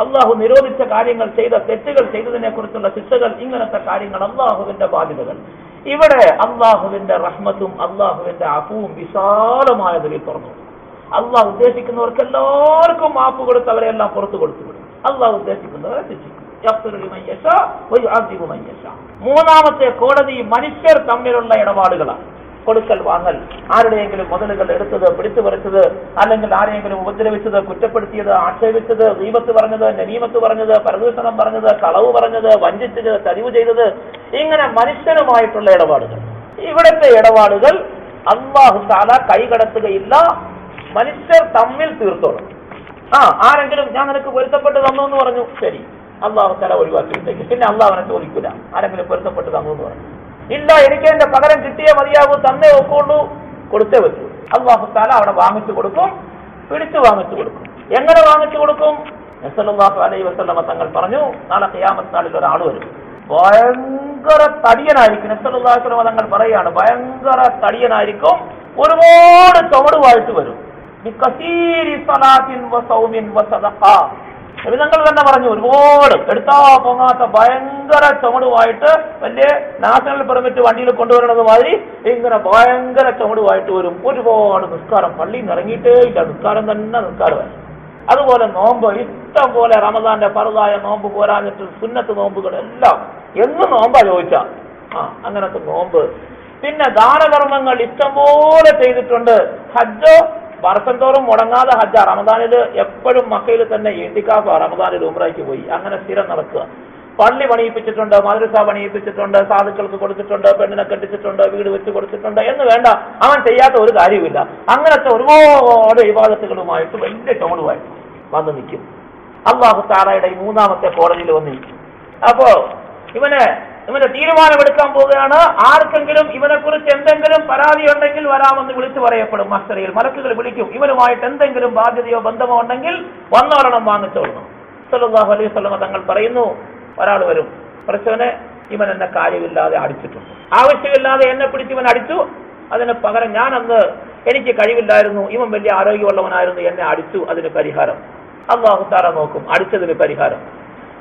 അള്ളാഹു നിരോധിച്ച കാര്യങ്ങൾ, ചെയ്ത തെറ്റുകൾ ചെയ്തതിനെ കുറിച്ചുള്ള ശിക്ഷകൾ, ഇങ്ങനത്തെ കാര്യങ്ങൾ, അള്ളാഹുവിന്റെ ബാധ്യതകൾ. ഇവിടെ അള്ളാഹുവിന്റെ റഹ്മത്തും അള്ളാഹുവിന്റെ അഫുവും വിശാലമായതിൽ തുറന്നു. അള്ളാഹു ഉദ്ദേശിക്കുന്നവർക്ക് എല്ലാവർക്കും മാപ്പ് കൊടുത്ത് അവരെല്ലാം പുറത്തു കൊടുത്തുവിടും. അള്ളാഹു ഉദ്ദേശിക്കുന്നവരെ ശിക്ഷിക്കും. മൂന്നാമത്തെ കോടതി മനുഷ്യർ തമ്മിലുള്ള ഇടപാടുകളാണ്. കൊടുക്കൽ വാങ്ങൽ, ആരുടെയെങ്കിലും മുതലുകൾ എടുത്തത്, പിടിച്ചു പറിച്ചത്, അല്ലെങ്കിൽ ആരെയെങ്കിലും ഉപദ്രവിച്ചത്, കുറ്റപ്പെടുത്തിയത്, ആക്ഷേപിച്ചത്, ഗീബത്ത് പറഞ്ഞത്, നമീമത്ത് പറഞ്ഞത്, പരദൂഷണം പറഞ്ഞത്, കളവ് പറഞ്ഞത്, വഞ്ചിച്ചത്, ചതിവ് ചെയ്തത്, ഇങ്ങനെ മനുഷ്യനുമായിട്ടുള്ള ഇടപാടുകൾ. ഇവിടുത്തെ ഇടപാടുകൾ അല്ലാഹു തആല കൈകടത്തുകയില്ല. മനുഷ്യർ തമ്മിൽ തീർത്തോളും. ആരെങ്കിലും ഞാൻ നിനക്ക് പൊരുത്തപ്പെട്ട് തന്നു എന്ന് പറഞ്ഞു, ശരി, അല്ലാഹു തആല ഒഴിവാക്കിയിട്ടേക്ക്. പിന്നെ അല്ലാഹു അവനെ ചോദിക്കില്ല ആരെങ്കിലും പൊരുത്തപ്പെട്ട് തന്നു എന്ന് പറഞ്ഞു. ഇല്ല, എനിക്ക് എന്റെ പകരം കിട്ടിയേ മതിയാകൂ, തന്നേ ഒക്കുള്ളൂ, കൊടുത്തേ പറ്റൂ. അല്ലാഹു തആല അവിടെ വാങ്ങിച്ചു കൊടുക്കും, പിടിച്ചു വാങ്ങിച്ചു കൊടുക്കും. എങ്ങനെ വാങ്ങിച്ചു കൊടുക്കും? നബി സല്ലല്ലാഹു അലൈഹി വസല്ലമ തങ്ങൾ പറഞ്ഞു, നാളെ ഖിയാമത്ത് നാളിൽ ഒരാൾ വരും, ഭയങ്കര തടിയനായിരിക്കും. നബി സല്ലല്ലാഹു അലൈഹി വസല്ലമ തങ്ങൾ പറയാണ്, ഭയങ്കര തടിയനായിരിക്കും, ഒരുപാട് ചുമടുമായിട്ട് വരും. തങ്ങൾ തന്നെ പറഞ്ഞു, ഒരുപാട് എടുത്താ പൊങ്ങാത്ത ഭയങ്കര ചുമടുമായിട്ട്, വലിയ നാഷണൽ പെർമിറ്റ് വണ്ടിയിൽ കൊണ്ടുവരണത് മാതിരി ഇങ്ങനെ ഭയങ്കര ചുമടുമായിട്ട് വരും. ഒരുപാട് നിസ്കാരം, പള്ളിയിൽ നിന്ന് ഇറങ്ങിയിട്ടേ ഇല്ല, നിസ്കാരം തന്നെ നിസ്കാരമായി. അതുപോലെ നോമ്പ്, ഇഷ്ടം പോലെ റമദാന്റെ ഫർദായ നോമ്പ് പോരാഞ്ഞിട്ട് സുന്നത്ത് നോമ്പുകളെല്ലാം എന്നും നോമ്പാ ചോദിച്ചാ അങ്ങനത്തെ നോമ്പ്. പിന്നെ ദാനകർമ്മങ്ങൾ ഇഷ്ടം പോലെ ചെയ്തിട്ടുണ്ട്. ഹജ്ജ് വർഷം തോറും മുടങ്ങാതെ ഹജ്ജ. റമദാനിൽ എപ്പോഴും മക്കയിൽ തന്നെ ഇഅ്തികാഫ്, റമദാനിൽ ഉംറയ്ക്ക് പോയി, അങ്ങനെ സ്ഥിരം നടക്കുക. പള്ളി പണിയിപ്പിച്ചിട്ടുണ്ട്, മദ്രസ പണിയിപ്പിച്ചിട്ടുണ്ട്, സാധുക്കൾക്ക് കൊടുത്തിട്ടുണ്ട്, പെണ്ണിനെ കെട്ടിച്ചിട്ടുണ്ട്, വീട് വെച്ച് കൊടുത്തിട്ടുണ്ട് എന്ന് വേണ്ട, അവൻ ചെയ്യാത്ത ഒരു കാര്യമില്ല. അങ്ങനത്തെ ഒരുപാട് ഇബാദത്തുകളുമായിട്ട് വലിയ ചുമടുമായിട്ട് വന്ന് നിൽക്കും. അല്ലാഹു തആലയുടെ ഈ മൂന്നാമത്തെ കോടതിയിൽ വന്ന് നിൽക്കും. അപ്പോ ഇവന് തീരുമാനമെടുക്കാൻ പോവുകയാണ്. ആർക്കെങ്കിലും ഇവനെക്കുറിച്ച് എന്തെങ്കിലും പരാതി ഉണ്ടെങ്കിൽ വരാമെന്ന് വിളിച്ചു പറയപ്പെടും. മഹ്ശറയിൽ മലക്കുകൾ വിളിക്കും. ഇവനുമായിട്ട് എന്തെങ്കിലും ബാധ്യതയോ ബന്ധമോ ഉണ്ടെങ്കിൽ വന്നോളണം, വാങ്ങിച്ചോളണം. സല്ലല്ലാഹു അലൈഹി വസല്ലം തങ്ങൾ പറയുന്നു, ഒരാൾ വരും, പ്രശ്നനെ ഇവൻ എന്നെ കാര്യമില്ലാതെ അടിച്ചിട്ടുണ്ട്, ആവശ്യമില്ലാതെ എന്നെ പിടിച്ച് ഇവൻ അടിച്ചു, അതിന് പകരം ഞാൻ അന്ന് എനിക്ക് കഴിവില്ലായിരുന്നു, ഇവൻ വലിയ ആരോഗ്യമുള്ളവനായിരുന്നു, എന്നെ അടിച്ചു, അതിന് പരിഹാരം. അല്ലാഹു തആല നോക്കും, അടിച്ചതിന് പരിഹാരം.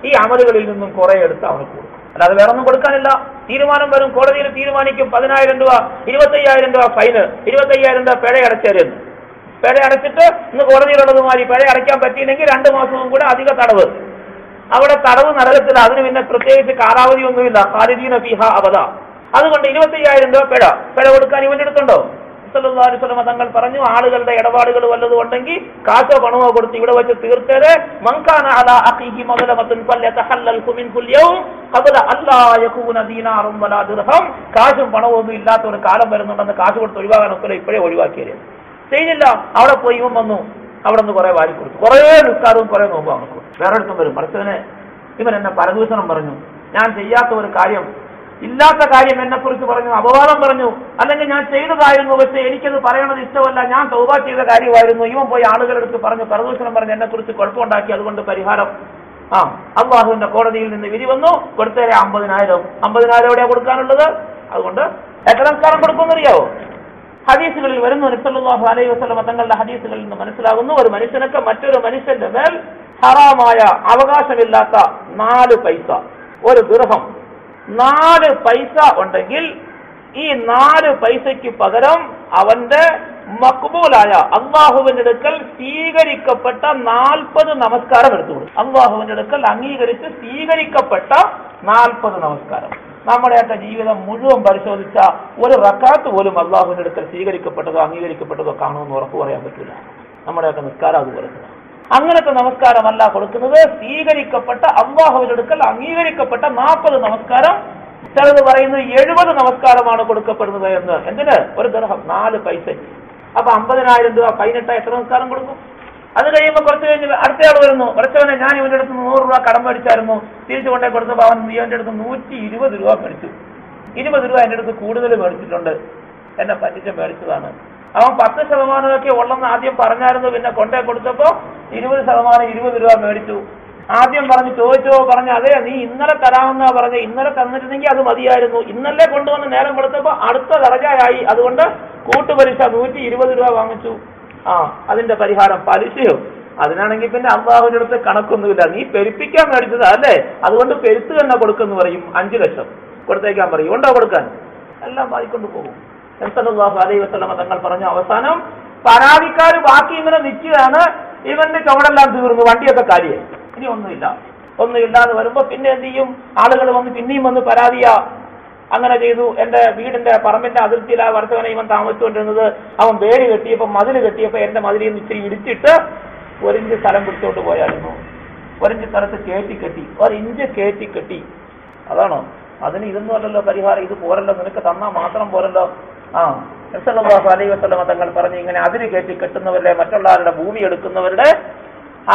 ഈ അമലുകളിൽ നിന്നും കുറെ എടുത്ത് അവന് കൊടുക്കും, അല്ലാതെ വേറെ ഒന്നും കൊടുക്കാനില്ല. തീരുമാനം വരും, കോടതിയിൽ തീരുമാനിക്കും, 10,000 രൂപ, 25,000 രൂപ ഫൈന്, 25,000 രൂപ പിഴ അടച്ചേരുന്നു. പിഴ അടച്ചിട്ട് ഇന്ന് കോടതിയിലുള്ളതുമാതിരി പിഴ അടയ്ക്കാൻ പറ്റിയില്ലെങ്കിൽ 2 മാസവും കൂടെ അധിക തടവ്. അവിടെ തടവ് നരകത്തിൽ, അതിന് പിന്നെ പ്രത്യേകിച്ച് കാലാവധി ഒന്നുമില്ല, ഖാലിദീന ഫീഹാ അബദാ. അതുകൊണ്ട് 25,000 രൂപ പിഴ കൊടുക്കാൻ ഇവന്റെ അടുത്തുണ്ടോ? സല്ലല്ലാഹു അലൈഹി വസല്ലം തങ്ങൾ പറഞ്ഞു, ആളുകളുടെ ഇടപാടുകൾ വല്ലതും ഉണ്ടെങ്കിൽ കാശോ പണമോ കൊടുത്ത് ഇവിടെ വെച്ച് തീർത്തേരെ. മൻകാന അലാ അഖീഹി മദ്ലമത്തുൻ ഫല്യതഹല്ലൽഹു മിൻഹുൽ യൗം ഖബല അല്ലാ യകൂന ദീനാറും വലാ ദിർഹം. കാശും പണവും ഒന്നും ഇല്ലാത്ത ഒരു കാലം വരുന്നുണ്ടെന്ന് കാശ് കൊടുത്ത് ഒഴിവാക്കാൻ ഒക്കില്ല, ഇപ്പോഴേ ഒഴിവാക്കിയത് ചെയ്തില്ല. അവിടെ പോയി ഇവൻ വന്നു, അവിടെ നിന്ന് കുറെ വാരി കൊടുത്തു, കുറെ നിസ്കാരവും കുറെ നോമ്പും അവർക്ക്. വേറെ അടുത്തും വരും, മറിച്ചവനെ ഇവൻ എന്നെ പരദൂഷണം പറഞ്ഞു, ഞാൻ ചെയ്യാത്ത ഒരു കാര്യം, ഇല്ലാത്ത കാര്യം എന്നെ കുറിച്ച് പറഞ്ഞു, അപവാദം പറഞ്ഞു, അല്ലെങ്കിൽ ഞാൻ ചെയ്തതായിരുന്നു, പക്ഷേ എനിക്കത് പറയണത് ഇഷ്ടമല്ല, ഞാൻ തൗബ ചെയ്ത കാര്യമായിരുന്നു, ഇവൻ പോയി ആളുകളെടുത്ത് പറഞ്ഞു, പരദൂഷണം പറഞ്ഞ് എന്നെ കുറിച്ച് കുഴപ്പമുണ്ടാക്കി, അതുകൊണ്ട് പരിഹാരം. അള്ളാഹുവിന്റെ കോടതിയിൽ നിന്ന് വിധി വന്നു, കൊടുത്തേരെ 50,000. 50,000 എവിടെയാ കൊടുക്കാനുള്ളത്? അതുകൊണ്ട് എത്ര നമസ്കാരം കൊടുക്കുമെന്നറിയാവോ? ഹദീസുകളിൽ വരുന്നു, നബി സല്ലല്ലാഹു അലൈഹി വസല്ലം തങ്ങളുടെ ഹദീസുകളിൽ നിന്ന് മനസ്സിലാകുന്നു, ഒരു മനുഷ്യനൊക്കെ മറ്റൊരു മനുഷ്യന്റെ മേൽ ഹറാമായ അവകാശമില്ലാത്ത 4 പൈസ, ഒരു ദിർഹം 4 പൈസ ഉണ്ടെങ്കിൽ ഈ 4 പൈസയ്ക്ക് പകരം അവന്റെ മഖ്ബൂലായ അള്ളാഹുവിന്റെ അടുക്കൽ സ്വീകരിക്കപ്പെട്ട 40 നമസ്കാരം എടുത്തുകൊടുക്കും. അള്ളാഹുവിന്റെ അടുക്കൽ അംഗീകരിച്ച് സ്വീകരിക്കപ്പെട്ട 40 നമസ്കാരം. നമ്മുടെയൊക്കെ ജീവിതം മുഴുവൻ പരിശോധിച്ച ഒരു റക്കാത്ത് പോലും അള്ളാഹുവിന്റെ അടുക്കൽ സ്വീകരിക്കപ്പെട്ടതോ അംഗീകരിക്കപ്പെട്ടതോ കാണുമെന്ന് ഉറപ്പ് പറയാൻ പറ്റില്ല. നമ്മുടെയൊക്കെ നിസ്കാരം അതുപോലെ. അങ്ങനത്തെ നമസ്കാരമല്ല കൊടുക്കുന്നത്, സ്വീകരിക്കപ്പെട്ട അള്ളാഹുവിന്റെ അടുക്കൽ അംഗീകരിക്കപ്പെട്ട 40 നമസ്കാരം. ചിലത് പറയുന്നത് 70 നമസ്കാരമാണ് കൊടുക്കപ്പെടുന്നത് എന്ന്. എന്തിന്? ഒരു ദിർഹം 4 പൈസ. അപ്പൊ 50,000 രൂപ ഫൈനിട്ട എത്ര നമസ്കാരം കൊടുക്കും? അത് കഴിയുമ്പോൾ കുറച്ച് കഴിഞ്ഞ് അടുത്തയാൾ വരുന്നു, കുറച്ചവനെ ഞാൻ ഇവന്റെ അടുത്ത് 100 രൂപ കടം മേടിച്ചായിരുന്നു, തിരിച്ചു കൊണ്ടേ കൊടുത്തപ്പോൾ അവൻ ഇവന്റെ അടുത്ത് 120 രൂപ മേടിച്ചു. 20 രൂപ എന്റെ അടുത്ത് കൂടുതൽ മേടിച്ചിട്ടുണ്ട്, എന്നെ പറ്റിച്ച് മേടിച്ചതാണ്. അവൻ 10% ഉള്ളെന്ന് ആദ്യം പറഞ്ഞായിരുന്നു, പിന്നെ കൊണ്ടേ കൊടുത്തപ്പോ 20% 20 രൂപ മേടിച്ചു. ആദ്യം ചോദിച്ചോ അതെ നീ ഇന്നലെ തരാമെന്നാ പറഞ്ഞ, ഇന്നലെ തന്നിരുന്നെങ്കിൽ അത് മതിയായിരുന്നു, ഇന്നലെ കൊണ്ടുവന്ന് നേരം കൊടുത്തപ്പോ അടുത്ത ദർജയായി, അതുകൊണ്ട് കൂട്ടുപലിശ 120 രൂപ വാങ്ങിച്ചു. അതിന്റെ പരിഹാരം പലിശയോ? അതിനാണെങ്കിൽ പിന്നെ അള്ളാഹുവിന്റെ അടുത്ത് കണക്കൊന്നുമില്ല, നീ പെരുപ്പിക്കാൻ മേടിച്ചതാ അല്ലേ, അതുകൊണ്ട് പെരുത്ത് തന്നെ കൊടുക്കെന്ന് പറയും. 5 ലക്ഷം കൊടുത്തേക്കാൻ പറയും, ഉണ്ടോ കൊടുക്കാൻ? എല്ലാം വായിക്കൊണ്ട് പോകും. സല്ലല്ലാഹു അലൈഹി വസല്ലം തങ്ങൾ പറഞ്ഞു, അവസാനം പരാതിക്കാർ ബാക്കി ഇങ്ങനെ നിൽക്കുകയാണ്, ഇവന്റെ ചുവടെല്ലാം തീർന്നു, വണ്ടിയൊക്കെ കാലിയായി, ഇനി ഒന്നുമില്ലാതെ വരുമ്പോ പിന്നെ എന്ത് ചെയ്യും? ആളുകൾ വന്ന് പിന്നെയും വന്ന് പരാതിയാ, അങ്ങനെ ചെയ്തു, എന്റെ വീടിന്റെ പറമ്പിന്റെ അതിർത്തിയിൽ ആ വർഷവനെ ഇവൻ താമസിച്ചുകൊണ്ടിരുന്നത്, അവൻ വേര് കെട്ടിയപ്പോ മതില് കെട്ടിയപ്പോ എന്റെ മതിലിൽ നിന്ന് ഇച്ചിരി ഇടിച്ചിട്ട് 1 ഇഞ്ച് സ്ഥലം പിടിച്ചോണ്ട് പോയായിരുന്നു. 1 ഇഞ്ച് സ്ഥലത്ത് കയറ്റി 1 ഇഞ്ച് കയറ്റി. അതാണോ? അതിന് ഇതൊന്നും അല്ലല്ലോ പരിഹാരം, ഇത് പോരല്ലോ, നിനക്ക് തന്നാ മാത്രം പോരല്ലോ. സല്ലല്ലാഹു അലൈഹി വസല്ലം തങ്ങൾ പറഞ്ഞു, ഇങ്ങനെ അതിന് കയറ്റി കെട്ടുന്നവരുടെ, മറ്റുള്ളവരുടെ ഭൂമി എടുക്കുന്നവരുടെ,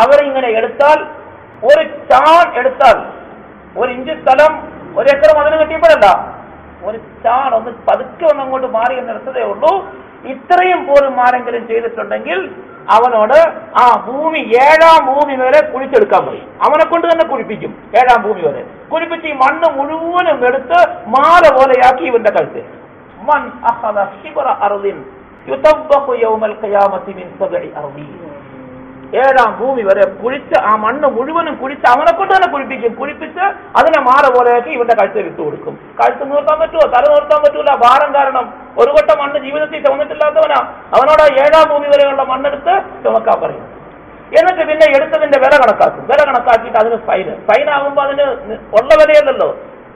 അവരിങ്ങനെ എടുത്താൽ, ഒരു ചാൺ എടുത്താൽ 1 ഇഞ്ച് സ്ഥലം 1 ഏക്കർ മതിന് കെട്ടിയപ്പോഴല്ല, ഒരു ചാൺ ഒന്ന് പതുക്കെ ഒന്ന് അങ്ങോട്ട് മാറി എന്നെടുത്തതേ ഉള്ളൂ. ഇത്രയും പോലും ആരെങ്കിലും ചെയ്തിട്ടുണ്ടെങ്കിൽ അവനോട് ആ ഭൂമി 7ാം ഭൂമി വരെ കുഴിച്ചെടുക്കാൻ പറയും. അവനെ കൊണ്ട് തന്നെ കുഴിപ്പിക്കും. 7ാം ഭൂമി വരെ കുഴിപ്പിച്ച് ഈ മണ്ണ് മുഴുവനും എടുത്ത് മാല പോലെയാക്കി ഇവന്റെ കഴുത്ത്. മൻ അഖദ ശിബ്റ അർദിൻ യുതബ്ബഖു യൗമൽ ഖിയാമത്തി മിൻ 7 അർദീൻ. 7ാം ഭൂമി വരെ കുഴിച്ച് ആ മണ്ണ് മുഴുവനും കുഴിച്ച് അവനെ കൊണ്ട് തന്നെ കുഴിപ്പിക്കും. കുഴിപ്പിച്ച് അതിനെ മാല പോലെയാക്കി ഇവന്റെ കഴുത്തിൽ ഇട്ട് കൊടുക്കും. കഴുത്ത് നിർത്താൻ പറ്റുമോ? തല നിർത്താൻ പറ്റൂല, ഭാരം കാരണം. ഒരു വട്ട മണ്ണ് ജീവിതത്തിൽ ചുമന്നിട്ടില്ലാത്തവനാ, അവനോട് 7ാം ഭൂമി വരെയുള്ള മണ്ണെടുത്ത് ചുമക്കാൻ പറയും. എന്നിട്ട് പിന്നെ എടുത്തതിന്റെ വില കണക്കാക്കും. വില കണക്കാക്കിയിട്ട് അതിന് ഫൈനാകുമ്പോ അതിന് ഉള്ള വിലയല്ലല്ലോ,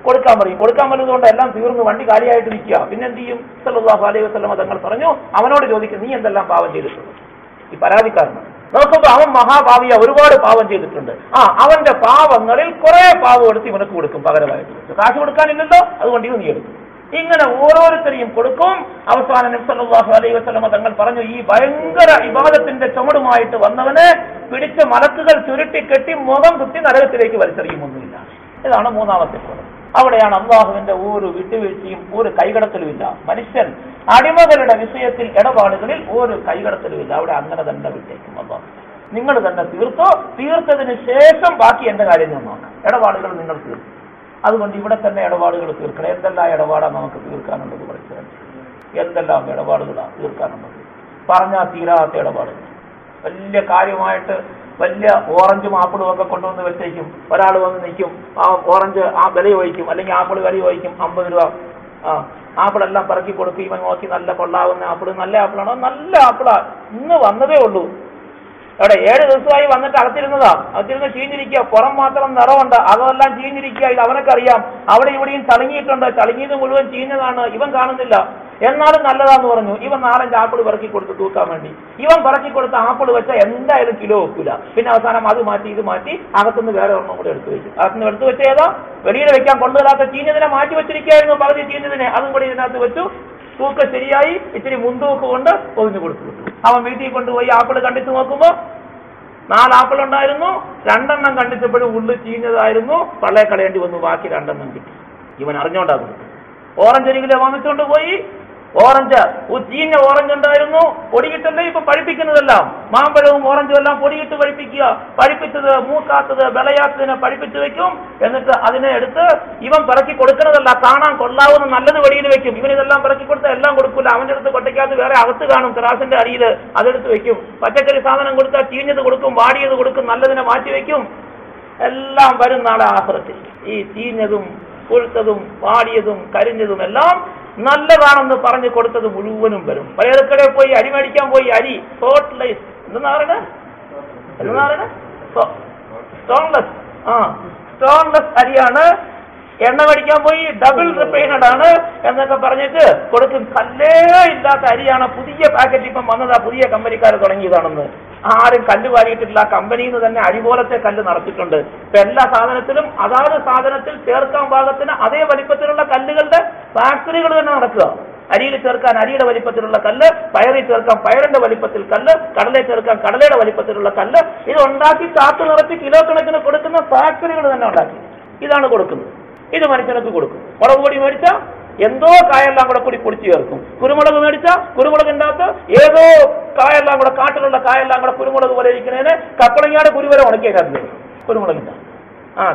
കൊടുക്കാൻ പറയും. കൊടുക്കാൻ പറ്റുന്നതുകൊണ്ട് എല്ലാം തീർന്നു, വണ്ടി കാലിയായിട്ട് നിൽക്കുക. പിന്നെ എന്ത് ചെയ്യും? സല്ലല്ലാഹു അലൈഹി വസല്ലം തങ്ങൾ പറഞ്ഞു, അവനോട് ചോദിക്കും, നീ എന്തെല്ലാം പാവം ചെയ്തിട്ടുണ്ട്? ഈ പരാതിക്കാരന് നോക്കുമ്പോ അവൻ മഹാഭാവിയ, ഒരുപാട് പാവം ചെയ്തിട്ടുണ്ട്. അവന്റെ പാവങ്ങളിൽ കുറെ പാവം എടുത്ത് ഇവനക്ക് കൊടുക്കും പകരമായിട്ട്. കാശ് കൊടുക്കാനില്ലല്ലോ, അതുകൊണ്ട് നീ എടുക്കും. ഇങ്ങനെ ഓരോരുത്തരെയും കൊടുക്കും. അവസാനം നബി സല്ലല്ലാഹു അലൈഹി വസല്ലം തങ്ങൾ പറഞ്ഞു, ഈ ഭയങ്കര ഇബാദത്തിന്റെ ചുമടുമായിട്ട് വന്നവനെ പിടിച്ച് മലക്കുകൾ ചുരുട്ടിക്കെട്ടി മുഖം കുത്തി നരകത്തിലേക്ക് വലിച്ചെറിയുമൊന്നുമില്ല. ഇതാണ് 3ാമത്തെ കോലം. അവിടെയാണ് അള്ളാഹുവിന്റെ ഒരു വിട്ടുവീഴ്ചയും ഒരു കൈകടത്തലുമില്ല. മനുഷ്യൻ അടിമകളുടെ വിഷയത്തിൽ ഇടപാടുകളിൽ ഒരു കൈകടത്തലുമില്ല. അവിടെ അങ്ങനെ തന്നെ വിട്ടേക്കും. അള്ളാഹു നിങ്ങൾ തന്നെ തീർത്തതിന് ശേഷം ബാക്കി എന്റെ കാര്യം ഞാൻ നോക്കാം. ഇടപാടുകൾ നിങ്ങൾ തീർക്കും. അതുകൊണ്ട് ഇവിടെ തന്നെ ഇടപാടുകൾ തീർക്കണം. എന്തെല്ലാം ഇടപാടാണ് നമുക്ക് തീർക്കാനുള്ളത്? പഠിച്ചത് എന്തെല്ലാം ഇടപാടുകളാണ് തീർക്കാനുള്ളത്? പറഞ്ഞാൽ തീരാത്ത ഇടപാടുകൾ. വലിയ കാര്യമായിട്ട് വലിയ ഓറഞ്ചും ആപ്പിളും ഒക്കെ കൊണ്ടുവന്ന് വെച്ചേക്കും. ഒരാൾ വന്ന് നിൽക്കും, ആ ഓറഞ്ച് വില ചോദിക്കും, അല്ലെങ്കിൽ ആപ്പിൾ വില ചോദിക്കും 50 രൂപ. ആപ്പിളെല്ലാം പറക്കി കൊടുക്കും. ഇവൻ നോക്കി നല്ല കൊള്ളാവുന്ന ആപ്പിൾ, നല്ല ആപ്പിളാണോ? നല്ല ആപ്പിളാ, ഇന്ന് വന്നതേ ഉള്ളൂ. അവിടെ 7 ദിവസമായി വന്നിട്ട് അകത്തിരുന്ന് ചീഞ്ഞിരിക്കുക. പുറം മാത്രം നിറവുണ്ട്, അതെല്ലാം ചീഞ്ഞിരിക്കുക. ഇത് അവനക്കറിയാം. അവിടെ ഇവിടെയും ചളങ്ങിയിട്ടുണ്ട്. ചളങ്ങിയത് മുഴുവൻ ചീഞ്ഞതാണ്. ഇവൻ കാണുന്നില്ല, എന്നാലും നല്ലതാന്ന് പറഞ്ഞു. ഇവൻ 4-5 ആപ്പിൾ പറക്കി കൊടുത്ത് തൂക്കാൻ വേണ്ടി. ഇവൻ പറക്കി കൊടുത്ത ആപ്പിൾ വെച്ചാൽ എന്തായാലും കിലോ വെക്കൂല. പിന്നെ അവസാനം അത് മാറ്റി ഇത് മാറ്റി അകത്തുനിന്ന് വേറെ ഒരെണ്ണം കൂടെ എടുത്തു വെച്ചു. അകത്തുനിന്ന് എടുത്തു വെച്ച ഏതാ? വെളിയിൽ വെക്കാൻ കൊണ്ടുവരാത്ത ചീഞ്ഞതിനെ മാറ്റി വെച്ചിരിക്കുകയായിരുന്നു. പകുതി ചീഞ്ഞതിനെ അതും കൂടി ഇതിനകത്ത് വെച്ചു. തൂക്കം ശരിയായി. ഇച്ചിരി മുൻതൂക്ക് കൊണ്ട് പൊതിഞ്ഞു കൊടുത്തു വിട്ടു. അവൻ വീട്ടിൽ കൊണ്ടുപോയി ആപ്പിൾ കണ്ടിച്ച് നോക്കുമ്പോ 4 ആപ്പിൾ ഉണ്ടായിരുന്നു. 2 എണ്ണം കണ്ടിച്ചപ്പോഴും ഉള്ളു ചീഞ്ഞതായിരുന്നു. പള്ളയെ കളയേണ്ടി വന്നു. ബാക്കി 2 എണ്ണം കിട്ടി. ഇവൻ അറിഞ്ഞോണ്ടാകും. ഓറഞ്ച് 1 കിലോ വാങ്ങിച്ചുകൊണ്ട് പോയി. ഓറഞ്ച്, ചീഞ്ഞ ഓറഞ്ച് ഉണ്ടായിരുന്നു, പൊടിയിട്ടല്ലേ ഇപ്പൊ പഴിപ്പിക്കുന്നതെല്ലാം. മാമ്പഴവും ഓറഞ്ചും എല്ലാം പൊടിയിട്ട് പഴിപ്പിക്കുക. പഴിപ്പിച്ചത്, മൂക്കാത്തത്, വിളയാത്തതിനെ പഴിപ്പിച്ച് വെക്കും. എന്നിട്ട് അതിനെ എടുത്ത് ഇവൻ പിറക്കി കൊടുക്കുന്നതല്ല, കാണാൻ കൊള്ളാവുന്ന നല്ലത് വെടിയിൽ വെക്കും. ഇവനിതെല്ലാം പിറക്കി കൊടുത്താൽ എല്ലാം കൊടുക്കില്ല. അവന്റെ അടുത്ത് കൊട്ടയ്ക്കകത്ത് വേറെ അകത്ത് കാണും, ത്രാസിന്റെ അടിയിൽ, അതെടുത്ത് വെക്കും. പച്ചക്കറി സാധനം കൊടുത്താൽ ചീഞ്ഞത് കൊടുക്കും, വാടിയത് കൊടുക്കും, നല്ലതിനെ മാറ്റി വെക്കും. എല്ലാം വരും നാളെ ആഖിറത്തിൽ. ഈ ചീഞ്ഞതും കൊഴുത്തതും വാടിയതും കരിഞ്ഞതും എല്ലാം നല്ലതാണെന്ന് പറഞ്ഞു കൊടുത്തത് മുഴുവനും വരും. പലചരക്കടയിൽ പോയി അരി മേടിക്കാൻ പോയി, അരി സ്റ്റോൺലെസ്, സ്റ്റോൺലെസ് അരിയാണ്. എണ്ണ മേടിക്കാൻ പോയി ഡബിൾ റിഫൈനഡ് ആണ് എന്നൊക്കെ പറഞ്ഞിട്ട് കൊടുക്കും. കല്ലേ ഇല്ലാത്ത അരിയാണ്. പുതിയ പാക്കറ്റ് ഇപ്പം വന്നതാ, പുതിയ കമ്പനിക്കാർ തുടങ്ങിയതാണെന്ന്. ആരും കല്ല് വാരിയിട്ടില്ല, കമ്പനിയിൽ നിന്ന് തന്നെ അരി പോലത്തെ കല്ല് നടത്തിയിട്ടുണ്ട്. ഇപ്പൊ എല്ലാ സാധനത്തിലും അതാത് സാധനത്തിൽ ചേർക്കാൻ പാകത്തിന് അതേ വലിപ്പത്തിലുള്ള കല്ലുകളുടെ ഫാക്ടറികൾ തന്നെ നടക്കുക. അരിയിൽ ചേർക്കാൻ അരിയുടെ വലിപ്പത്തിലുള്ള കല്ല്, പയറിൽ ചേർക്കാൻ പയറിന്റെ വലിപ്പത്തിൽ കല്ല്, കടലയിൽ ചേർക്കാൻ കടലയുടെ വലിപ്പത്തിലുള്ള കല്ല്, ഇത് ഉണ്ടാക്കി ചാക്ക് നിറച്ച് കിലോ കണക്കിന് കൊടുക്കുന്ന ഫാക്ടറികൾ തന്നെ ഉണ്ടാക്കി. ഇതാണ് കൊടുക്കുന്നത്. ഇത് മനുഷ്യനക്ക് കൊടുക്കും. മുളക് പൊടി മേടിച്ചാൽ എന്തോ കായെല്ലാം കൂടെ കൂടി പൊടിച്ചു ചേർക്കും. കുരുമുളക് മേടിച്ചാൽ കുരുമുളകിൻ്റെ അകത്ത് ഏതോ കായെല്ലാം കൂടെ, കാട്ടിലുള്ള കായെല്ലാം കൂടെ കുരുമുളക് പോലെ ഇരിക്കുന്നതിന് കപ്പളങ്ങാട് കുരുവരെ ഉണക്കിയേക്കാറില്ലേ കുരുമുളകിൻ്റെ.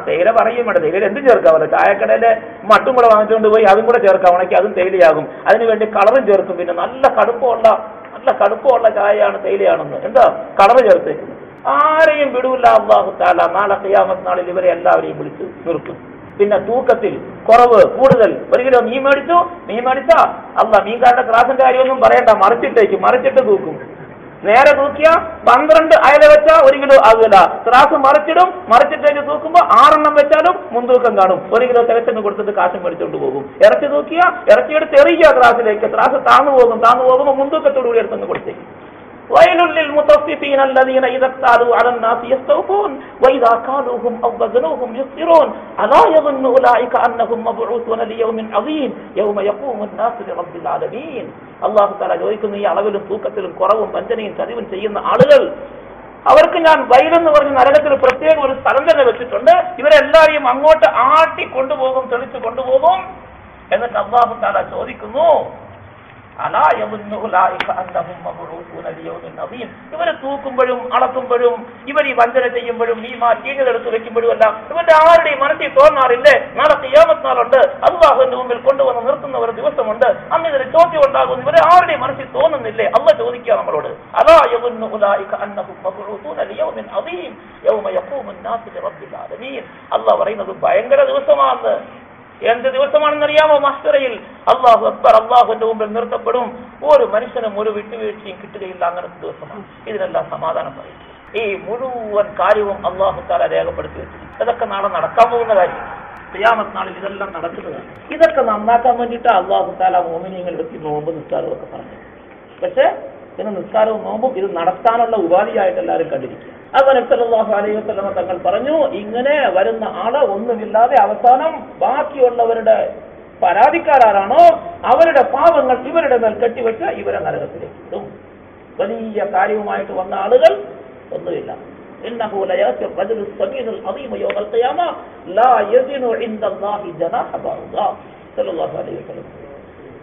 തേയില പറയും വേണ്ട, തേയില എന്തും ചേർക്കാമല്ലോ. ചായക്കടയിലെ മട്ടും കൂടെ വാങ്ങിച്ചുകൊണ്ട് പോയി അതും കൂടെ ചേർക്കാം, ഉണക്കി അതും തേയിലയാകും. അതിനുവേണ്ടി കളറും ചേർക്കും. പിന്നെ നല്ല കടുപ്പമുള്ള ചായയാണ്, തേയിലയാണെന്ന് എന്താ കളറ് ചേർത്ത്. ആരെയും വിടൂല്ല അല്ലാഹു തആല. നാളെ ഖിയാമത്ത് നാളിൽ ഇവരെ എല്ലാവരെയും വിളിച്ച് നിർത്തും. പിന്നെ തൂക്കത്തിൽ കുറവ് കൂടുതൽ, 1 കിലോ മീൻ മേടിച്ചാ അല്ല, മീൻകാരുടെ ക്ലാസിന്റെ കാര്യമൊന്നും പറയണ്ട, മറിച്ചിട്ട് തൂക്കും. നേരെ തൂക്കിയ 12 അയല വെച്ചാൽ 1 കിലോ ആകില്ല. ത്രാസ് മറിച്ചിട്ടേക്ക് തൂക്കുമ്പോൾ 6 എണ്ണം വെച്ചാലും മുൻതൂക്കം കാണും. 1 കിലോ തികച്ചെന്ന് കൊടുത്തിട്ട് കാശും മേടിച്ചുകൊണ്ട് പോകും. ഇറച്ചി തൂക്കിയ ഇറച്ചിയെടുത്ത് എറിയുക ത്രാസിലേക്ക്. ത്രാസ് താന്നു പോകുമ്പോൾ മുൻതൂക്കത്തോടുകൂടി എടുത്തൊന്ന് കൊടുത്തേക്കും. ويل للمطففين الذين إذا اكتالوا على الناس يستوفون وإذا كالوهم أو وزنوهم يخسرون ألا يظن أولئك أنهم مبعوثون ليوم عظيم يوم يقوم الناس لرب العالمين. അല്ലാഹു തആല ചോദിക്കുന്നു, ഈ അളവിലും തൂക്കത്തിലും കുറവും വഞ്ചനയും ചതിവും ചെയ്യുന്ന ആളുകൾ, അവർക്ക് ഞാൻ വൈലെന്ന് പറഞ്ഞ് നരകത്തിൽ പ്രത്യേക ഒരു സ്ഥലം തന്നെ വെച്ചിട്ടുണ്ട്. ഇവരെല്ലാവരെയും അങ്ങോട്ട് ആട്ടി കൊണ്ടുപോകും, തെളിച്ചു കൊണ്ടുപോകും. എന്നിട്ട് അല്ലാഹു തആല ചോദിക്കുന്നു, ഇവരെ തൂക്കുമ്പോഴും അളക്കുമ്പോഴും ഇവർ ഈ വഞ്ചന ചെയ്യുമ്പോഴും ഈ ചീഞ്ഞതെടുത്ത് വെക്കുമ്പോഴും എല്ലാം ഇവരുടെ ആരുടെയും മനസ്സിൽ തോന്നാറില്ലേ നാളെ ഖിയാമത്ത് നാളുണ്ട്, അല്ലാഹുവിന്റെ മുമ്പിൽ കൊണ്ടുവന്ന് നിർത്തുന്ന ഒരു ദിവസമുണ്ട്, അന്ന് ഇതിന് ചോദ്യം ഉണ്ടാകും. ഇവരെ ആരുടെയും മനസ്സിൽ തോന്നുന്നില്ലേ? അല്ലാഹു ചോദിക്കുക നമ്മളോട്, അല്ലാഹു പറയുന്നത് ഭയങ്കര ദിവസമാണെന്ന്. എന്ത് ദിവസമാണെന്നറിയാമോ? മഹ്ശറയിൽ അല്ലാഹു അക്ബർ, അല്ലാഹുവിന്റെ മുമ്പിൽ നിർത്തപ്പെടും. ഒരു മനുഷ്യനും ഒരു വിട്ടുവീഴ്ചയും കിട്ടുകയില്ല. അങ്ങനത്തെ ദിവസമാണ്. ഇതിനെല്ലാം സമാധാനം പറയും. ഈ മുഴുവൻ കാര്യവും അല്ലാഹു തആല രേഖപ്പെടുത്തി വെച്ചിരിക്കും. ഇതൊക്കെ നാളെ നടക്കാൻ പോകുന്ന കാര്യം. ഖിയാമത്ത് നാളിൽ ഇതെല്ലാം നടക്കുന്നതാണ്. ഇതൊക്കെ നന്നാക്കാൻ വേണ്ടിയിട്ട് അല്ലാഹു തആല മുഅ്മിനീങ്ങളുടെ നോമ്പ് നിസ്കാരവും ഒക്കെ പറഞ്ഞു. പക്ഷെ ഇതിന് നിസ്കാരവും നോമ്പും ഇത് നടത്താനുള്ള ഉപാധിയായിട്ട് എല്ലാവരും കണ്ടിരിക്കുക. അത് നബി സല്ലല്ലാഹു അലൈഹി വസല്ലം തങ്ങൾ പറഞ്ഞു, ഇങ്ങനെ വരുന്ന ആള് ഒന്നുമില്ലാതെ അവസാനം ബാക്കിയുള്ളവരുടെ പരാതിക്കാരാണോ അവരുടെ പാവങ്ങൾ ഇവരുടെ മേൽ കെട്ടിവെച്ച് ഇവരെ നരകത്തിലേക്ക് ഇടും. വലിയ കാര്യവുമായിട്ട് വന്ന ആളുകൾ ഒന്നുമില്ല.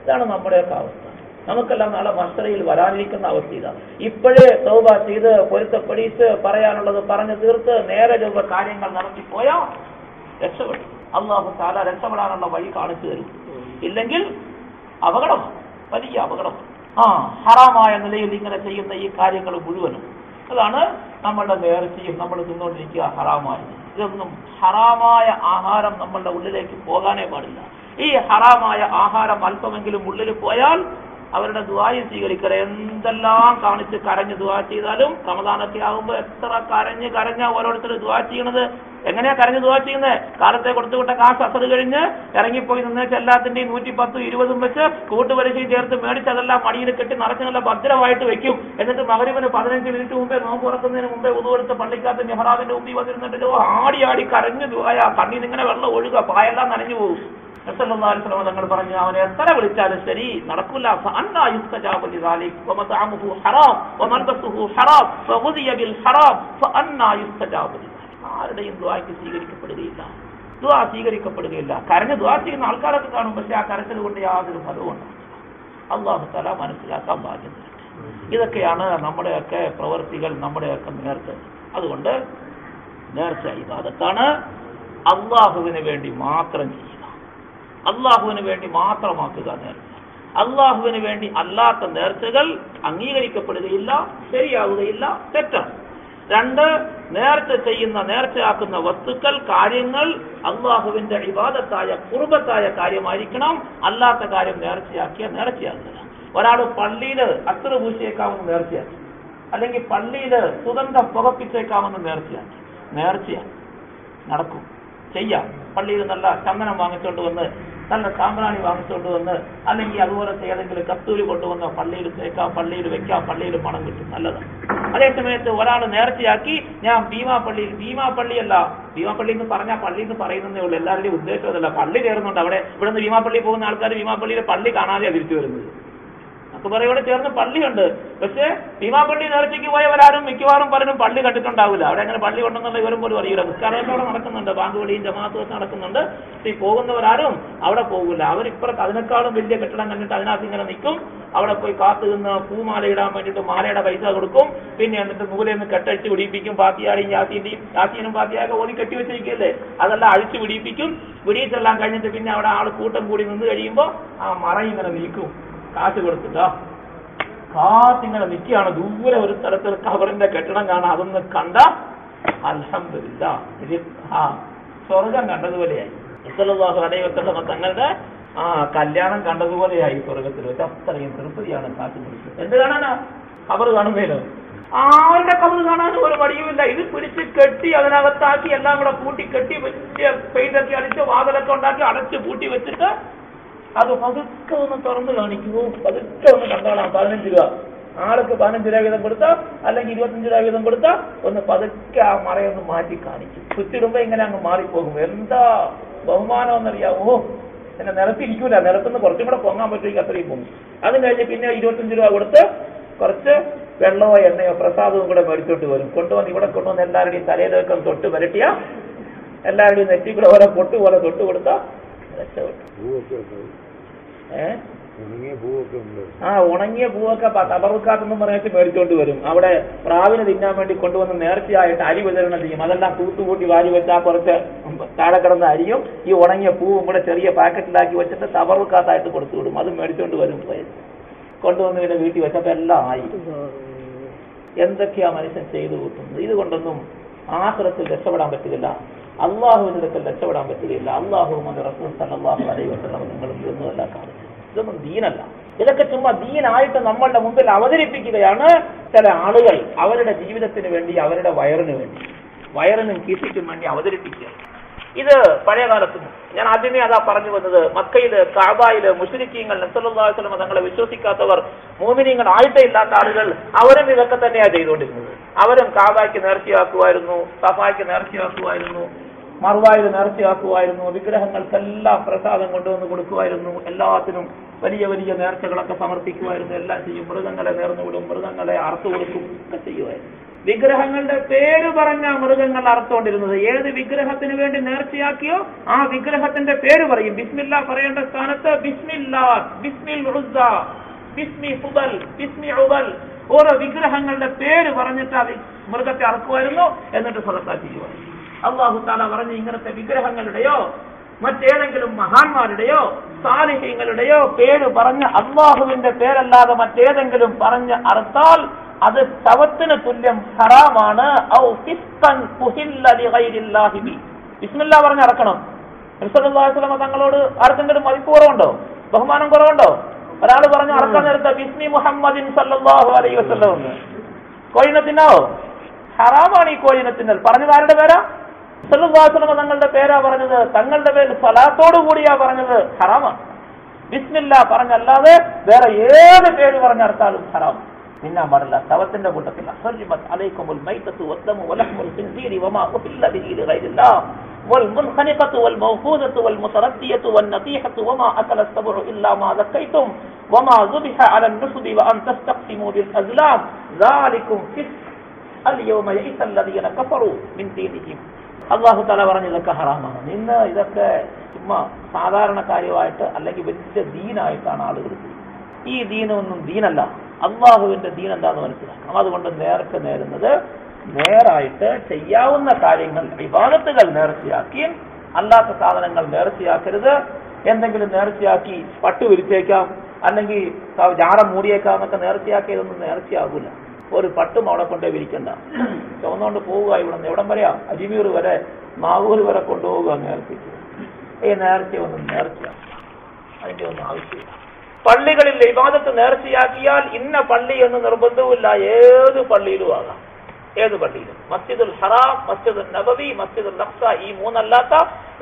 ഇതാണ് നമ്മുടെയൊക്കെ അവസ്ഥ. നമുക്കെല്ലാം നാളെ മഹ്ശറയിൽ വരാനിരിക്കുന്ന അവസ്ഥ ഇതാണ്. ഇപ്പോഴേ തൗബ ചെയ്ത് പൊരുത്തപ്പെടിച്ച് പറയാനുള്ളത് പറഞ്ഞു തീർത്ത് നേരെ ചൊവ്വ കാര്യങ്ങൾ നടത്തിപ്പോയാൽ രക്ഷപ്പെടും. അല്ലാഹു തആല രക്ഷപ്പെടാനുള്ള വഴി കാണിച്ചു തരും. ഇല്ലെങ്കിൽ അപകടമാണ്, വലിയ അപകടമാണ്. ഹറാമായ നിലയിൽ ഇങ്ങനെ ചെയ്യുന്ന ഈ കാര്യങ്ങൾ മുഴുവനും അതാണ് നമ്മളുടെ നേർച്ചയും നമ്മൾ തിന്നുകൊണ്ടിരിക്കുക ഹറാമായി. ഇതൊന്നും ഹറാമായ ആഹാരം നമ്മളുടെ ഉള്ളിലേക്ക് പോകാനേ പാടില്ല. ഈ ഹറാമായ ആഹാരം അല്പമെങ്കിലും ഉള്ളിൽ പോയാൽ അവരുടെ ദുആയും സ്വീകരിക്കുക. എന്തെല്ലാം കാണിച്ച് കരഞ്ഞ് ദുആ ചെയ്താലും റമദാനൊക്കെ ആകുമ്പോൾ എത്ര കരഞ്ഞാ ഓരോരുത്തർ ദുആ ചെയ്യണത്. എങ്ങനെയാ കരഞ്ഞ് ദുആ ചെയ്യുന്നത്? കാലത്തെ കൊടുത്തുവിട്ട കാശ് അസറ് കഴിഞ്ഞ് ഇറങ്ങിപ്പോയി നിന്നേച്ച് എല്ലാത്തിന്റെയും 110, 20 വെച്ച് കൂട്ടുപലിശയും ചേർത്ത് മേടിച്ച് അതെല്ലാം മടിയിൽ കെട്ടി നിറച്ച് നല്ല ഭദ്രമായിട്ട് വെക്കും. എന്നിട്ട് മഗ്‌രിബിന് 15 മിനിറ്റ് മുമ്പേ നോമ്പ് തുറക്കുന്നതിന് മുമ്പേ ഉദു എടുത്ത് പള്ളിക്കകത്ത് മിഹ്റാബിന്റെ മുമ്പിൽ വന്നിരുന്നിട്ട് ആടി കരഞ്ഞ് ദുആ, കണ്ണിൽ ഇങ്ങനെ വെള്ളം ഒഴുക, പായെല്ലാം നനഞ്ഞു പോകും. റസൂലുള്ളാഹി സ്വല്ലല്ലാഹു അലൈഹി വസല്ലം പറഞ്ഞു, അവനെ എത്ര വിളിച്ചാലും ശരി നടക്കില്ല. ഫഅന്നാ യുസ്തജാബു ലിദാലിക വമതഅമുഹു ഹറാം വമൽബസുഹു ഹറാം ഫഗുദിയ ബിൽ ഹറാം ഫഅന്നാ യുസ്തജാബു ലിദാലിക. ആരുടെയും ദുആക്ക് സ്വീകരിക്കപ്പെടുകയില്ല. ദുആ സ്വീകരിക്കപ്പെടുകയില്ല. കരഞ്ഞ് ദുആ ചെയ്യുന്ന ആൾക്കാരൊക്കെ കാണും, പക്ഷെ ആ കരച്ചിൽ കൊണ്ട് യാതൊരു ഫലവും ഉണ്ടാകും. അല്ലാഹു തആല മനസ്സിലാക്കാൻ ബാധ്യത. ഇതൊക്കെയാണ് നമ്മുടെയൊക്കെ പ്രവൃത്തികൾ, നമ്മുടെയൊക്കെ നേർച്ച. അതുകൊണ്ട് നേർച്ച ഇബാദത്താണ്. അള്ളാഹുവിന് വേണ്ടി മാത്രം ചെയ്യുക, അള്ളാഹുവിന് വേണ്ടി മാത്രമാക്കുക നേർച്ച. അള്ളാഹുവിന് വേണ്ടി അല്ലാത്ത നേർച്ചകൾ അംഗീകരിക്കപ്പെടുകയില്ല, ശരിയാവുകയില്ല, തെറ്റാണ്. 2, നേർച്ചയാക്കുന്ന വസ്തുക്കൾ, കാര്യങ്ങൾ അള്ളാഹുവിന്റെ ഇബാദത്തായ ഖുർബത്തായ കാര്യമായിരിക്കണം. അല്ലാത്ത കാര്യം നേർച്ചയാക്കുക. ഒരാൾ പള്ളിയിൽ അത്തറ് പൂശിയേക്കാമെന്ന് നേർച്ചയാക്കി, അല്ലെങ്കിൽ പള്ളിയിൽ സുഗന്ധം പുകപ്പിച്ചേക്കാമെന്ന് നേർച്ചയാണ് നടക്കും, ചെയ്യാം. പള്ളിയിൽ നല്ല ചന്ദനം വാങ്ങിച്ചുകൊണ്ട് വന്ന്, നല്ല സാമ്പ്രാണി വാങ്ങിച്ചുകൊണ്ട് വന്ന്, അല്ലെങ്കിൽ അതുപോലത്തെ ഏതെങ്കിലും കസ്തൂരി കൊണ്ടുവന്ന് പള്ളിയിൽ തേക്കാം, പള്ളിയിൽ വെക്കാം, പള്ളിയിൽ പണം കിട്ടും, നല്ലതാണ്. അതേസമയത്ത് ഒരാൾ നേർച്ചയാക്കി, ഞാൻ ഭീമാപ്പള്ളി എന്ന് പറഞ്ഞാൽ പള്ളി എന്ന് പറയുന്നതേ ഉള്ളൂ, എല്ലാവരുടെയും ഉദ്ദേശം അതല്ല. പള്ളി കയറുന്നുണ്ട് അവിടെ. ഇവിടുന്ന് ഭീമാപ്പള്ളി പോകുന്ന ആൾക്കാർ ഭീമാപ്പള്ളിയിലെ പള്ളി കാണാതെയാണ് തിരിച്ചു വരുന്നത്. അക്ബറയോട് ചേർന്ന് പള്ളിയുണ്ട്, പക്ഷേ ഭീമാപ്പള്ളി നേർച്ചയ്ക്ക് പോയവരാരും മിക്കവാറും പലരും പള്ളി കണ്ടിട്ടുണ്ടാവില്ല. അവിടെ അങ്ങനെ പള്ളി ഉണ്ടെന്നുള്ള ഇവരും പോലും അറിയില്ല. നിസ്കാരമൊക്കെ അവിടെ നടക്കുന്നുണ്ട്, ബാങ്ക് വിളിയും ജമാഅത്തും ഒക്കെ നടക്കുന്നുണ്ട്. ഈ പോകുന്നവരാരും അവിടെ പോകില്ല. അവരിപ്പുറത്ത് അതിനേക്കാളും വലിയ കെട്ടിടം കണ്ടിട്ട് അതിനകത്ത് ഇങ്ങനെ നിൽക്കും. അവിടെ പോയി കാത്തു നിന്ന് പൂമാല ഇടാൻ വേണ്ടിയിട്ട് മാലയുടെ പൈസ കൊടുക്കും. പിന്നെ എന്നിട്ട് നൂലെന്ന് കെട്ടഴിച്ച് പിടിപ്പിക്കും. പാത്തിയാടിയും യാസീനും പാത്തിയൊക്കെ ഓടി കെട്ടിവെച്ചിരിക്കുകയല്ലേ, അതെല്ലാം അഴിച്ചു പിടിപ്പിക്കും. പിടിയിട്ടെല്ലാം കഴിഞ്ഞിട്ട് പിന്നെ അവിടെ ആൾ കൂട്ടം കൂടി നിന്ന് കഴിയുമ്പോൾ ആ മറ ഇങ്ങനെ നീക്കും, കാശ് കൊടുത്തിട്ടോ. കാത്തിങ്ങനെ നിൽക്കുകയാണ്. ദൂരെ ഒരു സ്ഥലത്തിൽ കബറിന്റെ കെട്ടിടം കാണാം. അതൊന്ന് കണ്ട അൽഹംദുലില്ലാഹ്, സ്വർഗം കണ്ടതുപോലെയായി. സല്ലല്ലാഹു അലൈഹി വസല്ലം തങ്ങളുടെ കല്യാണം കണ്ടതുപോലെയായി സ്വർഗത്തിൽ വെച്ച്. അത്രയും തൃപ്തിയാണ് കാശ് കൊടുത്തത്. എന്ത് കാണാനാ? കബർ കാണുന്നതിലോ? ആരുടെ കബർ കാണാനും ഒരു മടിയുമില്ല. ഇത് പിടിച്ച് കെട്ടി അതിനകത്താക്കി എല്ലാം കൂടെ കൂട്ടി കെട്ടി വെച്ച് പെയിന്റൊക്കെ അടിച്ച് വാതിലൊക്കെ ഉണ്ടാക്കി അടച്ച് പൂട്ടി വെച്ചിട്ട് അത് പതുക്കെ ഒന്ന് തുറന്ന് കാണിക്കുമോ, പതുക്കെ ഒന്ന് കണ്ടോളാം. 15 രൂപ ആൾക്ക് 15 രൂപ വീതം കൊടുത്താൽ, അല്ലെങ്കിൽ 25 രൂപ വീതം കൊടുത്താൽ ഒന്ന് പതുക്കെ ആ മറയൊന്ന് മാറ്റി കാണിക്കും. കുത്തിടുമ്പോ ഇങ്ങനെ അങ്ങ് മാറിപ്പോകും. എന്താ ബഹുമാനം എന്നറിയാമോ? പിന്നെ നിലത്തിരിക്കൂല, നിലത്തുനിന്ന് കുറച്ചും കൂടെ പൊങ്ങാൻ പറ്റുമെങ്കിൽ അത്രയും പൊങ്ങും. അത് കഴിഞ്ഞ് പിന്നെ 25 രൂപ കൊടുത്ത് കുറച്ച് വെള്ളമോ എണ്ണയോ പ്രസാദവും കൂടെ മേടിച്ചോട്ട് വരും. കൊണ്ടുവന്ന് ഇവിടെ കൊണ്ടുവന്ന് എല്ലാവരുടെയും തലയിലേക്കം തൊട്ട് വരട്ടിയ, എല്ലാവരുടെയും നെറ്റി കൂടെ ഓരോ പൊട്ട് പോലെ തൊട്ട് കൊടുത്താ ഉണങ്ങിയ പൂവൊക്കെ തബറുക്കാത്തെന്നും പറഞ്ഞിട്ട് മേടിച്ചോണ്ട് വരും. അവിടെ പ്രാവിന് തിന്നാൻ വേണ്ടി കൊണ്ടുവന്ന് നേർച്ചയായിട്ട് അരി വിതരണം ചെയ്യും. അതെല്ലാം തൂത്തുകൂട്ടി വാരി വെച്ചാൽ കുറച്ച് താഴെ കിടന്ന അരിയും ഈ ഉണങ്ങിയ പൂവും കൂടെ ചെറിയ പാക്കറ്റിലാക്കി വെച്ചിട്ട് തബറുക്കാത്തായിട്ട് കൊടുത്തു വിടും. അത് മേടിച്ചോണ്ട് വരും. കൊണ്ടുവന്ന് പിന്നെ വീട്ടിൽ വെച്ചപ്പോ എല്ലാം ആയി. എന്തൊക്കെയാ മനുഷ്യൻ ചെയ്തു കൂട്ടുന്നത്? ഇതുകൊണ്ടൊന്നും ആഖിറത്തിൽ രക്ഷപ്പെടാൻ പറ്റുകയില്ല, അള്ളാഹുവിന്റെ അടുക്കൽ രക്ഷപ്പെടാൻ പറ്റുകയില്ല. അള്ളാഹുവും റസൂൽ സല്ലല്ലാഹു അലൈഹി വസല്ലം നിങ്ങളും ഇതൊന്നുമല്ല കാണുന്നത്. ഇതൊന്നും ദീനല്ല. ഇതൊക്കെ ചുമ്മാ ദീനായിട്ട് നമ്മളുടെ മുമ്പിൽ അവതരിപ്പിക്കുകയാണ് ചില ആളുകൾ. അവരുടെ ജീവിതത്തിന് വേണ്ടി, അവരുടെ വയറിനും കീർത്തിക്കും വേണ്ടി അവതരിപ്പിക്കുക. ഇത് പഴയ കാലത്തും ഞാൻ ആദ്യമേ അതാ പറഞ്ഞു വന്നത്. മക്കയില്, കഅബയില് മുശ്രിക്കീങ്ങൾ, നബി സല്ലല്ലാഹു അലൈഹി വസല്ലം തങ്ങളെ വിശ്വസിക്കാത്തവർ, മുഅ്മിനീങ്ങൾ ആയിട്ടേ ഇല്ലാത്ത ആളുകൾ, അവരും ഇതൊക്കെ തന്നെയാണ് ചെയ്തുകൊണ്ടിരുന്നത്. അവരും കഅബയ്ക്ക് നേർച്ചയാക്കുമായിരുന്നു, സഫായ്ക്ക് നേർച്ചയാക്കുമായിരുന്നു, മർവായിൽ നേർച്ചയാക്കുമായിരുന്നു, വിഗ്രഹങ്ങൾക്കെല്ലാം പ്രസാദം കൊണ്ടുവന്ന് കൊടുക്കുമായിരുന്നു, എല്ലാത്തിനും വലിയ വലിയ നേർച്ചകളൊക്കെ സമർപ്പിക്കുമായിരുന്നു, എല്ലാം ചെയ്യും. മൃഗങ്ങളെ നേർന്നുവിടും, മൃഗങ്ങളെ അറുത്തു കൊടുക്കും, ഒക്കെ ചെയ്യുമായിരുന്നു. വിഗ്രഹങ്ങളുടെ പേര് പറഞ്ഞ മൃഗങ്ങൾ അറുത്തോണ്ടിരുന്നത്. ഏത് വിഗ്രഹത്തിന് വേണ്ടി നേർച്ചയാക്കിയോ ആ വിഗ്രഹത്തിന്റെ പേര് പറയും. ബിസ്മില്ലാ പറയേണ്ട സ്ഥാനത്ത് ബിസ്മില്ലാ, ബിസ്മിൽ ഉസ്സ, ബിസ്മി ഫുദൽ, ബിസ്മി ഉബൽ, ഓരോ വിഗ്രഹങ്ങളുടെ പേര് പറഞ്ഞിട്ട് അത് മൃഗത്തെ അറക്കുമായിരുന്നു. എന്നിട്ട് സദഖ ചെയ്യുമായിരുന്നു. അല്ലാഹു തആല പറഞ്ഞു, ഇങ്ങനത്തെ വിഗ്രഹങ്ങളുടെയോ മറ്റേതെങ്കിലും മഹാന്മാരുടെയോ സാലിഹീങ്ങളുടെയോ പേര് പറഞ്ഞ് അല്ലാഹുവിന്റെ പേരല്ലാതെ മറ്റേതെങ്കിലും പറഞ്ഞ് അറുത്താൽ അത് ശവത്തിന് തുല്യം ഹറാമാണ്. ഔ ഫിസ്ഖൻ ഉഹില്ല ലിഗൈരില്ലാഹി ബി. ബിസ്മില്ലാ പറഞ്ഞ് അറക്കണം. നബി സല്ലല്ലാഹു അലൈഹി വസല്ലം തങ്ങളോട് ആർക്കെങ്കിലും മതിപ്പ് കുറവുണ്ടോ, ബഹുമാനം കുറവുണ്ടോ? ഒരാൾ പറഞ്ഞു അറക്കാൻ നേരത്തെ ബിസ്മി മുഹമ്മദിൻ സല്ലല്ലാഹു അലൈഹി വസല്ലം എന്ന് കോഴിനെ തിന്നാവോ? ഹറാമാണ് ഈ കോഴിനെ തിന്നൽ. പറഞ്ഞത് ആരുടെ പേരാ? സല്ലല്ലാഹു അലൈഹി വസല്ലം തങ്ങളുടെ പേരാ പറഞ്ഞത്. തങ്ങളുടെ പേര് സലാത്തോടു കൂടിയാ പറഞ്ഞത്. ഹറാമാണ്. ബിസ്മില്ലാ പറഞ്ഞല്ലാതെ വേറെ ഏത് പേര് പറഞ്ഞർത്താലും ഹറാം, തിന്നാൻ പാടില്ല. ശവത്തിന്റെ കൂട്ടത്തിൽ ഹർമത് അലൈക്കുമുൽ മൈതതു വദ്ദമു വലഹ്മുൽ ഖിൻസീരി വമാ ഉഹില്ല ബിഹി ലിഗൈരില്ലാഹ് والمنخنقة والموقوذة والمتردية والنطيحة وما أكل السبع إلا ما ذكيتم وما ذبح على النصب وأن تستقسموا بالأزلام ذلكم فسق اليوم يئس الذين كفروا من دينهم. അല്ലാഹു തആല പറഞ്ഞു ഇതൊക്കെ ഹറാമാണ്. ഇന്ന് ഇതൊക്കെ ചുമ്മാ സാധാരണ കാര്യമായിട്ട് അല്ലെങ്കിൽ വലിയ ദീനായിട്ടാണ് ആളുകൾ ചെയ്യുന്നത്. ഈ ദീനൊന്നും ദീനല്ല, അള്ളാഹുവിന്റെ ദീൻ എന്താന്ന് മനസ്സിലാക്കണം. അതുകൊണ്ട് നേർക്ക് നേരുന്നത് നേരായിട്ട് ചെയ്യാവുന്ന കാര്യങ്ങൾ ഇബാദത്തുകൾ നേർച്ചയാക്കി, അല്ലാത്ത സാധനങ്ങൾ നേർച്ചയാക്കരുത്. എന്തെങ്കിലും നേർച്ചയാക്കി പട്ടു വിരിച്ചേക്കാം, അല്ലെങ്കിൽ ജാറം മൂടിയേക്കാം എന്നൊക്കെ നേർച്ചയാക്കിയതൊന്നും നേർച്ചയാകൂല. ഒരു പട്ടും അവിടെ കൊണ്ടേ വിരിക്കണ്ട, ചുവന്നുകൊണ്ട് പോവുക. ഇവിടെ നിന്ന് എവിടം വരെയാ? അജ്മീർ വരെ, നാഗൂർ വരെ കൊണ്ടുപോവുക നേർച്ചയ്ക്ക്. ഈ നേർച്ചയൊന്നും നേർച്ചയാക്കും, അതിന്റെ ഒന്നും ആവശ്യമില്ല. പള്ളികളിൽ ഇബാദത്ത് നേർച്ചയാക്കിയാൽ ഇന്ന പള്ളി എന്ന് നിർബന്ധവുമില്ല, ഏത് പള്ളിയിലും ആകാം. ഏത് പള്ളിയിലും, മസ്ജിദുൽ ഹറാം, മസ്ജിദുൽ നബവി, മസ്ജിദുൽ അഖ്സ, ഈ മൂന്നല്ലാത്ത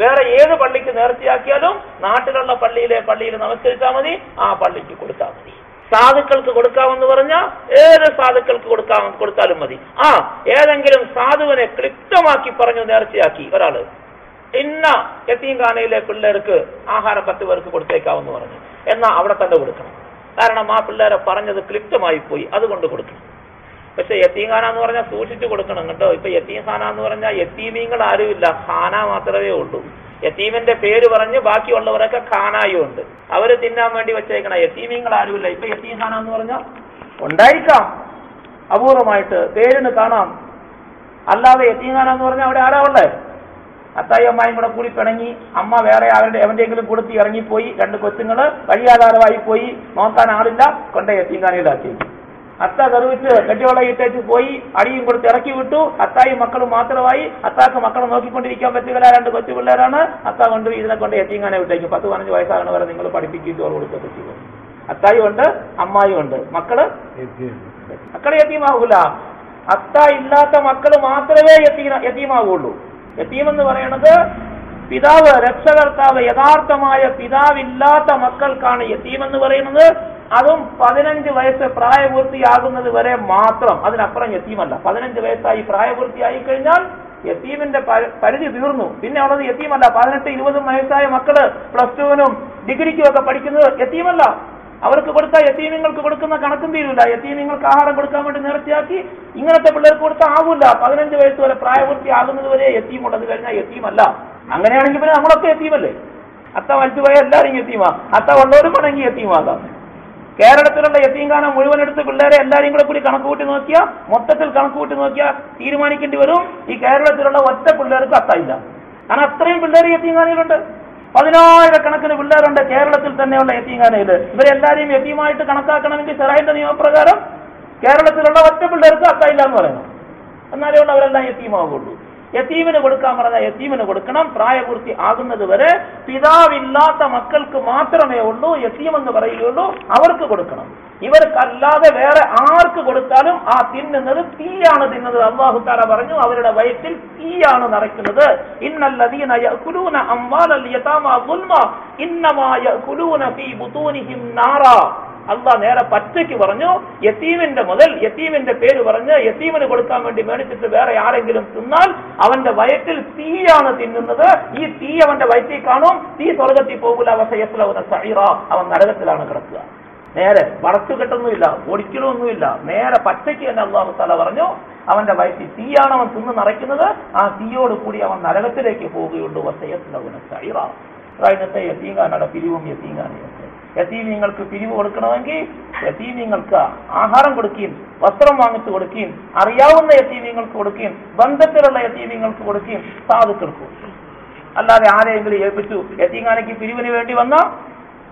വേറെ ഏത് പള്ളിക്ക് നേർച്ചയാക്കിയാലും നാട്ടിലുള്ള പള്ളിയിൽ നമസ്കരിച്ചാൽ മതി, ആ പള്ളിക്ക് കൊടുത്താൽ മതി. സാധുക്കൾക്ക് കൊടുക്കാമെന്ന് പറഞ്ഞാൽ ഏത് സാധുക്കൾക്ക് കൊടുത്താലും മതി. ഏതെങ്കിലും സാധുവിനെ ക്ലിപ്തമാക്കി പറഞ്ഞു നേർച്ചയാക്കി ഒരാള്, ഇന്ന യതീംഖാനയിലെ പിള്ളേർക്ക് ആഹാരം 10 പേർക്ക് കൊടുത്തേക്കാവെന്ന് പറഞ്ഞു, എന്നാ അവിടെ തന്നെ കൊടുക്കണം. കാരണം ആ പിള്ളേരെ പറഞ്ഞത് ക്ലിപ്തമായി പോയി, അതുകൊണ്ട് കൊടുക്കണം. പക്ഷെ യതീംഖാന എന്ന് പറഞ്ഞാൽ സൂക്ഷിച്ചു കൊടുക്കണം കേട്ടോ. ഇപ്പൊ യതീംഖാന എന്ന് പറഞ്ഞാൽ യതീമീങ്ങൾ ആരുമില്ല, ഖാന മാത്രമേ ഉള്ളൂ. യതീമിന്റെ പേര് പറഞ്ഞ് ബാക്കിയുള്ളവരൊക്കെ ഖാനായും ഉണ്ട്, അവര് തിന്നാൻ വേണ്ടി വെച്ചേക്കണ. യതീമീങ്ങൾ ആരുമില്ല. ഇപ്പൊ യതീംഖാന എന്ന് പറഞ്ഞാൽ ഉണ്ടായിരിക്കാം, അപൂർവമായിട്ട് പേരിന് കാണാം. അല്ലാതെ യതീംഖാന എന്ന് പറഞ്ഞാൽ അവിടെ ആരാ ഉള്ളേ? അത്തായി അമ്മായും കൂടെ കൂടി പിണങ്ങി, അമ്മ വേറെ എവന്റെങ്കിലും കൊടുത്ത് ഇറങ്ങിപ്പോയി, 2 കൊച്ചുങ്ങള് വഴിയാധാരമായി പോയി, നോക്കാൻ ആളില്ല, കൊണ്ട യതീംഖാനയിലാക്കി. അത്ത തെറിവിച്ച് കെട്ടിവളയിട്ടേച്ച് പോയി, അടിയും കൊടുത്ത് ഇറക്കി വിട്ടു. അത്തായും മക്കളും മാത്രമായി. അത്താക്ക് മക്കളെ നോക്കിക്കൊണ്ടിരിക്കാൻ പറ്റുകയില്ല, 2 കൊച്ചു പിള്ളേരാണ്. അത്ത കൊണ്ട് ഇതിനെ കൊണ്ട് യതീംഖാനെ വിട്ടേക്കും. 10-15 വയസ്സാകണ വരെ നിങ്ങൾ പഠിപ്പിക്കും, ചോറ് കൊടുത്തൊക്കെ ചെയ്യും. അത്തായും ഉണ്ട്, അമ്മായും ഉണ്ട്, മക്കള് യതീമാകൂല. അത്ത ഇല്ലാത്ത മക്കള് മാത്രമേ യതീമാകുള്ളൂ. യതീമെന്ന് പറയുന്നത് പിതാവ്, രക്ഷകർത്താവ്, യഥാർത്ഥമായ പിതാവില്ലാത്ത മക്കൾക്കാണ് യതീമെന്ന് പറയുന്നത്. അതും 15 വയസ്സ് പ്രായപൂർത്തിയാകുന്നത് വരെ മാത്രം, അതിനപ്പുറം യതീമല്ല. 15 വയസ്സായി പ്രായപൂർത്തിയായി കഴിഞ്ഞാൽ യതീമിന്റെ പരിധി തീർന്നു. പിന്നെ ഉള്ളത് യതീമല്ല. 18-20 വയസ്സായ മക്കള് +2-നും ഡിഗ്രിക്കും ഒക്കെ പഠിക്കുന്നത് യതീമല്ല. അവർക്ക് കൊടുത്താൽ യതീമിങ്ങൾക്ക് കൊടുക്കുന്ന കണക്കും തീരില്ല. യതീമിങ്ങൾക്ക് ആഹാരം കൊടുക്കാൻ വേണ്ടി നേർച്ചയാക്കി ഇങ്ങനത്തെ പിള്ളേർക്ക് കൊടുത്താൽ ആവില്ല. 15 വയസ്സ് വരെ പ്രായപൂർത്തിയാകുന്നത് വരെ യതീമുള്ളത് കഴിഞ്ഞാൽ യതീമല്ല. അങ്ങനെയാണെങ്കിൽ പിന്നെ നമ്മളൊക്കെ യതീമല്ലേ? അത്ത മരിച്ചുപോയ എല്ലാവരും യതീമാ, അത്ത ഉള്ളവരും വേണമെങ്കിൽ യതീമാകാം. കേരളത്തിലുള്ള യതീംഖാന മുഴുവൻ എടുത്ത് പിള്ളേരെ എല്ലാവരും കൂടി കണക്കുകൂട്ടി നോക്കിയാൽ, മൊത്തത്തിൽ കണക്കുകൂട്ടി നോക്കിയാൽ തീരുമാനിക്കേണ്ടി വരും ഈ കേരളത്തിലുള്ള ഒറ്റ പിള്ളേർക്ക് അത്തയില്ല. കാരണം അത്രയും പിള്ളേർ യതീംഖാനയിലുണ്ട്. 10,000-കണക്കിന് പിള്ളേരുണ്ട് കേരളത്തിൽ തന്നെയുള്ള യതീംഖാനയിൽ. ഇവരെല്ലാവരെയും യതീമായിട്ട് കണക്കാക്കണമെങ്കിൽ ശറഈന്റെ നിയമപ്രകാരം കേരളത്തിലുള്ള ഒറ്റ പിള്ളേർക്ക് അത്തയില്ല എന്ന് പറയണം. എന്നാലേ ഉള്ള അവരെല്ലാം യതീമാവുള്ളൂ. യതീമിന് കൊടുക്കാൻ പറഞ്ഞാൽ യതീമിന് കൊടുക്കണം. പ്രായപൂർത്തി ആകുന്നത് വരെ പിതാവില്ലാത്ത മക്കൾക്ക് മാത്രമേ ഉള്ളൂ യതീമെന്ന് പറയുകയുള്ളൂ, അവർക്ക് കൊടുക്കണം. ഇവർക്കല്ലാതെ വേറെ ആർക്ക് കൊടുത്താലും ആ തിന്നുന്നത് തീയാണ് തിന്നുന്നത്. അല്ലാഹു തആല പറഞ്ഞു, അവരുടെ വയറ്റിൽ തീയാണ് നിറയ്ക്കുന്നത്. ഇന്നല്ലദീന യഅകുലൂന അംവാലൽ യതാമാ ദുൽമാ ഇന്നമാ യഅകുലൂന ഫീ ബുതൂനിഹിം നാറാ. അള്ളാഹ് നേരെ പച്ചയ്ക്ക് പറഞ്ഞു, യതീമിന്റെ മുതൽ, യതീമിന്റെ പേര് പറഞ്ഞ് യതീമിന് കൊടുക്കാൻ വേണ്ടി മേടിച്ചിട്ട് വേറെ ആരെങ്കിലും തിന്നാൽ അവന്റെ വയറ്റിൽ തീയാണ് തിന്നുന്നത്. ഈ തീ അവന്റെ വയറ്റിൽ കാണും. തീ സ്വർഗത്തിൽ പോകില്ല. വസയസ്ലൗന സഈറ, അവൻ നരകത്തിലാണ് കിടക്കുക. നേരെ വളർത്തു കെട്ടൊന്നുമില്ല, ഒടിക്കലൊന്നുമില്ല, നേരെ പച്ചയ്ക്ക് തന്നെ അല്ലാഹു തആല പറഞ്ഞു, അവന്റെ വയറ്റിൽ തീയാണ് അവൻ തിന്ന് നിറയ്ക്കുന്നത്. ആ തീയോട് കൂടി അവൻ നരകത്തിലേക്ക് പോവുകയുള്ളൂ. വസയസ്ലൗന സഈറ. ഇന്നത്തെ യതീംഖാനയുടെ പിരിവും യതീംഖാനയൊക്കെ. യതീമീങ്ങൾക്ക് പിരിവ് കൊടുക്കണമെങ്കിൽ യതീമീങ്ങൾക്ക് ആഹാരം കൊടുക്കുകയും വസ്ത്രം വാങ്ങിച്ചു കൊടുക്കുകയും അറിയാവുന്ന യതീമീങ്ങൾക്ക് കൊടുക്കുകയും ബന്ധത്തിലുള്ള യതീമീങ്ങൾക്ക് കൊടുക്കുകയും സാധുക്കൾക്ക് കൊടുക്കും. അല്ലാതെ ആരെയെങ്കിലും ഏൽപ്പിച്ചു യതീംഖാനയ്ക്ക് പിരിവിന് വേണ്ടി വന്ന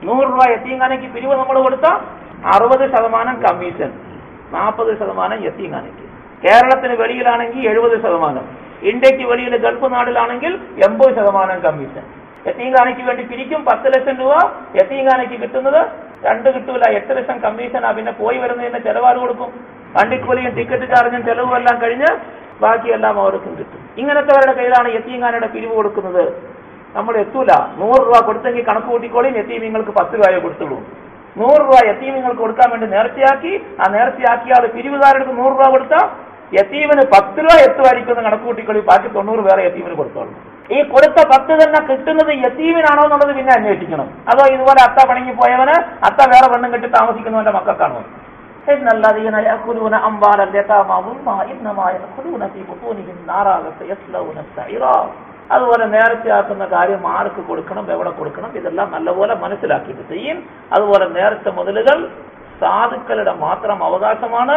100 രൂപ യതീംഖാനയ്ക്ക് പിരിവ് നമ്മൾ കൊടുത്താൽ 60% കമ്മീഷൻ, 40% യതീംഖാനയ്ക്ക്. കേരളത്തിന് വെളിയിലാണെങ്കിൽ 70%, ഇന്ത്യക്ക് വെളിയിൽ ഗൾഫ് നാട്ടിലാണെങ്കിൽ 80% കമ്മീഷൻ. യതീംഖാനയ്ക്ക് വേണ്ടി പിരിക്കും 10 ലക്ഷം രൂപ. യതീംഖാനയ്ക്ക് കിട്ടുന്നത് 2 കിട്ടൂല, 8 ലക്ഷം കമ്മീഷനാ. പിന്നെ പോയി വരുന്നതിന്റെ ചെലവാട് കൊടുക്കും. വണ്ടിക്കൂലിയും ടിക്കറ്റ് ചാർജും ചെലവും എല്ലാം കഴിഞ്ഞ് ബാക്കിയെല്ലാം അവർക്കും കിട്ടും. ഇങ്ങനത്തെവരുടെ കയ്യിലാണ് യതീംഖാനയുടെ പിരിവ് കൊടുക്കുന്നത്. നമ്മൾ എത്തൂല. 100 രൂപ കൊടുത്തെങ്കിൽ കണക്ക് കൂട്ടിക്കോളി, യതീമീങ്ങൾക്ക് 10 രൂപയെ കൊടുത്തുള്ളൂ. 100 രൂപ യതീമീങ്ങൾക്ക് കൊടുക്കാൻ വേണ്ടി നേർച്ചയാക്കി, ആ നേർച്ചയാക്കിയാൽ പിരിവുകാരെടുത്ത് 100 രൂപ കൊടുത്താൽ യതീമിന് 10 രൂപ എത്തുമായിരിക്കും കണക്ക് കൂട്ടിക്കോളി, ബാക്കി 90 വേറെ യതീമിന് കൊടുത്തോളൂ. ഈ കൊടുത്ത 10 തന്നെ കിട്ടുന്നത് യതീമിനാണോ എന്നുള്ളത് പിന്നെ അന്വേഷിക്കണം. അതോ ഇതുപോലെ അത്ത പണിങ്ങി പോയവന് അത്ത വേറെ പെണ്ണും കെട്ടി താമസിക്കുന്നവന്റെ മക്കൾക്കാണോ? ഇന്നല്ലദീന യഅകുലൂന അംവാലൽ യതാമാ ദുൽമാ ഇന്നമാ യഅകുലൂന ഫീ ബുതൂനിഹിം നാറാ വസയസ്ലൗന സഈറാ. അതുപോലെ നേർച്ചയാക്കുന്ന കാര്യം ആർക്ക് കൊടുക്കണം, എവിടെ കൊടുക്കണം, ഇതെല്ലാം നല്ലപോലെ മനസ്സിലാക്കിയിട്ട് ചെയ്യും. അതുപോലെ നേർച്ച മുതലുകൾ സാധുക്കളുടെ മാത്രം അവകാശമാണ്,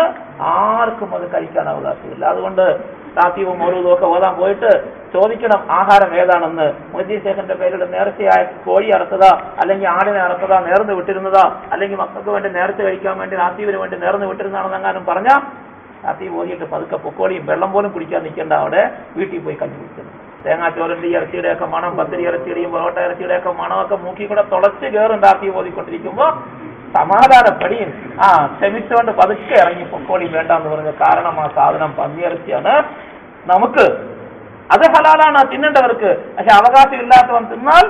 ആർക്കും അത് കഴിക്കാൻ അവകാശമില്ല. അതുകൊണ്ട് താത്തീവും മൗലൂദും ഒക്കെ ഓതാൻ പോയിട്ട് ചോദിക്കണം ആഹാരം ഏതാണെന്ന്. മൊയ്തീൻ ശേഖന്റെ പേരിൽ നേർച്ചയായ കോഴി അറുത്തതാ, അല്ലെങ്കിൽ ആടിനെ അറുത്തതാ, നേർന്ന് വിട്ടിരുന്നതാ, അല്ലെങ്കിൽ മക്കൾക്ക് വേണ്ടി നേർച്ച കഴിക്കാൻ വേണ്ടി താത്തീവിന് വേണ്ടി നേർന്ന് വിട്ടിരുന്നതാണെന്ന് എങ്ങാനും പറഞ്ഞാൽ താത്തീവ് ഓതിയിട്ട് പതുക്കെ പൊക്കോളിയും വെള്ളം പോലും കുടിക്കാൻ നിൽക്കേണ്ട, അവിടെ വീട്ടിൽ പോയി കഞ്ഞി കുടിക്കുന്നു. തേങ്ങാച്ചോറിന്റെ ഇറച്ചിയുടെയൊക്കെ മണം, പത്തിരി ഇറച്ചിയുടെയും പൊറോട്ട ഇറച്ചിയുടെയൊക്കെ മണമൊക്കെ മൂക്കി കൂടെ തുളച്ച് കയറും താത്തീവ് ഓതിക്കൊണ്ടിരിക്കുമ്പോ സമാധാനപ്പടിയും ക്ഷമിച്ചുകൊണ്ട് പതുക്കെ ഇറങ്ങി പൊക്കോളിയും വേണ്ടെന്ന് പറഞ്ഞ കാരണം ആ സാധനം പന്നിയിറച്ചിയാണ്. നമുക്ക് അത് ഹലാലാണ് തിന്നേണ്ടവർക്ക്, പക്ഷെ അവകാശം ഇല്ലാത്തവൻ തിന്നാൽ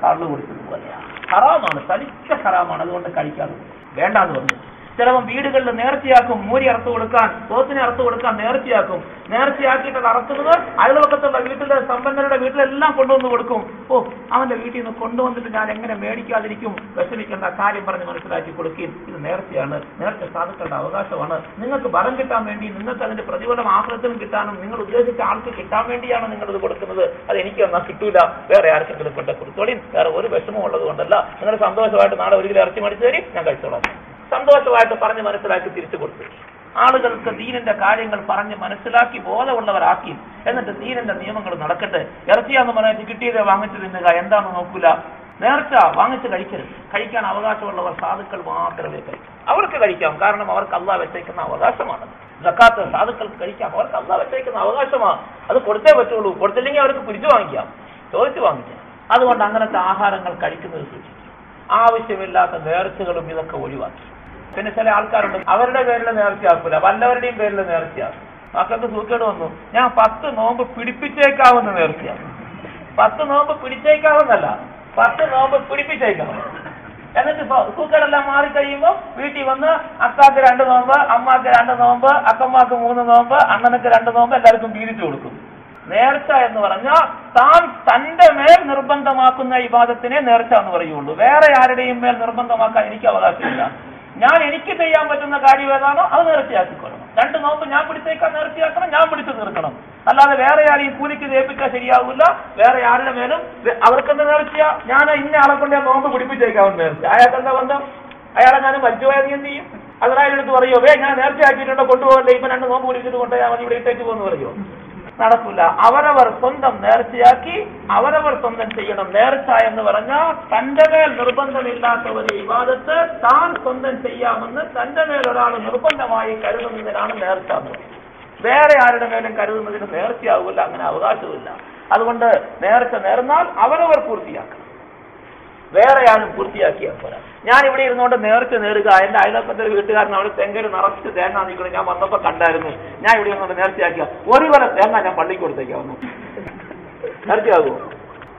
കള്ളു കുടിച്ചത് പോലെയാണ്, ഹറാമാണ്, തനിച്ച ഹറാമാണ്. അതുകൊണ്ട് കഴിക്കാതെ വേണ്ടാന്ന് പറഞ്ഞു. ചിലവൻ വീടുകളിൽ നേർച്ചയാക്കും, മൂരി അറുത്ത് കൊടുക്കാൻ, പോത്തിനെ അറുത്ത് കൊടുക്കാൻ നേർച്ചയാക്കും. നേർച്ചയാക്കിയിട്ട് അത് അറക്കുന്നത് അയൽവക്കത്തുള്ള വീട്ടിലെ സമ്പന്നരുടെ വീട്ടിലെല്ലാം കൊണ്ടുവന്ന് കൊടുക്കും. അവന്റെ വീട്ടിൽ നിന്ന് കൊണ്ടുവന്നിട്ട് ഞാൻ എങ്ങനെ മേടിക്കാതിരിക്കും, വിഷമിക്കേണ്ട, കാര്യം പറഞ്ഞ് മനസ്സിലാക്കി കൊടുക്കുകയും ഇത് നേർച്ചയാണ്, നേർച്ച സാധുക്കളുടെ അവകാശമാണ്, നിങ്ങൾക്ക് ബലം കിട്ടാൻ വേണ്ടി, നിങ്ങൾക്ക് അതിന്റെ പ്രതിഫലം ആഹ്ലത്തിനും കിട്ടാനും നിങ്ങൾ ഉദ്ദേശിച്ച ആൾക്ക് കിട്ടാൻ വേണ്ടിയാണ് നിങ്ങളിത് കൊടുക്കുന്നത്. അത് എനിക്ക് എന്നാൽ കിട്ടൂല, വേറെ ആർക്കെങ്കിലും കൊണ്ട കൊടുത്തോളി, വേറെ ഒരു വിഷമം ഉള്ളത് കൊണ്ടല്ല, നിങ്ങൾ സന്തോഷമായിട്ട് നാളെ ഒരു കിലോ ഇറച്ചി മേടിച്ചു തരും, ഞാൻ കഴിച്ചോളാം. സന്തോഷമായിട്ട് പറഞ്ഞ് മനസ്സിലാക്കി തിരിച്ചു കൊടുത്തു. ആളുകൾക്ക് ദീനിന്റെ കാര്യങ്ങൾ പറഞ്ഞ് മനസ്സിലാക്കി ബോധമുള്ളവരാക്കി, എന്നിട്ട് ദീനിന്റെ നിയമങ്ങൾ നടക്കട്ടെ. ഇറച്ചിയാന്ന് പറഞ്ഞിട്ട് കിട്ടിയതേ വാങ്ങിച്ചു തിന്നുക, എന്താണെന്ന് നോക്കൂല. നേർച്ച വാങ്ങിച്ച് കഴിക്കരുത്. കഴിക്കാൻ അവകാശമുള്ളവർ സാധുക്കൾ മാത്രമേ കഴിക്കൂ. അവർക്ക് കഴിക്കാം, കാരണം അവർക്ക് അള്ളാഹ് വെച്ചേക്കുന്ന അവകാശമാണ്. സക്കാത്ത് സാധുക്കൾക്ക് കഴിക്കാം, അവർക്ക് അള്ളാഹ് വെച്ചേക്കുന്ന അവകാശമാണ്. അത് കൊടുത്തേ പറ്റുള്ളൂ, കൊടുത്തില്ലെങ്കിൽ അവർക്ക് പിടിച്ചു വാങ്ങിക്കാം, ചോദിച്ചു വാങ്ങിക്കാം. അതുകൊണ്ട് അങ്ങനത്തെ ആഹാരങ്ങൾ കഴിക്കുന്നത് സൂക്ഷിക്കും. ആവശ്യമില്ലാത്ത നേർച്ചകളും ഇതൊക്കെ ഒഴിവാക്കി. പിന്നെ ചില ആൾക്കാരുണ്ട്, അവരുടെ പേരിൽ നേർച്ചയാക്കൂല, വല്ലവരുടെയും പേരിൽ നേർച്ചയാക്കും. മക്കൾക്ക് സൂക്കേട് വന്നു, ഞാൻ 10 നോമ്പ് പിടിപ്പിച്ചേക്കാവുന്ന നേർച്ചയാണ്. 10 നോമ്പ് പിടിച്ചേക്കാവുന്നല്ല, 10 നോമ്പ് പിടിപ്പിച്ചേക്കാവും. എന്നിട്ട് സൂക്കേടെല്ലാം മാറിക്കഴിയുമ്പോൾ വീട്ടിൽ വന്ന് അക്കാക്ക് 2 നോമ്പ്, അമ്മാക്ക് 2 നോമ്പ്, അക്കമ്മാക്ക് 3 നോമ്പ്, അണ്ണനക്ക് 2 നോമ്പ്, എല്ലാവർക്കും വീതിച്ചു കൊടുക്കും. നേർച്ച എന്ന് പറഞ്ഞാൽ താൻ തന്റെ മേൽ നിർബന്ധമാക്കുന്ന ഇബാദത്തിനെ നേർച്ച എന്ന് പറയുള്ളൂ. വേറെ ആരുടെയും മേൽ നിർബന്ധമാക്കാൻ എനിക്ക് അവകാശമില്ല. ഞാൻ എനിക്ക് ചെയ്യാൻ പറ്റുന്ന കാര്യം ഏതാണോ അത് നേർച്ചയാക്കിക്കൊള്ളണം. 2 നോമ്പ് ഞാൻ പിടിച്ചേക്കാൻ നേർച്ചയാക്കണം, ഞാൻ പിടിച്ചു തീർക്കണം. അല്ലാതെ വേറെ ആരെയും കൂലിക്ക് ഏൽപ്പിക്കാൻ ശരിയാവില്ല. വേറെ ആരുടെ മേലും അവർക്കെന്താ നേർച്ചയാ, ഞാൻ ഇന്ന ആളെ കൊണ്ട് ഞാൻ നോമ്പ് പിടിപ്പിച്ചേക്കാവുന്ന നേർച്ച. അയാൾക്കെന്താ ബന്ധം? അയാളെ ഞാൻ മരിച്ചുപോയാൽ നീ എന്ത് ചെയ്യും? അതിനായിട്ട് പറയോ, ഞാൻ നേർച്ചയാക്കിയിട്ടുണ്ടോ, കൊണ്ടുപോകണ്ടേ, ഇപ്പൊ 2 നോമ്പ് പിടിച്ചിട്ട് കൊണ്ടുപോയാൽ മതി, ഇവിടെ ഇട്ടേക്ക് പോകുന്നു പറയോ? നടക്കില്ല. അവരവർ സ്വന്തം നേർച്ചയാക്കി അവരവർ സ്വന്തം ചെയ്യണം. നേർച്ച എന്ന് പറഞ്ഞാൽ തന്റെ മേൽ നിർബന്ധമില്ലാത്ത ഒരു ഇബാദത്ത് താൻ സ്വന്തം ചെയ്യാമെന്ന് തന്റെ മേൽ ഒരാൾ നിർബന്ധമായി കരുതുന്നതിനാണ് നേർച്ച എന്ന് പറയുന്നത്. വേറെ ആരുടെ മേലും കരുതുന്നതിന് നേർച്ചയാവില്ല, അങ്ങനെ അവകാശമില്ല. അതുകൊണ്ട് നേർച്ച നേർന്നാൽ അവരവർ പൂർത്തിയാക്കണം, വേറെ ആരും പൂർത്തിയാക്കിയാൽ പോരാ. ഞാൻ ഇവിടെ ഇരുന്നുകൊണ്ട് നേർച്ച നേരുക, എന്റെ അയൽവക്കത്തെ വീട്ടുകാരൻ അവിടെ തെങ്ങര് നിറച്ച് തേങ്ങ നിൽക്കണം, ഞാൻ വന്നപ്പോ കണ്ടായിരുന്നു, ഞാൻ ഇവിടെ ഇരുന്നുകൊണ്ട് നേർച്ചയാക്കിയ 1 വരെ തേങ്ങ ഞാൻ പള്ളിക്ക് കൊടുത്തേക്കാവുന്നു, നേർച്ചയാകുമോ?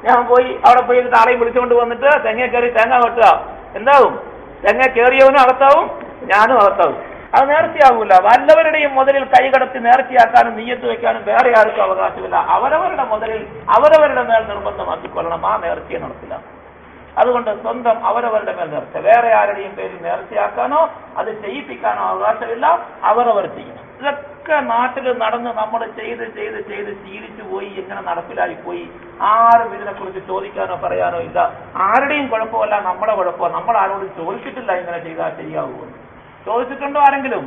ഞാൻ പോയി അവിടെ പോയി ആളെയും വിളിച്ചുകൊണ്ട് വന്നിട്ട് തെങ്ങ കയറി തേങ്ങ വെട്ടുക, എന്താവും? തെങ്ങ കയറിയവനും അകത്താവും, ഞാനും അകത്താവും. അത് നേർച്ചയാകൂല. വല്ലവരുടെയും മുതലിൽ കൈകടത്തി നേർച്ചയാക്കാനും നിയ്യത്ത് വെക്കാനും വേറെ ആർക്കും അവകാശമില്ല. അവരവരുടെ മുതലിൽ അവരവരുടെ മേൽ നിർബന്ധമാക്കിക്കൊള്ളണം, ആ നേർച്ചയെ നടത്തില്ല. അതുകൊണ്ട് സ്വന്തം അവരവരുടെ മേൽ നേർച്ച, വേറെ ആരുടെയും പേരിൽ നേർച്ചയാക്കാനോ അത് ചെയ്യിപ്പിക്കാനോ അവകാശമില്ല, അവരവർ ചെയ്യണം. ഇതൊക്കെ നാട്ടിൽ നടന്ന് നമ്മൾ ചെയ്ത് ചെയ്ത് ചെയ്ത് ശീലിച്ചു പോയി, ഇങ്ങനെ നടപ്പിലായി പോയി. ആരും ഇതിനെക്കുറിച്ച് ചോദിക്കാനോ പറയാനോ ഇല്ല. ആരുടെയും കുഴപ്പമല്ല, നമ്മുടെ കുഴപ്പമാണ്. നമ്മൾ ആരോടും ചോദിച്ചിട്ടില്ല ഇങ്ങനെ ചെയ്താൽ ശരിയാവുമെന്ന്. ചോദിച്ചിട്ടുണ്ടോ ആരെങ്കിലും?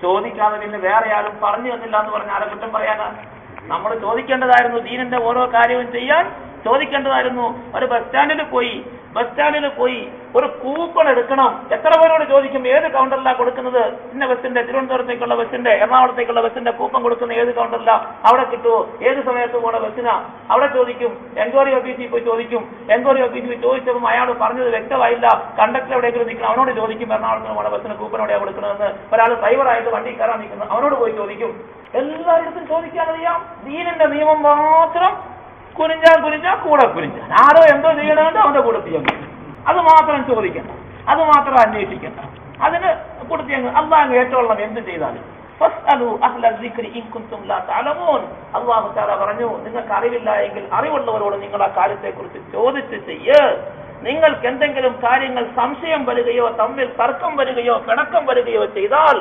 ചോദിക്കാതെ പിന്നെ വേറെ ആരും പറഞ്ഞു തന്നില്ല എന്ന് പറഞ്ഞ ആരെ കുറ്റം പറയാനാ? നമ്മൾ ചോദിക്കേണ്ടതായിരുന്നു. ദീനിന്റെ ഓരോ കാര്യവും ചെയ്യാൻ ചോദിക്കേണ്ടതായിരുന്നു. ഒരു ബസ് സ്റ്റാൻഡിൽ പോയി ഒരു കൂപ്പൺ എടുക്കണം. എത്ര പേരോട് ചോദിക്കും, ഏത് കൗണ്ടറിലാണ് കൊടുക്കുന്നത്? ഇന്ന ബസ്സിന്റെ, തിരുവനന്തപുരത്തേക്കുള്ള ബസ്സിന്റെ, എറണാകുളത്തേക്കുള്ള ബസ്സിന്റെ കൂപ്പൺ കൊടുക്കുന്ന ഏത് കൗണ്ടറിലാ, അവിടെ കിട്ടുമോ? ഏത് സമയത്ത് പോണ ബസ്സിനാ? അവിടെ ചോദിക്കും. എൻക്വയറി ഓഫീസിൽ പോയി ചോദിക്കും. എൻക്വയറി ഓഫീസിൽ ചോദിച്ചപ്പോൾ അയാൾ പറഞ്ഞത് വ്യക്തമായില്ല. കണ്ടക്ടർ എവിടെയെങ്കിലും നിൽക്കണം, അവനോട് ചോദിക്കും. എറണാകുളത്തിന് പോണ ബസ്സിന് കൂപ്പൺ എവിടെയാണ് കൊടുക്കണമെന്ന്. ഒരാൾ ഡ്രൈവറായിട്ട് വണ്ടി കയറാൻ നിൽക്കുന്നു, അവനോട് പോയി ചോദിക്കും. എല്ലായിടത്തും ചോദിക്കാൻ അറിയാം. ദീനിന്റെ നിയമം മാത്രം കുനിഞ്ഞാൽ കൂടെ കുനിഞ്ഞാൽ ആരോ എന്തോ ചെയ്യണമെന്ന് അവന്റെ കൂടെ ചെയ്യാൻ പറ്റും. അത് മാത്രം ചോദിക്കണം, അത് മാത്രം അന്വേഷിക്കണം. അതിന് കൊടുത്തി അള്ളാഹ് ഏറ്റവും എന്ത് ചെയ്താലും അള്ളാഹു തആല പറഞ്ഞു, നിങ്ങൾക്ക് അറിവില്ല എങ്കിൽ അറിവുള്ളവരോട് നിങ്ങൾ ആ കാര്യത്തെ കുറിച്ച് ചോദിച്ച് ചെയ്യ്. നിങ്ങൾക്ക് എന്തെങ്കിലും കാര്യങ്ങൾ സംശയം വരികയോ തമ്മിൽ തർക്കം വരികയോ പിണക്കം വരികയോ ചെയ്താൽ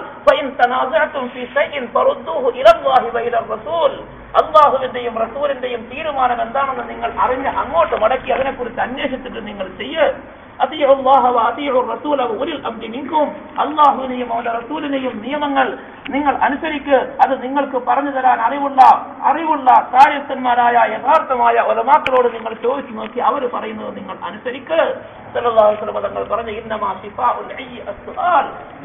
അള്ളാഹുവിന്റെയും റസൂലിന്റെയും തീരുമാനം എന്താണെന്ന് നിങ്ങൾ അറിഞ്ഞ് അങ്ങോട്ട് മടക്കി അതിനെക്കുറിച്ച് അന്വേഷിച്ചിട്ട് നിങ്ങൾ അള്ളാഹുവിനെയും അവന്റെ റസൂലിനെയും നിയമങ്ങൾ നിങ്ങൾ അനുസരിക്ക്. അത് നിങ്ങൾക്ക് പറഞ്ഞു തരാൻ അറിവുള്ള കാര്യസ്ഥന്മാരായ യഥാർത്ഥമായ ഉലമാക്കളോട് നിങ്ങൾ ചോദിച്ചു നോക്കി അവർ പറയുന്നത് നിങ്ങൾ അനുസരിക്ക്. തങ്ങൾ പറഞ്ഞു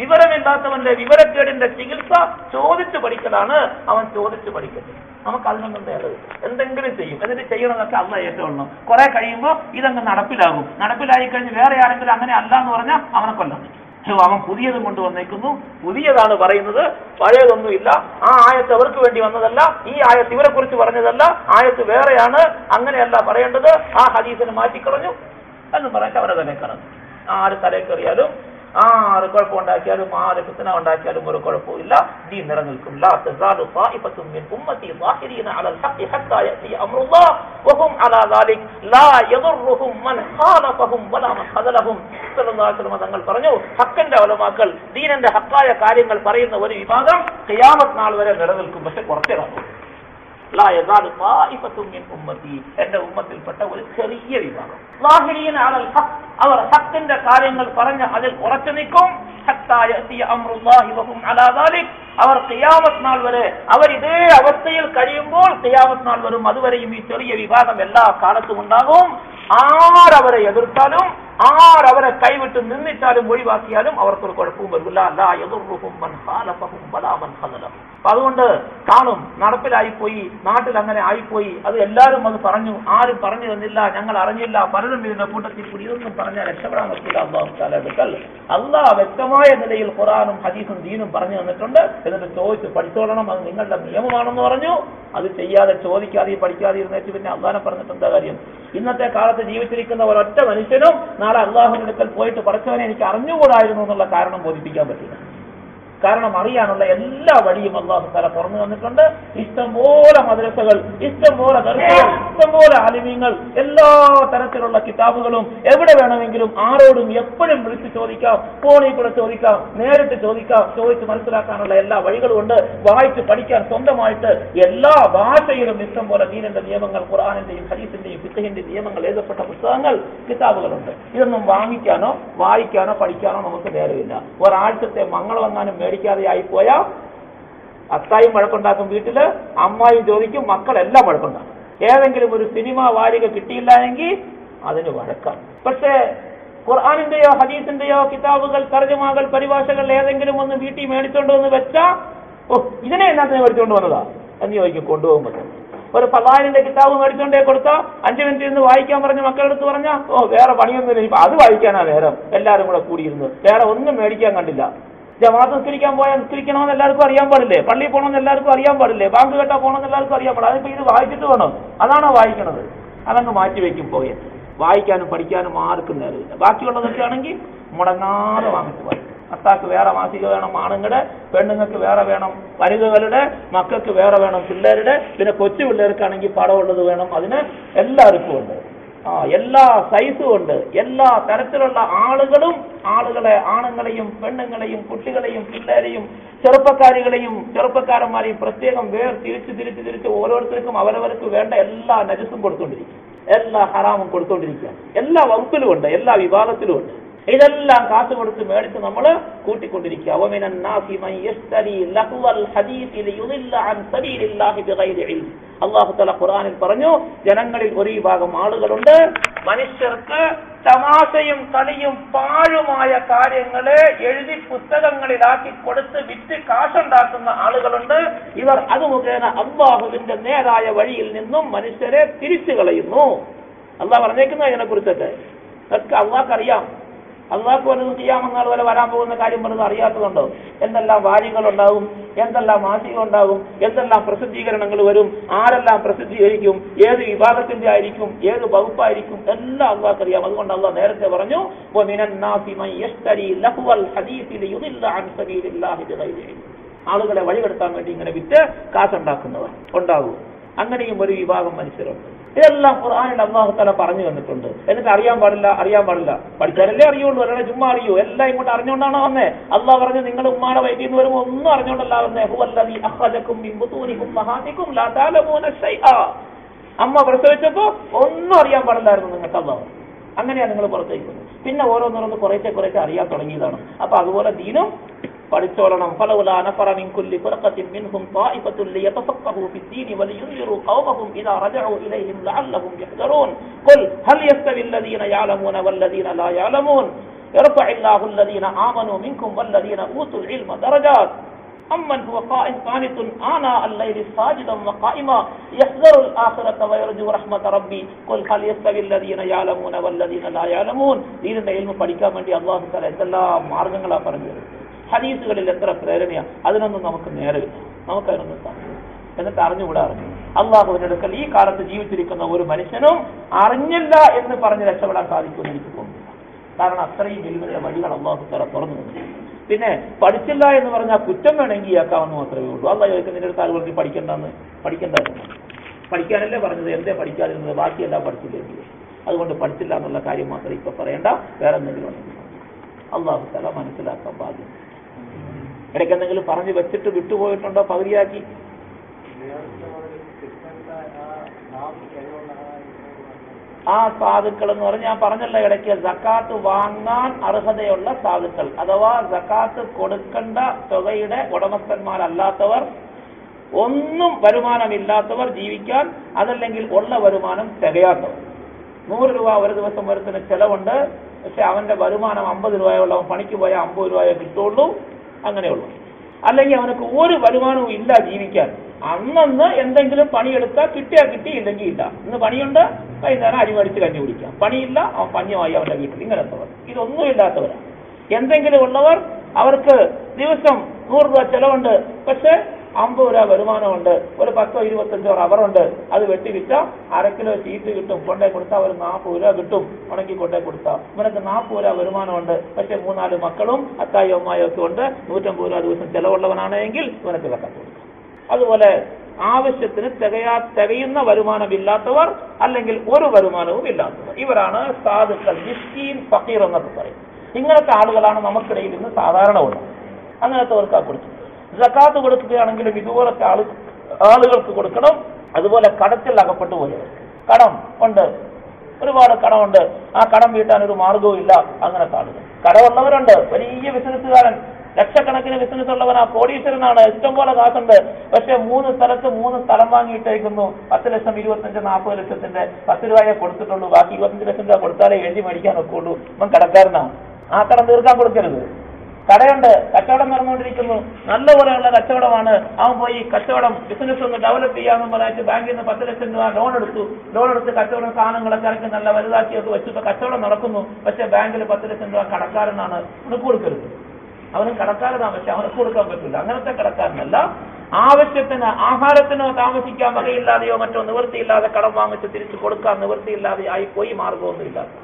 വിവരമില്ലാത്തവന്റെ വിവരക്കേടിന്റെ ചികിത്സ ചോദിച്ചു പഠിക്കലാണ്. അവൻ ചോദിച്ചു പഠിക്കട്ടെ. നമുക്ക് അതിനൊന്നും നേടരുത്. എന്തെങ്കിലും ചെയ്യും, എന്നിട്ട് ചെയ്യണമെന്നൊക്കെ അല്ല ഏറ്റവും കുറെ കഴിയുമ്പോൾ ഇതങ്ങ് നടപ്പിലായി കഴിഞ്ഞ് വേറെ ആരെങ്കിലും അങ്ങനെ അല്ല എന്ന് പറഞ്ഞാൽ അവനെ കൊല്ലം. അവൻ പുതിയതും കൊണ്ടുവന്നേക്കുന്നു, പുതിയതാണ് പറയുന്നത്, പഴയതൊന്നുമില്ല. ആ ആയത്ത് അവർക്ക് വേണ്ടി വന്നതല്ല, ഈ ആയത്ത് ഇവരെ കുറിച്ച് പറഞ്ഞതല്ല, ആയത്ത് വേറെയാണ്, അങ്ങനെയല്ല പറയേണ്ടത്, ആ ഹദീസിന് മാറ്റിക്കളഞ്ഞു എന്ന് പറഞ്ഞിട്ട് അവരെ തന്നെ കറങ്ങും. ആര് തലക്കറിയാലും ആര് കുഴപ്പമുണ്ടാക്കിയാലും ആര് ഫിത്ന ഉണ്ടാക്കിയാലും ഒരു കുഴപ്പമില്ല, ദീൻ നിലനിൽക്കും. തങ്ങൾ പറഞ്ഞു, ഹക്കിന്റെ ഉലമാക്കൾ ദീനിന്റെ ഹക്കായ കാര്യങ്ങൾ പറയുന്ന ഒരു വിഭാഗം ഖിയാമത്ത് നാൾ വരെ നിലനിൽക്കും. പക്ഷെ കുറച്ചിടാം. എന്റെ ഉമ്മത്തിൽപ്പെട്ട ഒരു ചെറിയ വിഭാഗം അവർ ഹക്കിന്റെ കാര്യങ്ങൾ പറഞ്ഞ് അതിൽ ഉറച്ചു നിൽക്കും. അവർ ഖിയാമത്ത് നാൾ വരെ അവർ ഇതേ അവസ്ഥയിൽ കഴിയുമ്പോൾ ഖിയാമത്ത് നാൾ വരും. അതുവരെയും ഈ ചെറിയ വിഭാഗം എല്ലാ കാലത്തും ഉണ്ടാകും. ആരവരെ എതിർത്താലും ആരവരെ കൈവിട്ട് നിന്നിട്ടാലും ഒഴിവാക്കിയാലും അവർക്കൊരു കുഴപ്പവും വരില്ല. അതുകൊണ്ട് കാണും നടപ്പിലായിപ്പോയി, നാട്ടിൽ അങ്ങനെ ആയിപ്പോയി, അത് എല്ലാവരും അത് പറഞ്ഞു, ആരും പറഞ്ഞു തന്നില്ല, ഞങ്ങൾ അറിഞ്ഞില്ല, പലരും ഇതിന്റെ കൂട്ടത്തിൽ കൂടി ഇതൊന്നും പറഞ്ഞാൽ രക്ഷപ്പെടാൻ പറ്റില്ല. അള്ളാഹ് വ്യക്തമായ നിലയിൽ ഖുർആനും ഹദീസും ദീനും പറഞ്ഞു തന്നിട്ടുണ്ട്. എന്നിട്ട് ചോദിച്ച് പഠിച്ചോളണം, അത് നിങ്ങളുടെ നിയമമാണെന്ന് പറഞ്ഞു. അത് ചെയ്യാതെ ചോദിക്കാതെ പഠിക്കാതെ ഇരുന്നേച്ച് പിന്നെ അള്ളാഹനെ പറഞ്ഞിട്ട് എന്താ കാര്യം? ഇന്നത്തെ കാലത്ത് ജീവിച്ചിരിക്കുന്ന ഒരൊറ്റ മനുഷ്യനും നാളെ അള്ളാഹുവിന്റെ അടുക്കൽ പോയിട്ട് പഠിച്ചവനെ എനിക്ക് അറിഞ്ഞുകൂടായിരുന്നു എന്നുള്ള കാരണം ബോധിപ്പിക്കാൻ പറ്റില്ല. കാരണം അറിയാനുള്ള എല്ലാ വഴിയും അള്ളാഹു തആല തുറന്നു തന്നിട്ടുണ്ട്. ഇഷ്ടംപോലെ മദ്രസകൾ, ഇഷ്ടംപോലെ ദർസുകൾ, ഇഷ്ടംപോലെ ആലിമീങ്ങൾ, എല്ലാ തരത്തിലുള്ള കിതാബുകളും എവിടെ വേണമെങ്കിലും ആരോടും എപ്പോഴും വിളിച്ച് ചോദിക്കാം, ഫോണിൽ കൂടെ ചോദിക്കാം, നേരിട്ട് ചോദിക്കാം. ചോദിച്ച് മനസ്സിലാക്കാനുള്ള എല്ലാ വഴികളും ഉണ്ട്. വായിച്ച് പഠിക്കാൻ സ്വന്തമായിട്ട് എല്ലാ ഭാഷയിലും ഇഷ്ടംപോലെ ദീനിന്റെ നിയമങ്ങൾ, ഖുർആനിന്റെയും ഹദീസിന്റെയും ഫിഖഹിന്റെയും നിയമങ്ങൾ എഴുതപ്പെട്ട പുസ്തകങ്ങൾ, കിതാബുകളുണ്ട്. ഇതൊന്നും വാങ്ങിക്കാനോ വായിക്കാനോ പഠിക്കാനോ നമുക്ക് നേരമില്ല. ഒരാഴ്ചത്തെ മംഗളമെങ്ങാനും മേടിക്കാതെ ആയിപ്പോയാ അത്തായും വഴക്കുണ്ടാക്കും, വീട്ടില് അമ്മായും ചോദിക്കും, മക്കളെല്ലാം വഴക്കുണ്ടാക്കും. ഏതെങ്കിലും ഒരു സിനിമ വാരിക കിട്ടിയില്ല എങ്കിൽ അതിന് വഴക്കാം. പക്ഷേ ഖുർആനിന്റെയോ ഹദീസിന്റെയോ കിതാബുകൾ, തർജുമകൾ, പരിഭാഷകൾ ഏതെങ്കിലും ഒന്ന് വീട്ടിൽ മേടിച്ചോണ്ട് വന്ന് വെച്ചാ ഇതിനെ എന്നാത്തിന് മേടിച്ചോണ്ട് വന്നതാ എന്ന് ചോദിക്കും. കൊണ്ടുപോകുമ്പോൾ ഒരു ഫളായിലിന്റെ കിതാബ് മേടിച്ചോണ്ടേ കൊടുത്താ 5 മിനിറ്റ് ഇരുന്ന് വായിക്കാൻ പറഞ്ഞ മക്കളെടുത്ത് പറഞ്ഞാ വേറെ പണിയൊന്നുമില്ല, ഇപ്പൊ അത് വായിക്കാനാ നേരം. എല്ലാവരും കൂടെ കൂടിയിരുന്നു, വേറെ ഒന്നും മേടിക്കാൻ കണ്ടില്ല. ജമാഅത്ത് നിസ്കരിക്കാൻ പോയാൽ നിസ്കരിക്കണമെന്ന് എല്ലാവർക്കും അറിയാൻ പാടില്ലേ? പള്ളിയിൽ പോകണമെന്ന് എല്ലാവർക്കും അറിയാൻ പാടില്ലേ? ബാങ്ക് കേട്ടാ പോകണമെന്ന് എല്ലാവർക്കും അറിയാൻ പാടില്ല. അതിപ്പോ ഇത് വായിച്ചിട്ട് വേണം, അതാണോ വായിക്കണത്? അതങ്ങ് മാറ്റിവെക്കും. പോയി വായിക്കാനും പഠിക്കാനും ആർക്കും നേരമില്ല. ബാക്കിയുള്ളതൊക്കെ ആണെങ്കിൽ മുടങ്ങാതെ വാങ്ങിച്ച് വായിക്കും. അത്താക്ക് വേറെ മാസിക വേണം, ആണുങ്ങളുടെ, പെണ്ണുങ്ങൾക്ക് വേറെ വേണം, വനിതകളുടെ, മക്കൾക്ക് വേറെ വേണം, പിള്ളേരുടെ, പിന്നെ കൊച്ചു പിള്ളേർക്കാണെങ്കിൽ പടമുള്ളത് വേണം. അതിന് എല്ലാവർക്കും ഉണ്ട്. എല്ലാ സൈസും ഉണ്ട്. എല്ലാ തരത്തിലുള്ള ആളുകളെ, ആണുങ്ങളെയും പെണ്ണുങ്ങളെയും കുട്ടികളെയും പിള്ളേരെയും ചെറുപ്പക്കാരന്മാരെയും പ്രത്യേകം തിരിച്ച് ഓരോരുത്തർക്കും അവരവർക്ക് വേണ്ട എല്ലാ നജസും കൊടുത്തോണ്ടിരിക്കും, എല്ലാ ഹറാമും കൊടുത്തോണ്ടിരിക്കുക. എല്ലാ വകുപ്പിലും ഉണ്ട്, എല്ലാ വിഭാഗത്തിലും ഉണ്ട്. ഇതെല്ലാം കാശ് കൊടുത്ത് മേടിച്ച് നമ്മൾ കൂട്ടിക്കൊണ്ടിരിക്കുക. അല്ലാഹു തആല ഖുർആനിൽ പറഞ്ഞു, ജനങ്ങളിൽ ഒരു വിഭാഗം ആളുകളുണ്ട്, മനുഷ്യർക്ക് തമാശയും കളിയും പാഴുമായ കാര്യങ്ങളെ എഴുതി പുസ്തകങ്ങളിലാക്കി കൊടുത്ത് വിറ്റ് കാശുണ്ടാക്കുന്ന ആളുകളുണ്ട്. ഇവർ അത് മുഖേന അല്ലാഹുവിന്റെ നേരായ വഴിയിൽ നിന്നും മനുഷ്യരെ തിരിച്ചു കളയുന്നു. അല്ലാഹു പറഞ്ഞേക്കുന്ന ഇതിനെ കുറിച്ചൊക്കെ ഒക്കെ അല്ലാഹുക്കറിയാം. അള്ളാഹ്ക്ക് വല്ലതും ചെയ്യാമെന്നാൽ പോലെ വരാൻ പോകുന്ന കാര്യം വല്ലതും അറിയാത്തതുണ്ടോ? എന്തെല്ലാം വാര്യങ്ങളുണ്ടാവും, എന്തെല്ലാം മാസിക ഉണ്ടാവും, എന്തെല്ലാം പ്രസിദ്ധീകരണങ്ങൾ വരും, ആരെല്ലാം പ്രസിദ്ധീകരിക്കും, ഏത് വിഭാഗത്തിന്റെ ആയിരിക്കും, ഏത് വകുപ്പായിരിക്കും, എല്ലാം അള്ളാഹ്ക്ക് അറിയാം. അതുകൊണ്ട് അള്ളാഹ് നേരത്തെ പറഞ്ഞു, ആളുകളെ വഴികെടുത്താൻ വേണ്ടി ഇങ്ങനെ വിറ്റ് കാശുണ്ടാക്കുന്നവർ ഉണ്ടാവും. അങ്ങനെയും ഒരു വിഭാഗം മനുഷ്യരുണ്ട്. ഇതെല്ലാം ഖുർആനിൽ അല്ലാഹു തആല പറഞ്ഞു തന്നിട്ടുണ്ട്. എന്നിട്ട് അറിയാൻ പാടില്ല പഠിച്ചാലല്ലേ അറിയുള്ളൂ, അല്ലാതെ ചുമ്മാ അറിയൂ? എല്ലാം ഇങ്ങോട്ട് അറിഞ്ഞുകൊണ്ടാണ് വന്നേ. അല്ലാഹ് പറഞ്ഞു നിങ്ങൾ ഉമ്മാടെ വയറ്റിൽ നിന്ന് വരുമ്പോൾ ഒന്നും അറിഞ്ഞുകൊണ്ടല്ല വന്നേ. ഹുവല്ലദീ അഖ്റജകും മിൻ ബുതൂനി ഉമ്മഹാതികും ലാ തഅലമൂന ശൈആ. അമ്മ പ്രസവിച്ചപ്പോ ഒന്നും അറിയാൻ പാടില്ലായിരുന്നു നിങ്ങൾക്ക് അല്ലാഹ്. അങ്ങനെയാണ് നിങ്ങൾ പുറത്തേക്ക് വന്നത്. പിന്നെ ഓരോന്നോരോന്ന് കുറേശ്ശെ അറിയാൻ തുടങ്ങിയതാണ്. അപ്പൊ അതുപോലെ ദീനും പഠിച്ചോളണം. ഫലൗലാ നഫറ മിൻ കുല്ലി ഫിർഖത്തിൻ മിൻഹും ത്വായിഫത്തുൻ ലിയതഫഖഹു ഫിദ്ദീനി വലിയുൻദിറു ഖൗമഹും ഇദാ റജഉ ഇലൈഹിം ലഅല്ലഹും യഹ്ദറൂൻ ഖുൽ ഹൽ യസ്തവി അല്ലദീന യഅലമൂന വല്ലദീന ലാ യഅലമൂൻ യർഫഉല്ലാഹു അല്ലദീന ആമനൂ മിൻകും വല്ലദീന ഊതുൽ ഇൽമ ദറജാത് أمن هو قانت آناء الليل ساجدا وقائما يحذر الآخرة ويرجو رحمة ربي قل هل يستوي الذين يعلمون والذين لا يعلمون. ദീനിന്റെ ഇൽമ പഠിക്കാൻ വേണ്ടി അല്ലാഹു തആല എന്തെല്ലാം മാർഗ്ഗങ്ങളാ പറഞ്ഞത്. ഹദീസുകളിൽ എത്ര പ്രേരണയാ. അതിനൊന്നും നമുക്ക് നേരമില്ല, നമുക്കതിനൊന്നും സാധിക്കില്ല. എന്നിട്ട് അറിഞ്ഞുകൂടാ. അല്ലാഹുവിന്റെ അടുക്കൽ ഈ കാലത്ത് ജീവിച്ചിരിക്കുന്ന ഒരു മനുഷ്യനും അറിഞ്ഞില്ല എന്ന് പറഞ്ഞ് രക്ഷപ്പെടാൻ സാധിക്കുമെന്ന് എനിക്ക് തോന്നുന്നില്ല. കാരണം അത്രയും ഇൽമിന്റെ വഴികൾ അല്ലാഹു തആല തുറന്നു തന്നു. പിന്നെ പഠിച്ചില്ല എന്ന് പറഞ്ഞാൽ കുറ്റം വേണമെങ്കിൽ ആക്കാമെന്ന് മാത്രമേ ഉള്ളൂ. അല്ലാഹ് ചോദിക്കും നിന്റെ അടുത്ത് ആളുകൾക്ക് പഠിക്കണ്ടെന്ന് പഠിക്കാനല്ലേ പറഞ്ഞത്, എന്തേ പഠിക്കാതിരുന്നത്? ബാക്കിയെല്ലാം പഠിച്ചില്ലെങ്കിൽ. അതുകൊണ്ട് പഠിച്ചില്ല എന്നുള്ള കാര്യം മാത്രം ഇപ്പൊ പറയണ്ട, വേറെ എന്തെങ്കിലും അല്ലാഹു തആല മനസ്സിലാക്കാൻ പാടില്ല. ഇടയ്ക്ക് എന്തെങ്കിലും പറഞ്ഞു വെച്ചിട്ട് വിട്ടുപോയിട്ടുണ്ടോ പകുതിയാക്കി? ആ സാധുക്കൾ എന്ന് പറഞ്ഞാൽ ഞാൻ പറഞ്ഞല്ലോ ഇടയ്ക്ക്, സക്കാത്ത് വാങ്ങാൻ അർഹതയുള്ള സാധുക്കൾ അഥവാ സക്കാത്ത് കൊടുക്കേണ്ട തുകയുടെ ഉടമസ്ഥന്മാരല്ലാത്തവർ, ഒന്നും വരുമാനമില്ലാത്തവർ, ജീവിക്കാൻ അതല്ലെങ്കിൽ ഉള്ള വരുമാനം തികയാത്തവർ. 100 രൂപ ഒരു ദിവസം വരുത്തുന്ന ചെലവുണ്ട്, പക്ഷെ അവന്റെ വരുമാനം 50 രൂപയുള്ള, അവൻ പണിക്ക് പോയാൽ 50 രൂപയെ കിട്ടുള്ളൂ, അങ്ങനെയുള്ളൂ. അല്ലെങ്കിൽ അവനക്ക് ഒരു വരുമാനവും ഇല്ല ജീവിക്കാൻ. അന്നന്ന് എന്തെങ്കിലും പണിയെടുത്താൽ കിട്ടിയാൽ കിട്ടി, ഇല്ലെങ്കിൽ ഇല്ല. ഇന്ന് പണിയുണ്ട്, വൈകുന്നേരം അരി മേടിച്ച് കഞ്ഞി കുടിക്കാം. പണിയില്ല, അവൻ പഞ്ഞമായി അവന്റെ വീട്ടിൽ. ഇങ്ങനത്തവർ, ഇതൊന്നും ഇല്ലാത്തവരാണ്. എന്തെങ്കിലും ഉള്ളവർ, അവർക്ക് ദിവസം 100 രൂപ ചെലവുണ്ട്, പക്ഷെ 50 രൂപ വരുമാനമുണ്ട്, ഒരു 10-25 റബ്ബറുണ്ട്, അത് വെട്ടി വിറ്റാൽ 1/2 കിലോ ചീറ്റ് കിട്ടും, കൊണ്ടേ കൊടുത്താൽ ഒരു 40 രൂപ കിട്ടും. ഉണക്കി കൊണ്ടേ കൊടുത്താൽ ഇവനക്ക് 40 രൂപ വരുമാനമുണ്ട്, പക്ഷെ 3-4 മക്കളും അത്തായും അമ്മായും ഒക്കെ ഉണ്ട്, 150 രൂപ ദിവസം ചെലവുള്ളവനാണെങ്കിൽ ഇവനക്ക് വെക്കാൻ കൊടുക്കാം. അതുപോലെ ആവശ്യത്തിന് തികയുന്ന വരുമാനമില്ലാത്തവർ, അല്ലെങ്കിൽ ഒരു വരുമാനവും ഇല്ലാത്തവർ, ഇവരാണ് സാധുക്കൾ, മിസ്കീൻ, ഫഖീർ എന്നൊക്കെ പറയും. ഇങ്ങനത്തെ ആളുകളാണ് നമുക്കിടയിൽ ഇന്ന് സാധാരണ ഉള്ളത്. അങ്ങനത്തെവർക്കാ കൊടുക്കുന്നത്. സക്കാത്ത് കൊടുക്കുകയാണെങ്കിലും ഇതുപോലത്തെ ആളുകൾക്ക് കൊടുക്കണം. അതുപോലെ കടത്തിൽ അകപ്പെട്ടു പോയവർ, കടം ഉണ്ട്, ഒരുപാട് കടമുണ്ട്, ആ കടം വീട്ടാൻ ഒരു മാർഗവും ഇല്ല, അങ്ങനത്തെ ആളുകൾ. കടമുള്ളവരുണ്ട്, വലിയ ബിസിനസ്സുകാരൻ, ലക്ഷക്കണക്കിന് ബിസിനസ് ഉള്ളവനാ, കോടീശ്വരനാണ്, ഇഷ്ടംപോലെ കാശുണ്ട്, പക്ഷെ 3 സ്ഥലത്ത് 3 സ്ഥലം വാങ്ങിയിട്ടേക്കുന്നു. 10 ലക്ഷം, 25, 40 ലക്ഷത്തിന്റെ 10 രൂപയെ കൊടുത്തിട്ടുള്ളൂ, ബാക്കി 25 ലക്ഷം രൂപ കൊടുത്താലേ എഴുതി മേടിക്കാൻ ഒക്കുള്ളൂ. അവൻ കടക്കാരനാണ്. ആ കടം തീർക്കാൻ കൊടുക്കരുത്. കടയുണ്ട്, കച്ചവടം നടന്നുകൊണ്ടിരിക്കുന്നു, നല്ലപോലെയുള്ള കച്ചവടമാണ്. അവൻ പോയി കച്ചവടം ബിസിനസ് ഒന്ന് ഡെവലപ്പ് ചെയ്യാമെന്ന് പറഞ്ഞിട്ട് ബാങ്കിൽ നിന്ന് 10 ലക്ഷം രൂപ ലോൺ എടുത്ത് കച്ചവടം സാധനങ്ങളൊക്കെ ഇറക്കി നല്ല വലുതാക്കിയൊക്കെ വെച്ചിട്ട് കച്ചവടം നടക്കുന്നു. പക്ഷെ ബാങ്കിൽ 10 ലക്ഷം രൂപ കടക്കാരനാണ്, അവനക്ക് കൊടുക്കരുത്. അവനും കടക്കാരനാണ്, പക്ഷെ അവനക്ക് കൊടുക്കാൻ പറ്റില്ല. അങ്ങനത്തെ കടക്കാരനല്ല. ആവശ്യത്തിന്, ആഹാരത്തിനോ താമസിക്കാൻ വകയില്ലാതെയോ മറ്റോ നിവൃത്തിയില്ലാതെ കടം വാങ്ങിച്ച് തിരിച്ചു കൊടുക്കാൻ നിവൃത്തിയില്ലാതെ ആയി പോയി, മാർഗമൊന്നുമില്ലാതെ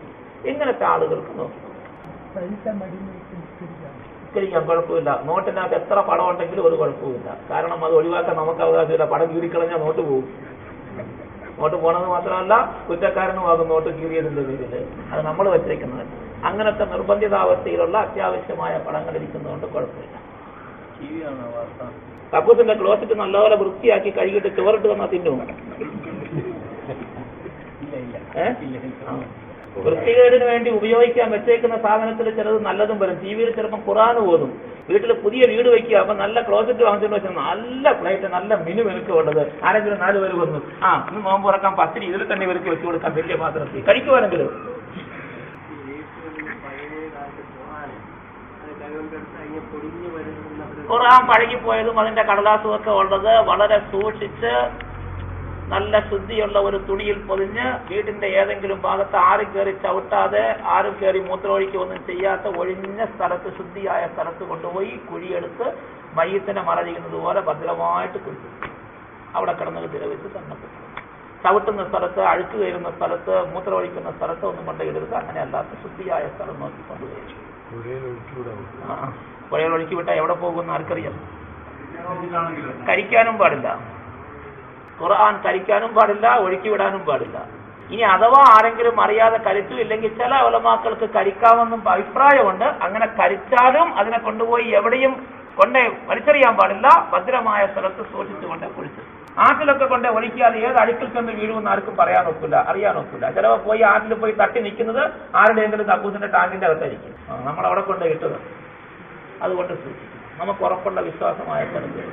ഇങ്ങനത്തെ ആളുകൾക്ക് നിസ്കരിക്കാൻ കുഴപ്പമില്ല. നോട്ടിനകത്ത് എത്ര പണം ഉണ്ടെങ്കിലും ഒരു കുഴപ്പമില്ല. കാരണം അത് ഒഴിവാക്കാൻ നമുക്ക് അവകാശമില്ല. പണം കീറിക്കളഞ്ഞാൽ നോട്ട് പോകും. നോട്ട് പോണത് മാത്രമല്ല, കുറ്റക്കാരനുമാകും നോട്ട് കീറിയതിന്റെ പേരിൽ. അത് നമ്മൾ വെച്ചേക്കുന്നത്. അങ്ങനത്തെ നിർബന്ധിതാവസ്ഥയിലുള്ള അത്യാവശ്യമായ പടങ്ങൾ ഇരിക്കുന്നതുകൊണ്ട് കുഴപ്പമില്ല. കപ്പൂസിന്റെ ക്ലോസറ്റ് നല്ലപോലെ വൃത്തിയാക്കി കഴുകിയിട്ട് ചോറിട്ട് വന്നാൽ തിന്നു. വൃത്തികേടിന് വേണ്ടി ഉപയോഗിക്കാൻ വെച്ചേക്കുന്ന സാധനത്തിൽ ചിലത് നല്ലതും വരും. ടി വിയിൽ ചിലപ്പോൾ ഖുർആൻ ഓതും. വീട്ടിൽ പുതിയ വീട് വയ്ക്കുക, അപ്പൊ നല്ല ക്ലോസറ്റ് വാങ്ങിച്ചിട്ട് വെച്ചാൽ നല്ല പ്ലേറ്റ്, നല്ല മിനു വെറുക്ക് ഉള്ളത്. ആരെങ്കിലും 4 പേര് വന്നു, ഇന്ന് നോമ്പ് തുറക്കാൻ 10 ഇതിൽ തന്നെ ഇവർക്ക് വെച്ച് കൊടുക്കാൻ വലിയ പാത്രത്തിൽ കഴിക്കുവാനെങ്കിലും. ഖുർആൻ പഴകിപ്പോയതും അതിന്റെ കടലാസും ഒക്കെ ഉള്ളത് വളരെ സൂക്ഷിച്ച് നല്ല ശുദ്ധിയുള്ള ഒരു തുണിയിൽ പൊതിഞ്ഞ് വീടിന്റെ ഏതെങ്കിലും ഭാഗത്ത് ആരും കയറി ചവിട്ടാതെ, ആരും കയറി മൂത്രമൊഴിക്കൊന്നും ചെയ്യാത്ത ഒഴിഞ്ഞ സ്ഥലത്ത്, ശുദ്ധിയായ സ്ഥലത്ത് കൊണ്ടുപോയി കുഴിയെടുത്ത് മയ്യത്തിനെ മറ ചെയ്യുന്നത് പോലെ ഭദ്രമായിട്ട് കുഴിച്ചു അവിടെ കിടന്നത് തിരവിച്ച് തന്നെ ചവിട്ടുന്ന സ്ഥലത്ത്, അഴുക്ക് കയറുന്ന സ്ഥലത്ത്, മൂത്രമൊഴിക്കുന്ന സ്ഥലത്ത് ഒന്നും കൊണ്ടുപോയിടരുത്. അങ്ങനെ അല്ലാത്ത ശുദ്ധിയായ സ്ഥലം നോക്കി കൊണ്ടുപോയി. പുഴയിൽ ഒഴുക്കി വിട്ടാൽ എവിടെ പോകുമെന്ന് ആർക്കറിയാം. കഴിക്കാനും പാടില്ല. ഖുർആൻ കരിക്കാനും പാടില്ല, ഒഴുക്കി വിടാനും പാടില്ല. ഇനി അഥവാ ആരെങ്കിലും അറിയാതെ കരിച്ചു, ഇല്ലെങ്കിൽ ചില ഉലമാക്കൾക്ക് കരിക്കാമെന്നും അഭിപ്രായമുണ്ട്. അങ്ങനെ കരിച്ചാലും അതിനെ കൊണ്ടുപോയി എവിടെയും കൊണ്ടേ വലിച്ചെറിയാൻ പാടില്ല, ഭദ്രമായ സ്ഥലത്ത് സൂക്ഷിച്ചുകൊണ്ട് കുളിച്ചു. ആറ്റിലൊക്കെ കൊണ്ട് ഒഴിക്കാതെ ഏത് അഴുക്കിൽ ചെന്ന് വീഴുമെന്ന് ആർക്കും പറയാൻ ഒക്കില്ല, അറിയാൻ ഒക്കില്ല. ചിലപ്പോൾ പോയി ആറ്റിൽ പോയി തട്ടി നിൽക്കുന്നത് ആരുടെയെങ്കിലും കക്കൂസിന്റെ ടാങ്കിന്റെ അകത്തായിരിക്കും. നമ്മളവിടെ കൊണ്ട് ഇട്ടത്. അതുകൊണ്ട് സൂക്ഷിക്കും. നമുക്ക് ഉറപ്പുള്ള വിശ്വാസമായ സ്ഥലത്ത്